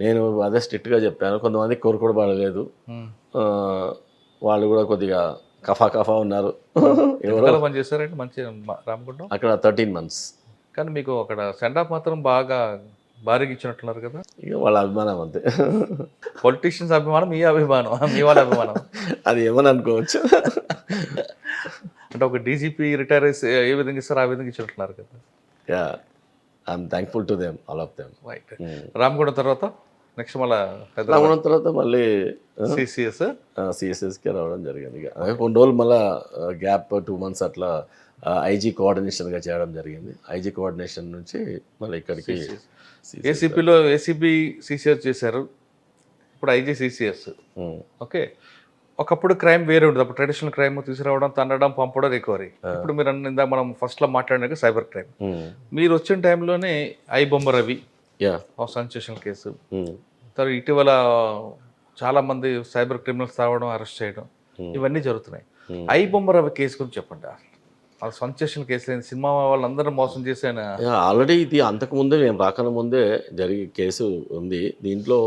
నేను అదే స్ట్రిక్ట్గా చెప్పాను. కొంతమంది కోరుకోవడం పడలేదు, వాళ్ళు కూడా కొద్దిగా కఫా ఉన్నారు. ఎవరో పని చేస్తారంటే మంచి రామగుండం అక్కడ 13 months. కానీ మీకు అక్కడ సెండాప్ మాత్రం బాగా భారీగా ఇచ్చినట్టున్నారు కదా. ఇక వాళ్ళ అభిమానం అంతే. పొలిటీషియన్స్ అభిమానం, మీ అభిమానం, మీ వాళ్ళ అభిమానం అది ఏమని అనుకోవచ్చు. అంటే ఒక డీజీపీ రిటైర్ ఏ విధంగా ఇస్తారో ఆ విధంగా ఇచ్చినట్టున్నారు కదా. Yeah, I'm thankful to them, all of them. Right. Ramagundam తర్వాత నెక్స్ట్ మళ్ళీ రామగుండం తర్వాత మళ్ళీ సిఎస్ఎస్కి రావడం జరిగింది. ఇక కొన్ని రోజులు మళ్ళీ గ్యాప్ 2 months అట్లా ఐజీ కోఆర్డినేషన్గా చేయడం జరిగింది. ఐజీ కోఆర్డినేషన్ నుంచి మళ్ళీ ఇక్కడికి ఏసీపీలో ఏసీబీ సిసిఎస్ చేశారు, ఇప్పుడు ఐజీ సిసిఎస్. ఓకే, ఒకప్పుడు క్రైమ్ వేరే ఉండదు. అప్పుడు ట్రెడిషనల్ క్రైమ్ తీసుకురావడం, తన్నడం, పంపడం, రికవరీ. ఇప్పుడు మీరు ఇందాక మనం ఫస్ట్లో మాట్లాడినాక సైబర్ క్రైమ్. మీరు వచ్చిన టైంలోనే ఐ బొమ్మ రవి సెన్సేషనల్ కేసు, తర్వాత ఇటీవల చాలా మంది సైబర్ క్రిమినల్స్ రావడం, అరెస్ట్ చేయడం, ఇవన్నీ జరుగుతున్నాయి. ఐ బొమ్మ రవి కేసు గురించి చెప్పండి. అది సెన్సేషనల్ కేసు, సినిమా వాళ్ళందరూ మోసం చేశాను. ఆల్రెడీ ఇది అంతకుముందే మేము రాకన ముందే జరిగే కేసు ఉంది. దీంట్లో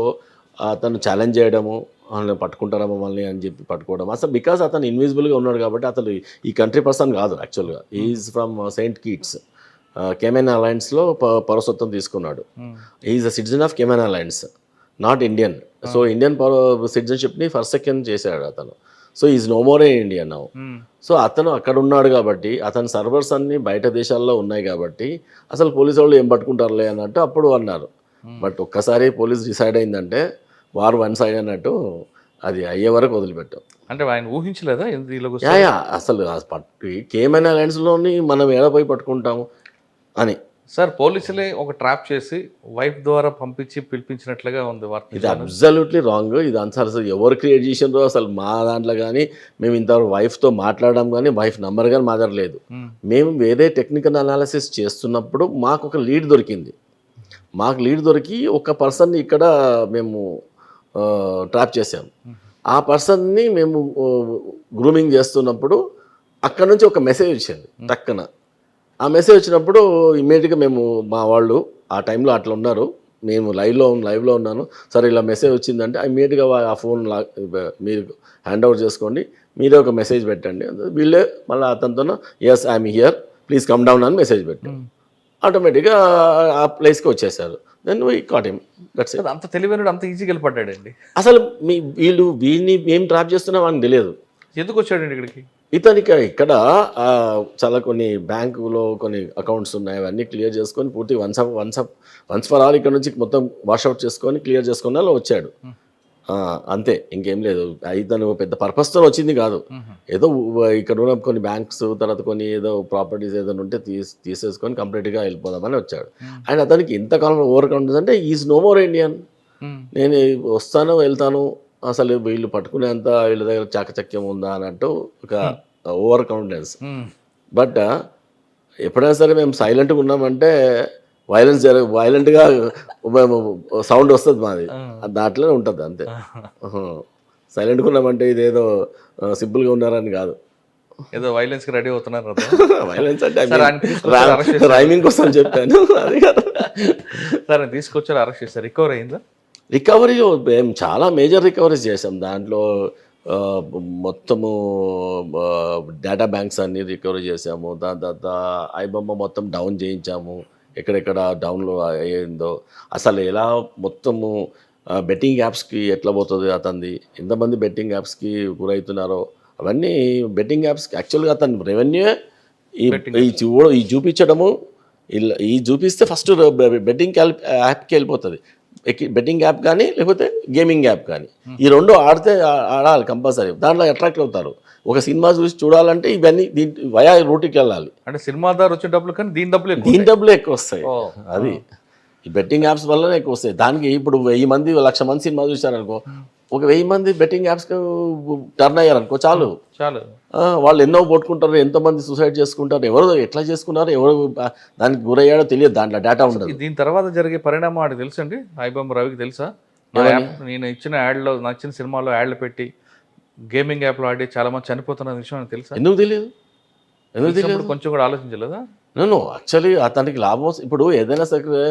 అతను ఛాలెంజ్ చేయడము, వాళ్ళని పట్టుకుంటారా మమ్మల్ని అని చెప్పి పట్టుకోవడం. అసలు బికాజ్ అతను ఇన్విజిబుల్గా ఉన్నాడు కాబట్టి అతను ఈ కంట్రీ పర్సన్ కాదు. యాక్చువల్గా is from Saint Kitts, Cayman అలయన్స్లో పౌరసత్వం తీసుకున్నాడు. Is a citizen of Cayman Islands, not Indian. So Indian సిటిజన్షిప్ని సెకండ్ చేశాడు అతను. So is no more a Indian now. So అతను అక్కడ ఉన్నాడు కాబట్టి అతని సర్వర్స్ అన్నీ బయట దేశాల్లో ఉన్నాయి కాబట్టి అసలు పోలీసు వాళ్ళు ఏం పట్టుకుంటారులే అన్నట్టు అప్పుడు అన్నారు. బట్ ఒక్కసారి పోలీస్ డిసైడ్ అయిందంటే వార్ 1 side అన్నట్టు అది అయ్యే వరకు వదిలిపెట్టాం. అంటే ఆయన ఊహించలేదా ఇందులోకి యా యా అసలు కేఎంఎన్ ఐలాండ్స్లోని మనం ఏడపోయి పట్టుకుంటాము అని. సార్ పోలీసులే ఒక ట్రాప్ చేసి వైఫ్ ద్వారా పంపించి పిలిపించినట్లుగా ఉంది వార్త. ఇది అబ్జల్యూట్లీ రాంగ్. ఇది అసలు ఎవరు క్రియేట్ చేసిండ్రో అసలు మా దాంట్లో కానీ మేము ఇంతవరకు వైఫ్తో మాట్లాడడం కానీ వైఫ్ నంబర్ కానీ మా దగ్గర లేదు. మేము వేరే టెక్నికల్ అనాలిసిస్ చేస్తున్నప్పుడు మాకు ఒక లీడ్ దొరికింది. మాకు లీడ్ దొరికి ఒక పర్సన్ని ఇక్కడ మేము ట్రాప్ చేసాము. ఆ పర్సన్ని మేము గ్రూమింగ్ చేస్తున్నప్పుడు అక్కడ నుంచి ఒక మెసేజ్ వచ్చింది టక్కన. ఆ మెసేజ్ వచ్చినప్పుడు ఇమ్మీడియట్గా మేము మా వాళ్ళు ఆ టైంలో అట్లా ఉన్నారు, మేము లైవ్లో ఉన్నాను, సరే ఇలా మెసేజ్ వచ్చిందంటే ఇమ్మీడియట్గా ఆ ఫోన్ మీరు హ్యాండ్ ఓవర్ చేసుకోండి, మీరే ఒక మెసేజ్ పెట్టండి. వీళ్ళే మళ్ళీ అతనితో yes I'm here please come down అని మెసేజ్ పెట్టాం. ఆటోమేటిక్గా ఆ ప్లేస్కి వచ్చేసారు. Then we caught him. That's it. అంత తెలివైనడు అంత ఈజీగా వెళ్ళిపడ్డాడండి. అసలు వీళ్ళని ఏం ట్రాప్ చేస్తున్నాం అని తెలియదు. ఎందుకు వచ్చాడండి ఇక్కడికి? ఇతనికి ఇక్కడ చాలా కొన్ని బ్యాంకులో కొన్ని అకౌంట్స్ ఉన్నాయి, అవన్నీ క్లియర్ చేసుకొని పూర్తి వన్స్ ఫర్ ఆల్ ఇక్కడ నుంచి మొత్తం వాషౌట్ చేసుకొని క్లియర్ చేసుకుని అలా వచ్చాడు అంతే, ఇంకేం లేదు. ఇతను పెద్ద పర్పస్తో వచ్చింది కాదు, ఏదో ఇక్కడ ఉన్న కొన్ని బ్యాంక్స్ తర్వాత కొన్ని ఏదో ప్రాపర్టీస్ ఏదైనా ఉంటే తీసేసుకొని కంప్లీట్గా వెళ్ళిపోదామని వచ్చాడు. అండ్ అతనికి ఎంత ఓవర్ కాన్ఫిడెన్స్ అంటే ఈజ్ నో మోర్ ఇండియన్. నేను వస్తాను వెళ్తాను, అసలు వీళ్ళు పట్టుకునేంత వీళ్ళ దగ్గర చాకచక్యం ఉందా అన్నట్టు ఒక ఓవర్ కాన్ఫిడెన్స్. బట్ ఎప్పుడైనా సరే మేము సైలెంట్గా ఉన్నామంటే వైలెంట్గా సౌండ్ వస్తుంది మాది, దాంట్లోనే ఉంటుంది అంతే. సైలెంట్గా ఉన్నామంటే ఇదేదో సింపుల్గా ఉన్నారని కాదు, ఏదో వైలెన్స్కి రెడీ అవుతున్నారు. వైలెన్స్ అంటే రైమింగ్ కోసం చెప్పాను, అది కాదు. సరే తీసుకొచ్చారు, అరెస్ట్ చేశారు, రికవర్ అయిందా? రికవరీ మేము చాలా మేజర్ రికవరీస్ చేసాం. దాంట్లో మొత్తము డేటా బ్యాంక్స్ అన్నీ రికవరీ చేసాము. దాని తర్వాత ఐబొమ్మ మొత్తం డౌన్ చేయించాము, ఎక్కడెక్కడ డౌన్లో అయ్యిందో అసలు ఎలా మొత్తము బెట్టింగ్ యాప్స్కి ఎట్లా పోతుంది అతనిది, ఎంతమంది బెట్టింగ్ యాప్స్కి గురవుతున్నారో అవన్నీ. బెట్టింగ్ యాప్స్కి యాక్చువల్గా అతని రెవెన్యూ ఈ చూపించడము, ఈ చూపిస్తే ఫస్ట్ బెట్టింగ్ యాప్కి వెళ్ళిపోతుంది. బెట్టింగ్ యాప్ కానీ లేకపోతే గేమింగ్ యాప్ కానీ, ఈ రెండు ఆడాలి కంపల్సరీ, దాంట్లో అట్రాక్ట్ అవుతారు. ఒక సినిమా చూసి చూడాలంటే ఇవన్నీ వయా రూట్కి వెళ్ళాలి. అంటే సినిమా ద్వారా వచ్చే డబ్బులు కానీ దీని డబ్బులు ఎక్కువ వస్తాయి. అది ఈ బెట్టింగ్ యాప్స్ వల్లనే ఎక్కువ వస్తాయి. దానికి ఇప్పుడు 1000 మంది 1,00,000 మంది సినిమా చూశారనుకో, ఒక 1000 మంది బెట్టింగ్ యాప్స్కి టర్న్ అయ్యారనుకో చాలు. వాళ్ళు ఎన్నో కొట్టుకుంటారు, ఎంతోమంది సూసైడ్ చేసుకుంటారు, ఎవరు ఎట్లా చేసుకున్నారు, ఎవరు దానికి గురయ్యాడో తెలియదు, దాంట్లో డేటా ఉండదు. దీని తర్వాత జరిగే పరిణామం వాడికి తెలుసండి? ఐబొమ్మ రవికి తెలుసా? నేను ఇచ్చిన యాడ్లో, నచ్చిన సినిమాలో యాడ్లు పెట్టి గేమింగ్ యాప్లో ఆడి చాలా మంది చనిపోతున్న విషయం నాకు తెలుసా? ఎందుకు తెలియదు? కొంచెం కూడా ఆలోచించలేదా? నేను యాక్చువల్లీ అతనికి లాభం ఇప్పుడు ఏదైనా సరే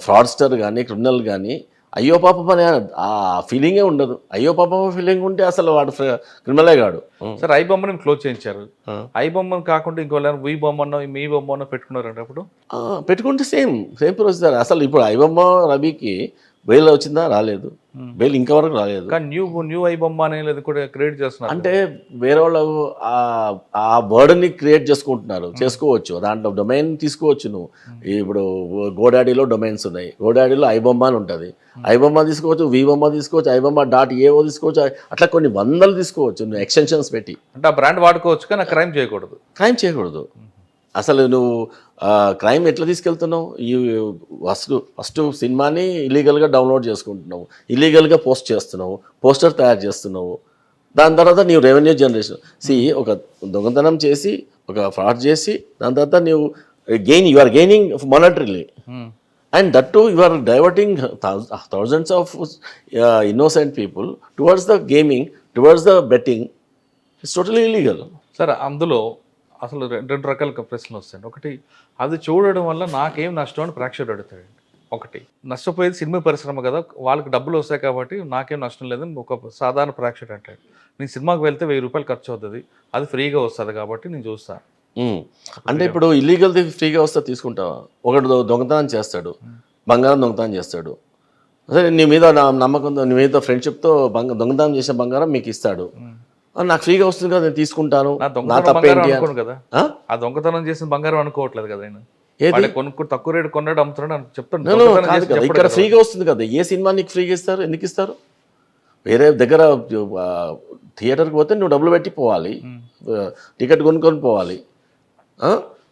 ఫ్రాడ్స్టర్ కానీ క్రిమినల్ కానీ అయ్యో పాపం అనే ఆ ఫీలింగే ఉండదు. అయ్యో పాపం ఫీలింగ్ ఉంటే అసలు వాడు క్రిమినలే కాడు. సార్ ఐబొమ్మని క్లోజ్ చేయించారు, ఐబొమ్మని కాకుండా ఇంకో వీ బొమ్మనో మీ బొమ్మనో పెట్టుకున్నారంటే అప్పుడు పెట్టుకుంటే సేమ్ ప్రొసీజర్. అసలు ఇప్పుడు ఐబొమ్మ రవికి బెయిల్ వచ్చిందా? రాలేదు, బెయిల్ ఇంకా వరకు రాలేదు. కానీ న్యూ ఐబొమ్మ అనేది కూడా క్రియేట్ చేస్తున్నారు. అంటే వేరే వాళ్ళు ఆ వర్డ్ని క్రియేట్ చేసుకోవచ్చు, దాంట్లో డొమైన్ తీసుకోవచ్చు. నువ్వు ఇప్పుడు గోడాడీలో డొమైన్స్ ఉన్నాయి, గోడాడీలో ఐబొమ్మ అని ఉంటుంది, ఐబొమ్మ తీసుకోవచ్చు, వీబొమ్మ తీసుకోవచ్చు, ఐబొమ్మ.ఏఓ తీసుకోవచ్చు, అట్లా కొన్ని వందలు తీసుకోవచ్చు నువ్వు ఎక్స్టెన్షన్స్ పెట్టి. అంటే ఆ బ్రాండ్ వాడుకోవచ్చు కానీ క్రైమ్ చేయకూడదు. అసలు నువ్వు క్రైమ్ ఎట్లా తీసుకెళ్తున్నావు? ఈ ఫస్ట్ సినిమాని ఇల్లీగల్గా డౌన్లోడ్ చేసుకుంటున్నావు, ఇల్లీగల్గా పోస్ట్ చేస్తున్నావు, పోస్టర్ తయారు చేస్తున్నావు, దాని తర్వాత నీవు రెవెన్యూ జనరేషన్ ఒక దొంగతనం చేసి ఒక ఫ్రాడ్ చేసి దాని తర్వాత నీవు you are gaining monetarily, and that to you are diverting thousands of innocent people towards the gaming, towards the betting. It's totally illegal. Sir అందులో అసలు రెండు రకాల ప్రశ్నలు వస్తాయండి. ఒకటి, అది చూడడం వల్ల నాకేం నష్టం అని ప్రేక్షకుడు అడుగుతాడండి. ఒకటి, నష్టపోయేది సినిమా పరిశ్రమ కదా, వాళ్ళకి డబ్బులు వస్తాయి కాబట్టి నాకేం నష్టం లేదని ఒక సాధారణ ప్రేక్షకుడు అంటాడు. నేను సినిమాకి వెళ్తే 1000 రూపాయలు ఖర్చు అవుతుంది, అది ఫ్రీగా వస్తుంది కాబట్టి నేను చూస్తాను. అంటే ఇప్పుడు ఇల్లీగల్ది ఫ్రీగా వస్తే తీసుకుంటావా? ఒకటి దొంగతనం చేస్తాడు, బంగారం దొంగతనం చేస్తాడు, అదే నీ మీద నమ్మకంతో నీ మీద ఫ్రెండ్షిప్తో దొంగతనం చేసిన బంగారం మీకు ఇస్తాడు, నాకు ఫ్రీగా వస్తుంది కదా నేను తీసుకుంటాను, నా తప్పేంటి కదా. ఆ దొంగతనం చేసిన బంగారం అనుకోవట్లేదు కదా, తక్కువ రేటు కొన్నాడు అమ్ముతున్నాడు చెప్తాను. ఇక్కడ ఫ్రీగా వస్తుంది కదా, ఏ సినిమా నీకు ఫ్రీగా ఇస్తారు? ఎందుకు ఇస్తారు? వేరే దగ్గర థియేటర్కి పోతే నువ్వు డబ్బులు పెట్టి పోవాలి, టికెట్ కొనుక్కొని పోవాలి.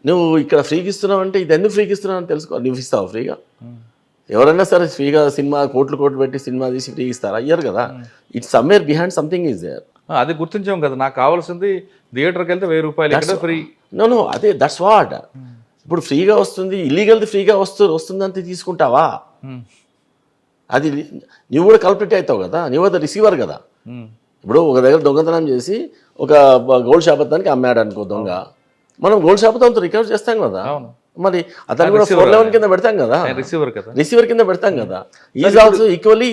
నువ్వు ఇక్కడ ఫ్రీకి ఇస్తున్నావు అంటే ఇది ఎందుకు ఫ్రీకి ఇస్తున్నావు అని తెలుసుకో. నువ్వు ఇస్తావు ఫ్రీగా? ఎవరైనా సరే ఫ్రీగా సినిమా కోట్లు పెట్టి సినిమా తీసి ఫ్రీ ఇస్తారా? అయ్యారు కదా. It's somewhere behind something is there. అది గుర్తించాం కదా. నాకు కావాల్సింది థియేటర్కి వెళ్తే 1000 రూపాయలు, ఇక్కడ ఫ్రీ. నో అదే దట్స్ వాట్. ఇప్పుడు ఫ్రీగా వస్తుంది, ఇల్లీగల్ది ఫ్రీగా వస్తుందంటే తీసుకుంటావా? అది నువ్వు కూడా కల్పిట్ అవుతావు కదా, నువ్వు అది రిసీవర్ కదా. ఇప్పుడు ఒక దగ్గర దొంగతనం చేసి ఒక గోల్డ్ షాప్ అతనికి అమ్మాడు అనుకో దొంగ, మనం గోల్డ్ షాప్ అతనితో రికవర్ చేస్తాం కదా. మరి అతను కూడా 411 కింద పెడతాం కదా, రిసీవర్ కింద పెడతాం కదా. Is also equally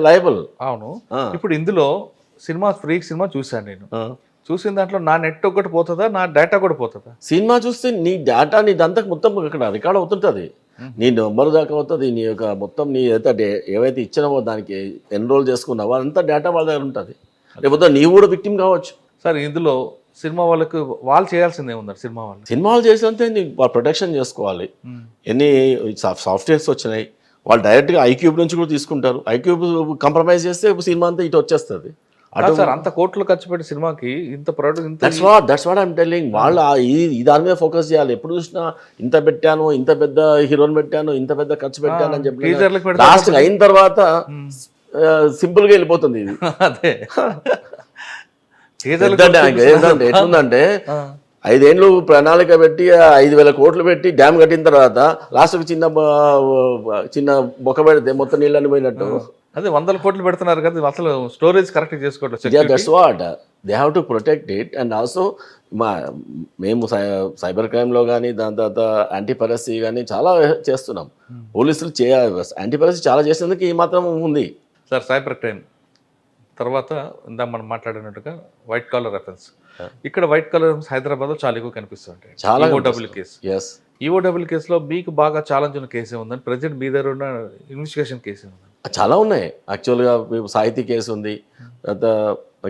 liable. అవును. ఇప్పుడు ఇందులో సినిమా సినిమా చూశాను నేను. చూసిన దాంట్లో నా నెట్ ఒకటి పోతుందా, నా డేటా కూడా పోతుందా? సినిమా చూస్తే నీ డేటా నీదంతా మొత్తం ఇక్కడ రికార్డ్ అవుతుంటుంది. నీ నెంబర్ దాకా అవుతుంది, నీ యొక్క మొత్తం నీ ఏవైతే ఇచ్చినావో దానికి ఎన్రోల్ చేసుకున్నావో అంతా డేటా వాళ్ళ దగ్గర ఉంటుంది. లేకపోతే నీవు కూడా విక్టిమ్ కావచ్చు. సార్ ఇందులో సినిమా వాళ్ళకు వాళ్ళు చేయాల్సిందే ఉందండి. సినిమాలు చేసినంతే వాళ్ళు ప్రొటెక్షన్ చేసుకోవాలి. ఎన్ని సాఫ్ట్వేర్స్ వచ్చినాయి, వాళ్ళు డైరెక్ట్గా ఐక్యూబ్ నుంచి కూడా తీసుకుంటారు. ఐక్యూబ్ కంప్రమైజ్ చేస్తే సినిమా అంతా ఇటు వచ్చేస్తుంది. సార్ అంత కోట్లు ఖర్చు పెట్టి సినిమాకి ఇంత product, that's what I'm telling. వాళ్ళు ఈ దాని మీద ఫోకస్ చేయాలి. ఎప్పుడు చూసినా ఇంత పెట్టాను, ఇంత పెద్ద హీరోని పెట్టాను, ఇంత పెద్ద ఖర్చు పెట్టాను అని చెప్పి లాస్ట్ అయిన తర్వాత సింపుల్ గా వెళ్ళిపోతుంది ఇది. అదే ఎట్లుందంటే 5 ఏళ్ళు ప్రణాళిక పెట్టి 5,000 కోట్లు పెట్టి డ్యామ్ కట్టిన తర్వాత లాస్ట్కి చిన్న బొక్క పెడితే మొత్తం నీళ్ళని పోయినట్టు. అదే 100 కోట్లు పెడుతున్నారు కదా, అసలు స్టోరేజ్ కరెక్ట్ చేసుకోవట్లేదు. That's what they have to protect it. And also మేము సైబర్ క్రైమ్లో కానీ దాని తర్వాత యాంటీ పైరసీ కానీ చాలా చేస్తున్నాం. పోలీసులు యాంటీ పైరసీ చాలా చేసేందుకు ఈ మాత్రం ఉంది. సార్ సైబర్ క్రైమ్ తర్వాత ఇందాక మనం మాట్లాడినట్టుగా వైట్ కాలర్ అఫెన్స్. ఇక్కడ వైట్ కాలర్ హైదరాబాద్లో చాలా ఎక్కువ కనిపిస్తుంటాయి. చాలా ఈఓడబ్ల్యూ కేసు. ఈఓడబ్ల్యూ కేసులో మీకు బాగా ఛాలెంజ్ ఉన్న కేసు ఉందని ప్రజెంట్ మీ దగ్గర ఉన్న ఇన్వెస్టిగేషన్ కేసు ఉంది? చాలా ఉన్నాయి. యాక్చువల్గా సాహితీ కేసు ఉంది, తర్వాత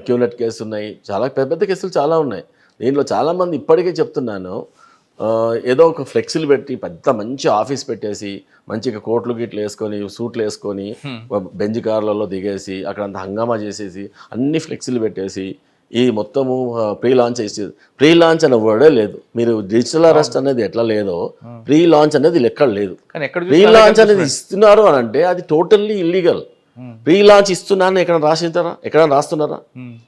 క్యూనెట్ కేసు ఉన్నాయి, చాలా పెద్ద పెద్ద కేసులు చాలా ఉన్నాయి. దీంట్లో చాలామంది ఇప్పటికే చెప్తున్నాను, ఏదో ఒక ఫ్లెక్సీలు పెట్టి పెద్ద మంచి ఆఫీస్ పెట్టేసి మంచిగా కోట్లు గిట్లు వేసుకొని సూట్లు వేసుకొని బెంజ్ కార్లలో దిగేసి అక్కడంతా హంగామా చేసేసి అన్ని ఫ్లెక్సీలు పెట్టేసి ఈ మొత్తము ప్రీ లాంచ్ అనే వర్డే లేదు. మీరు డిజిటల్ అరెస్ట్ అనేది ఎట్లా లేదో ప్రీ లాంచ్ అనేది ఎక్కడ లేదు. ప్రీ లాంచ్ అనేది ఇస్తున్నారు అని అంటే అది టోటల్లీ ఇల్లీగల్. ప్రీ లాంచ్ ఇస్తున్నాను ఎక్కడ రాస్తున్నారా?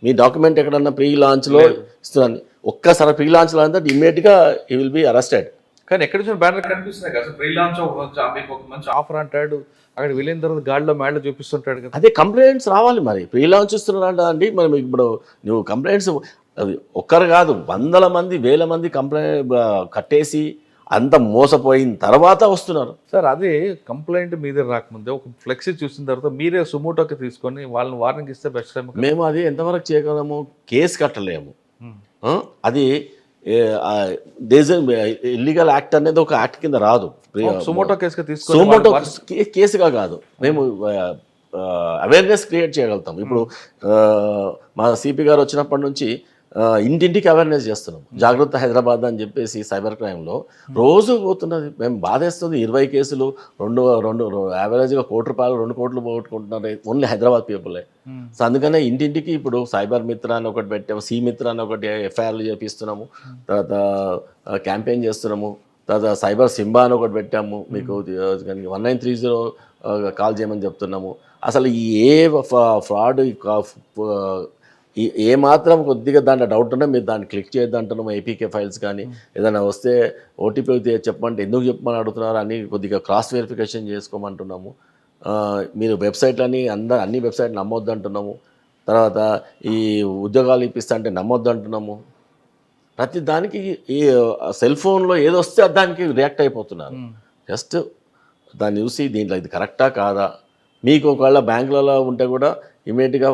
మీ డాక్యుమెంట్ ఎక్కడన్నా ప్రీ లాంచ్ లో ఇస్తున్నాను, ఒక్కసారి ప్రీ లాంచ్ లో అంటే ఇమ్మీడియట్ గా హీ విల్ బి అరెస్టెడ్. కానీ ఎక్కడ చూసిన బ్యానర్ కనిపిస్తున్నాయి కదా, ప్రీ లాంచ్ మీకు ఒక మంచి ఆఫర్ అంటాడు, అక్కడ వెళ్ళిన తర్వాత గాడిలో మేడలో చూపిస్తుంటాడు కదా. అదే కంప్లైంట్స్ రావాలి. మరి ప్రీ లాంచ్ ఇస్తున్నారంట అండి. మరి ఇప్పుడు నువ్వు కంప్లైంట్స్ ఒక్కరు కాదు 100 మంది 1000 మంది కంప్లైంట్ కట్టేసి అంత మోసపోయిన తర్వాత వస్తున్నారు. సార్ అదే కంప్లైంట్ మీద రాకముందే ఒక ఫ్లెక్సీ చూసిన తర్వాత మీరే సుమోటోకి తీసుకొని వాళ్ళని వార్నింగ్ ఇస్తే బెస్ట్ టైం. మేము అది ఎంతవరకు చేయగలము? కేసు కట్టలేము. అది ఇల్లీగల్ యాక్ట్ అనేది ఒక యాక్ట్ కింద రాదు. సుమోటో కేసుగా కాదు. మేము అవేర్నెస్ క్రియేట్ చేయగలుగుతాం. ఇప్పుడు మా సిపి గారు వచ్చినప్పటి నుంచి ఇంటింటికి అవేర్నెస్ చేస్తున్నాం. జాగ్రత్త హైదరాబాద్ అని చెప్పేసి సైబర్ క్రైమ్లో రోజు పోతున్నది. మేము బాధేస్తుంది. 20 కేసులు, రెండు యావరేజ్గా ₹1 కోటి 2 కోట్లు పోగొట్టుకుంటున్నారు ఓన్లీ హైదరాబాద్ పీపులే. సో అందుకనే ఇంటింటికి ఇప్పుడు సైబర్ మిత్ర అని ఒకటి పెట్టాము, సి మిత్ర అని ఒకటి ఎఫ్ఐఆర్లు చేపిస్తున్నాము, తర్వాత క్యాంపెయిన్ చేస్తున్నాము, తర్వాత సైబర్ సింబా అని ఒకటి పెట్టాము. మీకు 1930 కాల్ చేయమని చెప్తున్నాము. అసలు ఏ ఫ్రాడ్ ఏ మాత్రం కొద్దిగా దాంట్లో డౌట్ ఉన్నా మీరు దాన్ని క్లిక్ చేయొద్దు అంటున్నాము. ఏపీకే ఫైల్స్ కానీ ఏదైనా వస్తే ఓటీపీ చెప్పమంటే ఎందుకు చెప్పమని అడుగుతున్నారు అని కొద్దిగా క్రాస్ వెరిఫికేషన్ చేసుకోమంటున్నాము. మీరు వెబ్సైట్లని అన్ని వెబ్సైట్లు నమ్మొద్దు అంటున్నాము. తర్వాత ఈ ఉద్యోగాలు ఇప్పిస్తా అంటే నమ్మొద్దు అంటున్నాము. ప్రతి దానికి ఈ సెల్ ఫోన్లో ఏదో వస్తే దానికి రియాక్ట్ అయిపోతున్నారు. జస్ట్ దాన్ని చూసి దీంట్లో ఇది కరెక్టా కాదా, మీకు ఒకవేళ బ్యాంకులలో ఉంటే కూడా ఇమీడియట్గా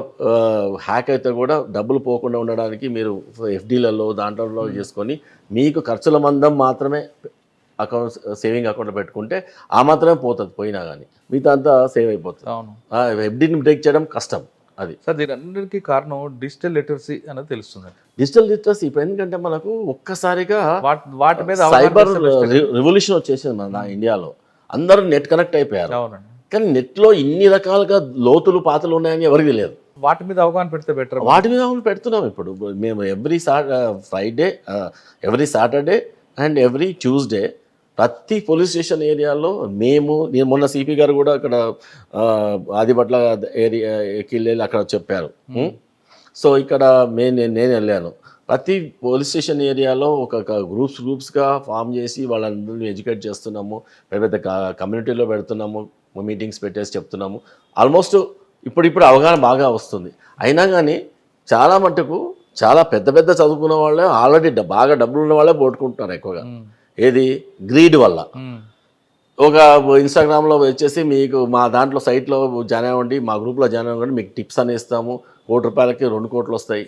హ్యాక్ అయితే కూడా డబ్బులు పోకుండా ఉండడానికి మీరు ఎఫ్డీలలో దాంట్లో చేసుకొని మీకు ఖర్చుల మందం మాత్రమే అకౌంట్ సేవింగ్ అకౌంట్లో పెట్టుకుంటే ఆ మాత్రమే పోతుంది. పోయినా కానీ మిగతా అంతా సేవ్ అయిపోతుంది. ఎఫ్డీని బ్రేక్ చేయడం కష్టం. అది సార్ దీని అన్నిటికీ కారణం డిజిటల్ లిటరసీ అనేది తెలుస్తుంది. డిజిటల్ లిటరసీ ఇప్పుడు ఎందుకంటే మనకు ఒక్కసారిగా వాటి మీద సైబర్ రెవల్యూషన్ వచ్చేసింది మన ఇండియాలో. అందరూ నెట్ కనెక్ట్ అయిపోయారు. అవునండి. కానీ నెట్లో ఇన్ని రకాలుగా లోతులు పాతలు ఉన్నాయని ఎవరికి తెలియదు. వాటి మీద అవగాహన పెడితే బెటర్. వాటి మీద పెడుతున్నాం ఇప్పుడు మేము Friday every Saturday and every Tuesday ప్రతి పోలీస్ స్టేషన్ ఏరియాలో నేను మొన్న సిపి గారు కూడా అక్కడ ఆదిపట్ల ఏరియాకి వెళ్ళి అక్కడ చెప్పారు. సో ఇక్కడ నేను వెళ్ళాను. ప్రతి పోలీస్ స్టేషన్ ఏరియాలో ఒక గ్రూప్స్గా ఫామ్ చేసి వాళ్ళందరినీ ఎడ్యుకేట్ చేస్తున్నాము. పెద్ద కమ్యూనిటీలో పెడుతున్నాము, మీటింగ్స్ పెట్టేసి చెప్తున్నాము. ఆల్మోస్ట్ ఇప్పుడు అవగాహన బాగా వస్తుంది. అయినా కానీ చాలా మటుకు చాలా పెద్ద చదువుకున్న వాళ్ళే ఆల్రెడీ బాగా డబ్బులు ఉన్న వాళ్ళే పోట్టుకుంటున్నారు ఎక్కువగా. ఏది గ్రీడ్ వల్ల. ఒక ఇన్స్టాగ్రామ్లో వచ్చేసి మీకు మా దాంట్లో సైట్లో జాయిన్ అవ్వండి, మా గ్రూప్లో జాయిన్ అవ్వండి, మీకు టిప్స్ అని ఇస్తాము, ₹1 కోటి 2 కోట్లు వస్తాయి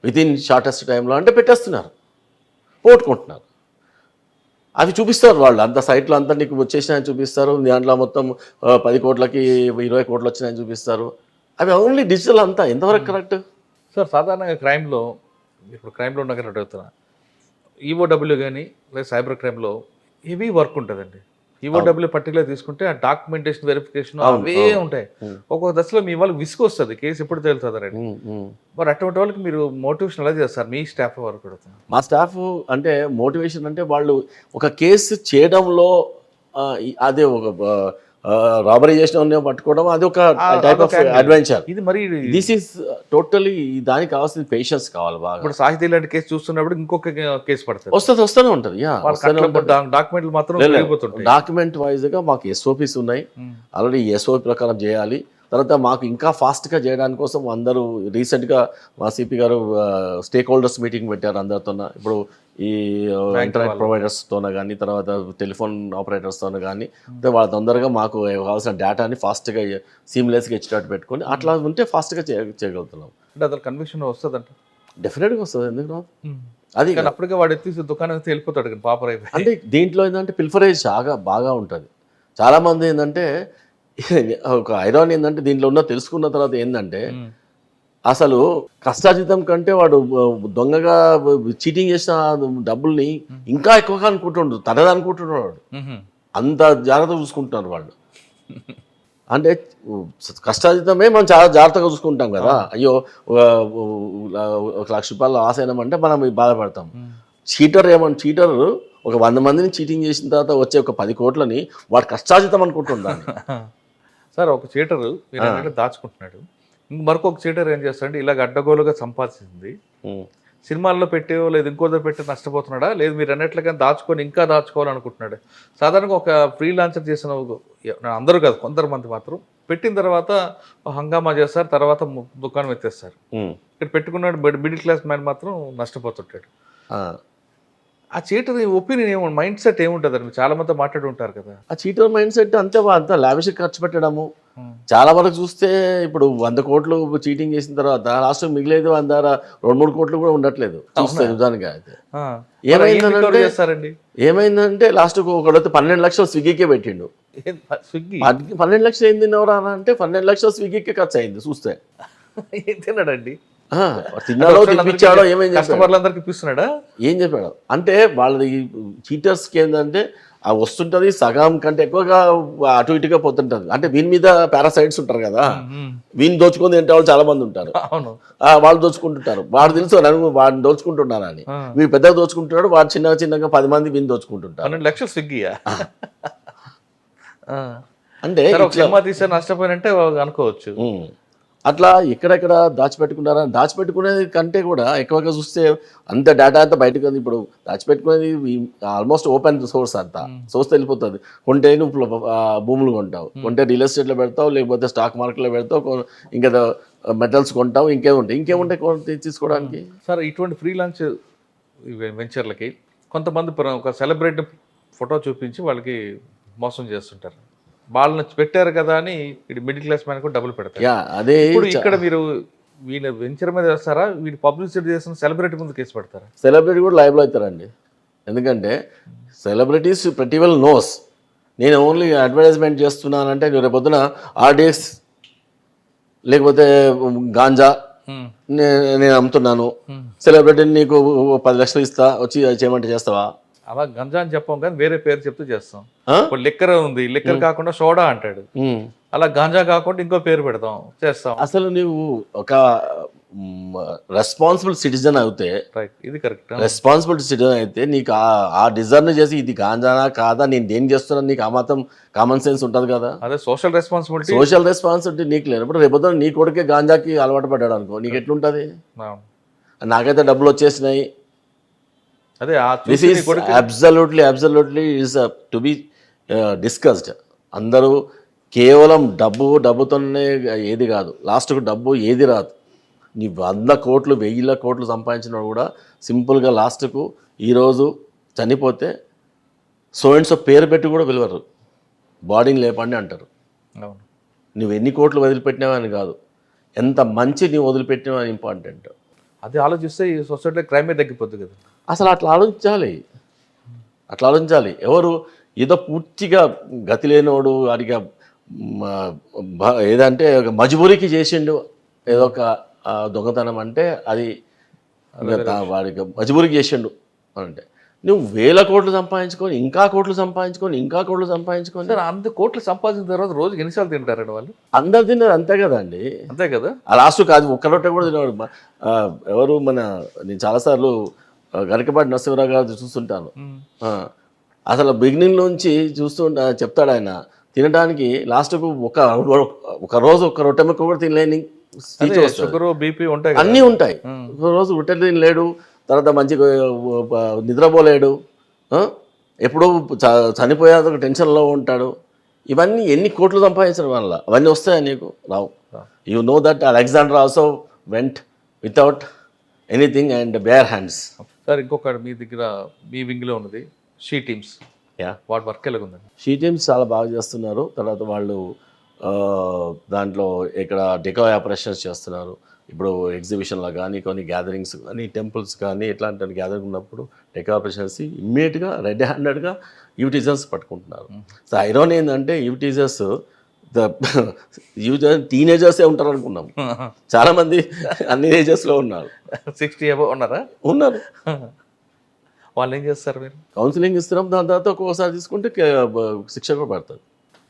వితిన్ షార్టెస్ట్ టైంలో అంటే పెట్టేస్తున్నారు, పోట్టుకుంటున్నారు. అవి చూపిస్తారు వాళ్ళు, అంత సైట్లో అంతా నీకు వచ్చేసినాయని చూపిస్తారు. దాంట్లో మొత్తం 10 కోట్లకి 20 కోట్లు వచ్చినాయని చూపిస్తారు. అవి ఓన్లీ డిజిటల్ అంతా. ఎంతవరకు కరెక్ట్ సార్? సాధారణంగా క్రైమ్లో ఇప్పుడు క్రైమ్లో ఉన్న కానీ అడుగుతున్నా, ఈఓడబ్ల్యూ కానీ లేదా సైబర్ క్రైమ్లో హెవీ వర్క్ ఉంటుందండి. ఈఓడబ్ల్యూ పర్టికులర్ తీసుకుంటే ఆ డాక్యుమెంటేషన్ వెరిఫికేషన్ అవే ఉంటాయి. ఒక్కొక్క దశలో మీ వాళ్ళకి విసుగు వస్తుంది, కేసు ఎప్పుడు తేలుతుందండి. మరి అటువంటి వాళ్ళకి మీరు మోటివేషన్ ఎలా చేస్తారు మీ స్టాఫ్ వరకు అడుగుతున్నారు? మా స్టాఫ్ అంటే మోటివేషన్ అంటే వాళ్ళు ఒక కేసు చేయడంలో అదే ఒక రాబరీ చేసిన పట్టుకోవడం అది ఒక టైప్ ఆఫ్ అడ్వెంచర్. ఇది మరి దిస్ ఈస్ టోటలీ దానికి కావాల్సిన పేషెన్స్ కావాలి బాగా. ఇప్పుడు సాహితీ లాంటి కేసు చూస్తున్నప్పుడు ఇంకొక కేసు పడుతుంది, వస్తూనే ఉంటుంది. డాక్యుమెంట్లు మాత్రం డాక్యుమెంట్ వైజ్ గా మాకు ఎస్ఓపిస్ ఉన్నాయి. ఆల్రెడీ ఎస్ఓపి ప్రకారం చేయాలి. తర్వాత మాకు ఇంకా ఫాస్ట్గా చేయడానికి కోసం అందరూ రీసెంట్గా మా సిపి గారు స్టేక్ హోల్డర్స్ మీటింగ్ పెట్టారు అందరితో. ఇప్పుడు ఈ ఇంటర్నెట్ ప్రొవైడర్స్తోనే కానీ, తర్వాత టెలిఫోన్ ఆపరేటర్స్తోనే కానీ, వాళ్ళ తొందరగా మాకు కావాల్సిన డేటాని ఫాస్ట్గా సీమ్లెస్గా ఇచ్చేటట్టు పెట్టుకొని అట్లా ఉంటే ఫాస్ట్గా చేయగలుగుతున్నాం. అంటే అసలు కన్విక్షన్ వస్తుందంట? డెఫినెట్గా వస్తుంది. ఎందుకు రాదు? అది అప్పటికే వాడు ఎత్తి దుకాణం వెళ్ళిపోతాడు కానీ పాపర్ అయిపోయి. అంటే దీంట్లో ఏంటంటే పిల్ఫరేజ్ బాగా ఉంటుంది. చాలామంది ఏంటంటే ఒక ఐరాన్ ఏంటంటే దీంట్లో ఉన్న తెలుసుకున్న తర్వాత ఏంటంటే అసలు కష్టార్జితం కంటే వాడు దొంగగా చీటింగ్ చేసిన డబ్బుల్ని ఇంకా ఎక్కువగా అనుకుంటుండ్రు, తనది అనుకుంటున్నాడు. అంత జాగ్రత్త చూసుకుంటున్నారు వాళ్ళు. అంటే కష్టార్జితమే మనం చాలా జాగ్రత్తగా చూసుకుంటాం కదా. అయ్యో ₹1,00,000 లాస్ అయినామంటే మనం బాధపడతాం. చీటర్ ఒక 100 మందిని చీటింగ్ చేసిన తర్వాత వచ్చే ఒక 10 కోట్లని వాడు కష్టార్జితం అనుకుంటున్నాడు. సార్ ఒక చీటరు మీరు దాచుకుంటున్నాడు, మరొక చీటర్ ఏం చేస్తాడంటే ఇలాగ అడ్డగోలుగా సంపాదించింది సినిమాల్లో పెట్టేవో లేదు ఇంకో పెట్టి నష్టపోతున్నాడా, లేదు మీరు అన్నట్లుగా దాచుకొని ఇంకా దాచుకోవాలనుకుంటున్నాడు. సాధారణంగా ఒక ఫ్రీలాన్సర్ చేసిన అందరూ కాదు, కొందరు మాత్రం పెట్టిన తర్వాత హంగామా చేస్తారు, తర్వాత దుకాణం ఎత్తేస్తారు. ఇక్కడ పెట్టుకున్నాడు మిడిల్ క్లాస్ మ్యాన్ మాత్రం నష్టపోతుంటాడు. ఆ చీటర్ ఒపీనియన్ మైండ్ సెట్ ఏముంటుంది అని చాలా మంది మాట్లాడి ఉంటారు కదా. ఆ చీటర్ మైండ్ సెట్ అంతా లావిష్ ఖర్చు పెట్టడము. చాలా వరకు చూస్తే ఇప్పుడు 100 కోట్లు చీటింగ్ చేసిన తర్వాత లాస్ట్ మిగిలేదు 2-3 కోట్లు కూడా ఉండట్లేదు చూస్తే నిజానికి. అయితే ఏమైందంటే లాస్ట్ ఒకడైతే 12 లక్షలు స్విగ్గీకే పెట్టిండు. స్విగ్గీ 12 లక్షలు ఏం తిన్నవరా అంటే 12 లక్షలు స్విగ్గీకే ఖర్చు అయింది చూస్తే. ఏం తిన్నాడండి? తిన్నాడో తినిపించాడో కస్టమర్లందరికి ఇప్పిస్తున్నాడా ఏం చెప్పాడు అంటే వాళ్ళది చీటర్స్కి ఏంటంటే ఆ వస్తుంటది సగం కంటే ఎక్కువగా అటు ఇటుగా పోతుంటది. అంటే వీని మీద పారాసైట్స్ ఉంటారు కదా, వీని దోచుకొని తింటే వాళ్ళు చాలా మంది ఉంటారు. వాళ్ళు దోచుకుంటుంటారు, వాడు తెలుసు వాడిని దోచుకుంటున్నారని. వీడు పెద్దగా దోచుకుంటున్నాడు, వాడు చిన్నగా 10 మంది వీని దోచుకుంటుంటారు. 12 లక్షలు స్విగ్గీయా అంటే సినిమా తీసే నష్టపోయినంటే అనుకోవచ్చు. అట్లా ఎక్కడెక్కడ దాచిపెట్టుకునేది కంటే కూడా ఎక్కువగా చూస్తే అంత డేటా అంతా బయటకు. ఇప్పుడు దాచిపెట్టుకునేది ఆల్మోస్ట్ ఓపెన్ సోర్స్, అంతా సోర్స్ వెళ్ళిపోతుంది. కొంటే నువ్వు భూములు కొంటావు, కొంటే రియల్ ఎస్టేట్లో పెడతావు, లేకపోతే స్టాక్ మార్కెట్లో పెడతావు, ఇంకా మెటల్స్ కొంటావు, ఇంకేముంటాయి తీసుకోవడానికి. సార్ ఇటువంటి ఫ్రీలాన్స్ వెంచర్లకి కొంతమంది ఒక సెలబ్రిటీ ఫోటో చూపించి వాళ్ళకి మోసం చేస్తుంటారు. వాళ్ళని పెట్టారు కదా అని ఇటు మిడిల్ క్లాస్ మ్యాన్ కూడా డబ్బులు పెడతారు. ఇప్పుడు ఇక్కడ మీరు వీళ్ళ వెంచర్ మీద వేస్తారా, వీళ్ళు పబ్లిసిటీ చేసిన సెలబ్రిటీ ముందు కేసు పెడతారా? సెలబ్రిటీ కూడా లైబ్లో అవుతారండి. ఎందుకంటే సెలబ్రిటీస్ ప్రతి వెల్ నోస్ నేను ఓన్లీ అడ్వర్టైజ్మెంట్ చేస్తున్నానంటే రేపు పొద్దున ఆర్డిఎక్స్ లేకపోతే గాంజా నేను అమ్ముతున్నాను, సెలబ్రిటీని నీకు 10 లక్షలు ఇస్తా వచ్చి చేయమంటే చేస్తావా? అలా గంజా అని చెప్పాం కానీ వేరే పేరు చెప్తూ చేస్తాం. లిక్కర్ ఉంది, లిక్కర్ కాకుండా సోడా అంటాడు. అలా గాంజా కాకుండా ఇంకో పేరు పెడతాం చేస్తాం. అసలు నువ్వు ఒక రెస్పాన్సిబుల్ సిటిజన్ అయితే రైట్, ఇది కరెక్ట్. రెస్పాన్సిబుల్ సిటిజన్ అయితే నీకు ఆ డిజర్న్ చేసి ఇది గాంజానా కాదా, నేను దేని చేస్తున్నాను, నీకు ఆ మాత్రం కామన్ సెన్స్ ఉంటుంది కదా. అదే సోషల్ రెస్పాన్సిబిలిటీ. సోషల్ రెస్పాన్సిబిలిటీ నీకు లేనప్పుడు రేపొద్దున నీ కొడుకే గాంజాకి అలవాటు పడ్డాడు అనుకో, నీకు ఎట్లుంటుంది? నాకైతే డబ్బులు వచ్చేసినాయి. అదే this is absolutely is to be discussed. అందరూ కేవలం డబ్బుతోనే ఏది కాదు, లాస్ట్కు డబ్బు ఏది రాదు. నీ 100 కోట్లు 1000 కోట్లు సంపాదించిన కూడా సింపుల్గా లాస్ట్కు ఈరోజు చనిపోతే సో అండ్ సో పేరు పెట్టి కూడా పిలవరు, బాడీని లేపండి అంటారు. అవును, నువ్వు ఎన్ని కోట్లు వదిలిపెట్టినావని కాదు, ఎంత మంచి నువ్వు వదిలిపెట్టినావు అని ఇంపార్టెంట్. అది ఆలోచిస్తే ఈ సొసైటీలో క్రైమే తగ్గిపోతుంది కదా. అసలు అట్లా ఆలోచించాలి. ఎవరు ఏదో పూర్తిగా గతి లేనివాడు వాడిగా ఏదంటే ఒక మజబూరికి చేసిండు ఏదో ఒక దొంగతనం అంటే అది వాడికి మజబూరికి చేసిండు అంటే, నువ్వు 1000 కోట్లు సంపాదించుకొని ఇంకా కోట్లు సంపాదించుకొని సార్, అంత కోట్లు సంపాదించిన తర్వాత రోజుకి ఎన్నిసార్లు తింటారండి వాళ్ళు? అందరు తిన్నారు అంతే కదండి. అంతే కదా. ఆ లాస్ట్ కాదు ఒక్క రొట్టె కూడా తినేవాడు. ఎవరు నేను చాలాసార్లు గరికపాటి నరసింహరావు గారు చూస్తుంటాను. అసలు బిగినింగ్ నుంచి చెప్తాడు ఆయన, తినడానికి లాస్ట్కు ఒక రోజు ఒక రొట్టె ముక్క కూడా తినలేని షుగర్ బీపీ ఉంటాయి, అన్నీ ఉంటాయి. ఒక రోజు రొట్టె తినలేడు, తర్వాత మంచిగా నిద్రపోలేడు, ఎప్పుడూ చనిపోయేందుకు ఒక టెన్షన్లో ఉంటాడు. ఇవన్నీ ఎన్ని కోట్లు సంపాదించడం వల్ల అవన్నీ వస్తాయా నీకు? రావు. You know that Alexander also went without anything and bare hands. Sir, ఇంకొక మీ దగ్గర మీ వింగ్లో ఉన్నది షీ టీమ్స్. వాటి వర్క్ ఎలాగుందండి? షీ టీమ్స్ చాలా బాగా చేస్తున్నారు. తర్వాత వాళ్ళు దాంట్లో ఇక్కడ డెకో ఆపరేషన్స్ చేస్తున్నారు. ఇప్పుడు ఎగ్జిబిషన్లో కానీ కొన్ని గ్యాదరింగ్స్ కానీ టెంపుల్స్ కానీ ఇట్లాంటి గ్యాదరింగ్ ఉన్నప్పుడు డెకో ఆపరేషన్స్ ఇమ్మీడియట్గా రెడ్ హ్యాండెడ్గా యూటీజర్స్ పట్టుకుంటున్నారు. సో ఐరోన్ ఏంటంటే యూటీజర్స్ టీనేజర్సే ఉంటారు అనుకున్నాం, చాలామంది అన్ని ఏజెస్లో ఉన్నారు. 60 above ఉన్నారా? ఉన్నారు. వాళ్ళు ఏం చేస్తారు? మీరు కౌన్సిలింగ్ ఇస్తున్నాం, దాని తర్వాత ఒక్కోసారి తీసుకుంటే శిక్ష కూడా పడుతుంది.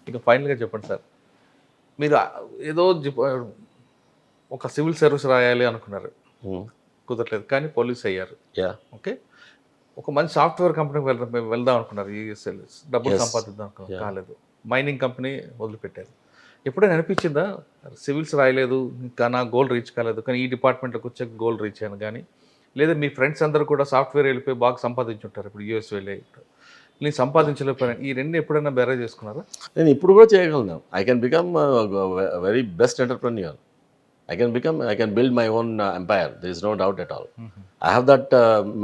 ఇక ఫైనల్గా చెప్పండి సార్, మీరు ఏదో ఒక సివిల్ సర్వీస్ రాయాలి అనుకున్నారు, కుదరలేదు, కానీ పోలీస్ అయ్యారు. ఓకే, ఒక మంచి సాఫ్ట్వేర్ కంపెనీకి వెళ్దాం అనుకున్నారు, యూఎస్ఎల్ డబ్బులు సంపాదిద్దాం అనుకున్నారు, కాలేదు. మైనింగ్ కంపెనీ వదిలిపెట్టారు. ఎప్పుడైనా అనిపించిందా సివిల్స్ రాయలేదు ఇంకా నా గోల్ రీచ్ కాలేదు, కానీ ఈ డిపార్ట్మెంట్లోకి వచ్చే గోల్ రీచ్ అయ్యాను కానీ, లేదా మీ ఫ్రెండ్స్ అందరూ కూడా సాఫ్ట్వేర్ వెళ్ళిపోయి బాగా సంపాదించుంటారు, ఇప్పుడు యూఎస్ వెళ్ళి నేను సంపాదించలేకపోయాను, ఈ రెండు ఎప్పుడైనా బేరే చేసుకున్నారా? నేను ఇప్పుడు కూడా చేయగలను. I can become very best entrepreneur. I can build my own empire. There is no doubt at all. I have that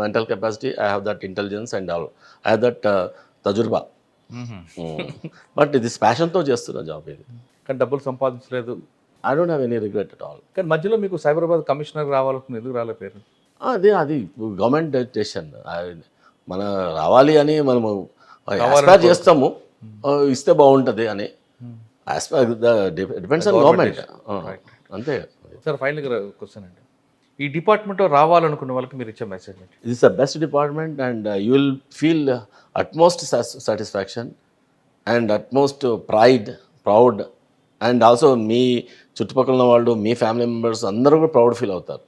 mental capacity, I have that intelligence and all. I have that tajurba. But this passion తో చేస్తున్న job ఇది. కానీ డబ్బులు సంపాదించలేదు. I don't have any regret at all. కానీ మధ్యలో మీకు Cyberabad commissioner రావాలనుకుని ఎందుకు రాలే పేరు? అది గవర్నమెంట్ డెసిషన్. మన రావాలి అని మనము ఎక్స్పెక్ట్ చేస్తాము, ఇస్తే బాగుంటుంది అని. డిపెండ్స్ ఆన్ గవర్నమెంట్, అంతే. సార్, ఫైనల్గా క్వశ్చన్ అండి, ఈ డిపార్ట్మెంట్లో రావాలనుకున్న వాళ్ళకి మీరు ఇచ్చే మెసేజ్ ఏంటి? This is the best department and you will feel utmost satisfaction and utmost proud and also మీ చుట్టుపక్కల ఉన్న వాళ్ళు, మీ ఫ్యామిలీ మెంబర్స్ అందరూ కూడా ప్రౌడ్ ఫీల్ అవుతారు.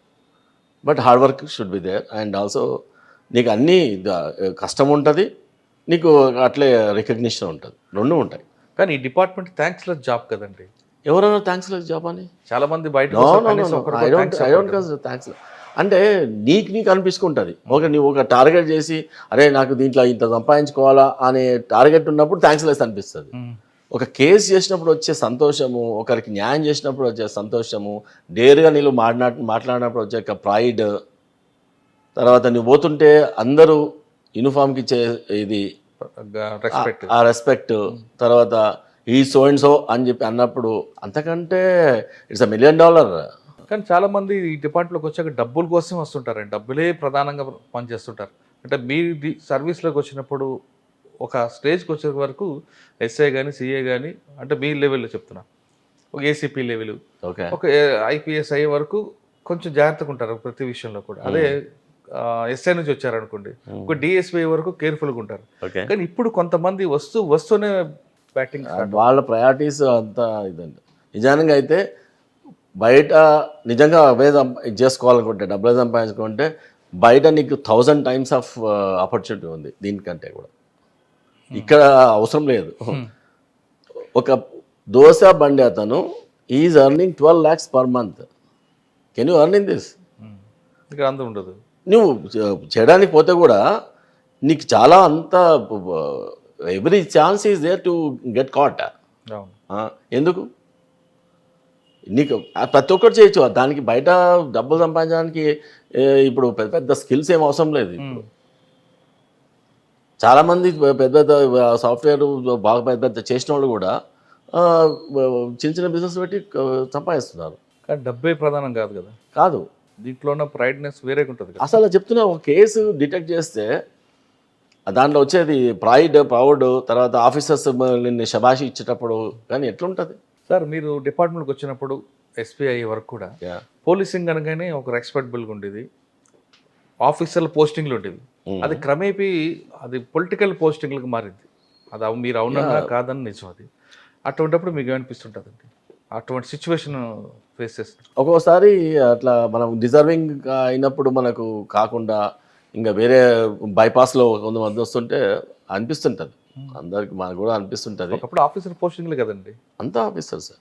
But hard work should be there and also నీకు అన్నీ కష్టం ఉంటుంది, నీకు అట్లే రికగ్నిషన్ ఉంటుంది, రెండు ఉంటాయి. కానీ ఈ డిపార్ట్మెంట్ థ్యాంక్స్లెస్ జాబ్ కదండి. ఎవరైనా థ్యాంక్స్ లేదు జాబ్ అని చాలా మంది బయట థ్యాంక్స్ అంటే నీకు అనిపించుకుంటుంది. నువ్వు ఒక టార్గెట్ చేసి అరే నాకు దీంట్లో ఇంత సంపాదించుకోవాలా అనే టార్గెట్ ఉన్నప్పుడు థ్యాంక్స్ లెస్ అనిపిస్తుంది. ఒక కేసు చేసినప్పుడు వచ్చే సంతోషము, ఒకరికి న్యాయం చేసినప్పుడు వచ్చే సంతోషము, డేర్గా నీళ్ళు మాట్లాడినప్పుడు వచ్చే ప్రైడ్, తర్వాత నువ్వు పోతుంటే అందరూ యూనిఫామ్కి ఇచ్చే ఇది ఆ రెస్పెక్ట్, తర్వాత ఈ సో అండ్ సో అని చెప్పి అన్నప్పుడు అంతకంటే ఇట్స్ $1 million. కానీ చాలా మంది ఈ డిపార్ట్మెంట్లోకి వచ్చాక డబ్బుల కోసం వస్తుంటారండి, డబ్బులే ప్రధానంగా పనిచేస్తుంటారు. అంటే మీ సర్వీస్లోకి వచ్చినప్పుడు ఒక స్టేజ్కి వచ్చే వరకు ఎస్ఐ కానీ సిఏ కానీ, అంటే మీ లెవెల్లో చెప్తున్నా, ఒక ఏసీపీ లెవెల్, ఒక ఐపీఎస్ అయ్యే వరకు కొంచెం జాగ్రత్తగా ఉంటారు ప్రతి విషయంలో కూడా. అదే ఎస్ఐ నుంచి వచ్చారనుకోండి, ఒక డిఎస్పీ వరకు కేర్ఫుల్గా ఉంటారు. కానీ ఇప్పుడు కొంతమంది వస్తూనే బ్యాటింగ్ వాళ్ళ ప్రయారిటీస్ అంతా ఇదండి. నిజానికి అయితే బయట నిజంగా అవే ఇది చేసుకోవాలనుకుంటే, డబ్బులు సంపాదించుకుంటే బయట నీకు 1000 times ఆఫ్ ఆపర్చునిటీ ఉంది దీనికంటే కూడా. ఇక్కడ అవసరం లేదు. ఒక దోశ బండి అతను is earning 12 lakhs per month. Can you earn in this? ఇక్కడ అంత ఉండదు. నువ్వు చేయడానికి పోతే కూడా నీకు చాలా అంత every chance is there to get caught. అవును. ఎందుకు? నీకు ప్రతి ఒక్కటి చేయొచ్చు. దానికి బయట డబ్బులు సంపాదించడానికి ఇప్పుడు పెద్ద పెద్ద స్కిల్స్ ఏం అవసరం లేదు. ఇప్పుడు చాలామంది పెద్ద పెద్ద సాఫ్ట్వేర్ బాగా పెద్ద పెద్ద చేసిన వాళ్ళు కూడా చిన్న చిన్న బిజినెస్ పెట్టి సంపాదిస్తున్నారు. కానీ డబ్బే ప్రధానం కాదు కదా. కాదు, దీంట్లో ఉన్న ప్రైడ్నెస్ వేరేగా ఉంటుంది కదా. అసలు చెప్తున్నా, ఒక కేసు డిటెక్ట్ చేస్తే దాంట్లో వచ్చేది ప్రౌడ్, తర్వాత ఆఫీసర్స్ నిన్ను శబాషి ఇచ్చేటప్పుడు కానీ ఎట్లుంటుంది సార్? మీరు డిపార్ట్మెంట్కి వచ్చినప్పుడు ఎస్పీఐ వరకు కూడా పోలీసింగ్ అనగానే ఒక రెస్పెక్టబుల్గా ఉండేది, ఆఫీసర్ల పోస్టింగ్లు ఉండేది. అది క్రమేపీ అది పొలిటికల్ పోస్టింగ్లకు మారింది. అది మీరు అవునన్నా కాదని నిజం. అది అటువంటిప్పుడు మీకు ఏమనిపిస్తుంటుందండి? అటువంటి సిచ్యువేషన్ ఫేస్ చేస్తారు ఒక్కోసారి. అట్లా మనం డిజర్వింగ్ అయినప్పుడు మనకు కాకుండా ఇంకా వేరే బైపాస్లో కొంతమంది వస్తుంటే అనిపిస్తుంటుంది. అందరికి మనకు కూడా అనిపిస్తుంటుంది. ఒకప్పుడు ఆఫీసర్ పోస్టింగ్లు కదండి, అంతా ఆఫీసర్ సార్.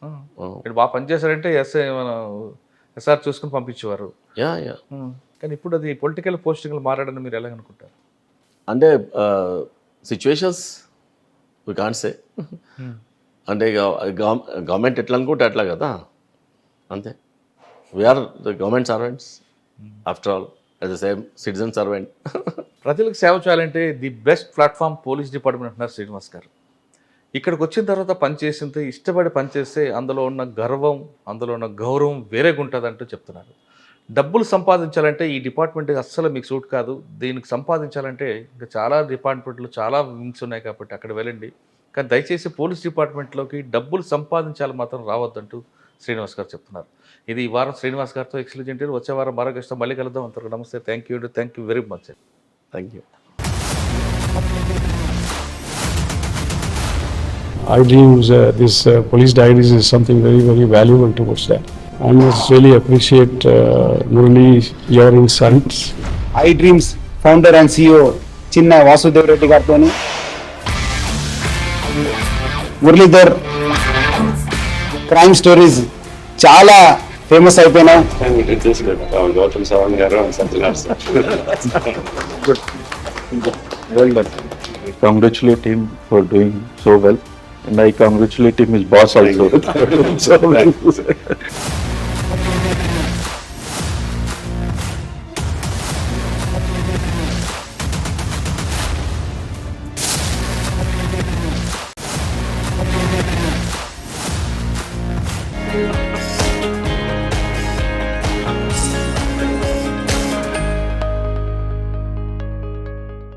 మీరు బాగా పనిచేశారంటే ఎస్ఆర్ చూసుకుని పంపించేవారు. Yeah yeah. కానీ ఇప్పుడు అది పొలిటికల్ పోస్టింగ్లు మారాడని మీరు ఎలా అనుకుంటారు? అంటే సిచ్యువేషన్స్ వి కాంట్ సే. అంటే గవర్నమెంట్ ఎట్లా అనుకుంటే అట్లా కదా, అంతే. We're the government servants after all, as the same citizen servant. ప్రజలకు సేవ చేయాలంటే the best platform police department అంటున్నారు శ్రీనివాస్ గారు. ఇక్కడికి వచ్చిన తర్వాత పనిచేసింది ఇష్టపడి పనిచేస్తే అందులో ఉన్న గర్వం, అందులో ఉన్న గౌరవం వేరేగా ఉంటుంది అంటూ చెప్తున్నారు. డబ్బులు సంపాదించాలంటే ఈ డిపార్ట్మెంట్కి అస్సలు మీకు సూట్ కాదు, దీనికి సంపాదించాలంటే ఇంకా చాలా డిపార్ట్మెంట్లు చాలా వింగ్స్ ఉన్నాయి కాబట్టి అక్కడ వెళ్ళండి, కానీ దయచేసి పోలీస్ డిపార్ట్మెంట్లోకి డబ్బులు సంపాదించాలి మాత్రం రావద్దంటూ శ్రీనివాస్ గారు చెప్తున్నారు. ఇది ఈ వారం శ్రీనివాస్ గారితో ఎక్సలెంట్ ఇంటర్వ్యూ. వచ్చే వారం మరో గెస్ట్తో మళ్ళీ కలుద్దాం. అంతవరకు నమస్తే. Thank you very much. Thank you. I dreams, this police diaries is something very, very valuable towards that. I must really appreciate Murali, your insights. I dreams founder and CEO చిన్న వాసుదేవ్ రెడ్డి గారితో Muralidhar crime stories చాలా famous అయిపోయినాయి. Gautam Savan garu and something else. Good. Well done. I congratulate him for doing so well, and I congratulate him his boss also. So well.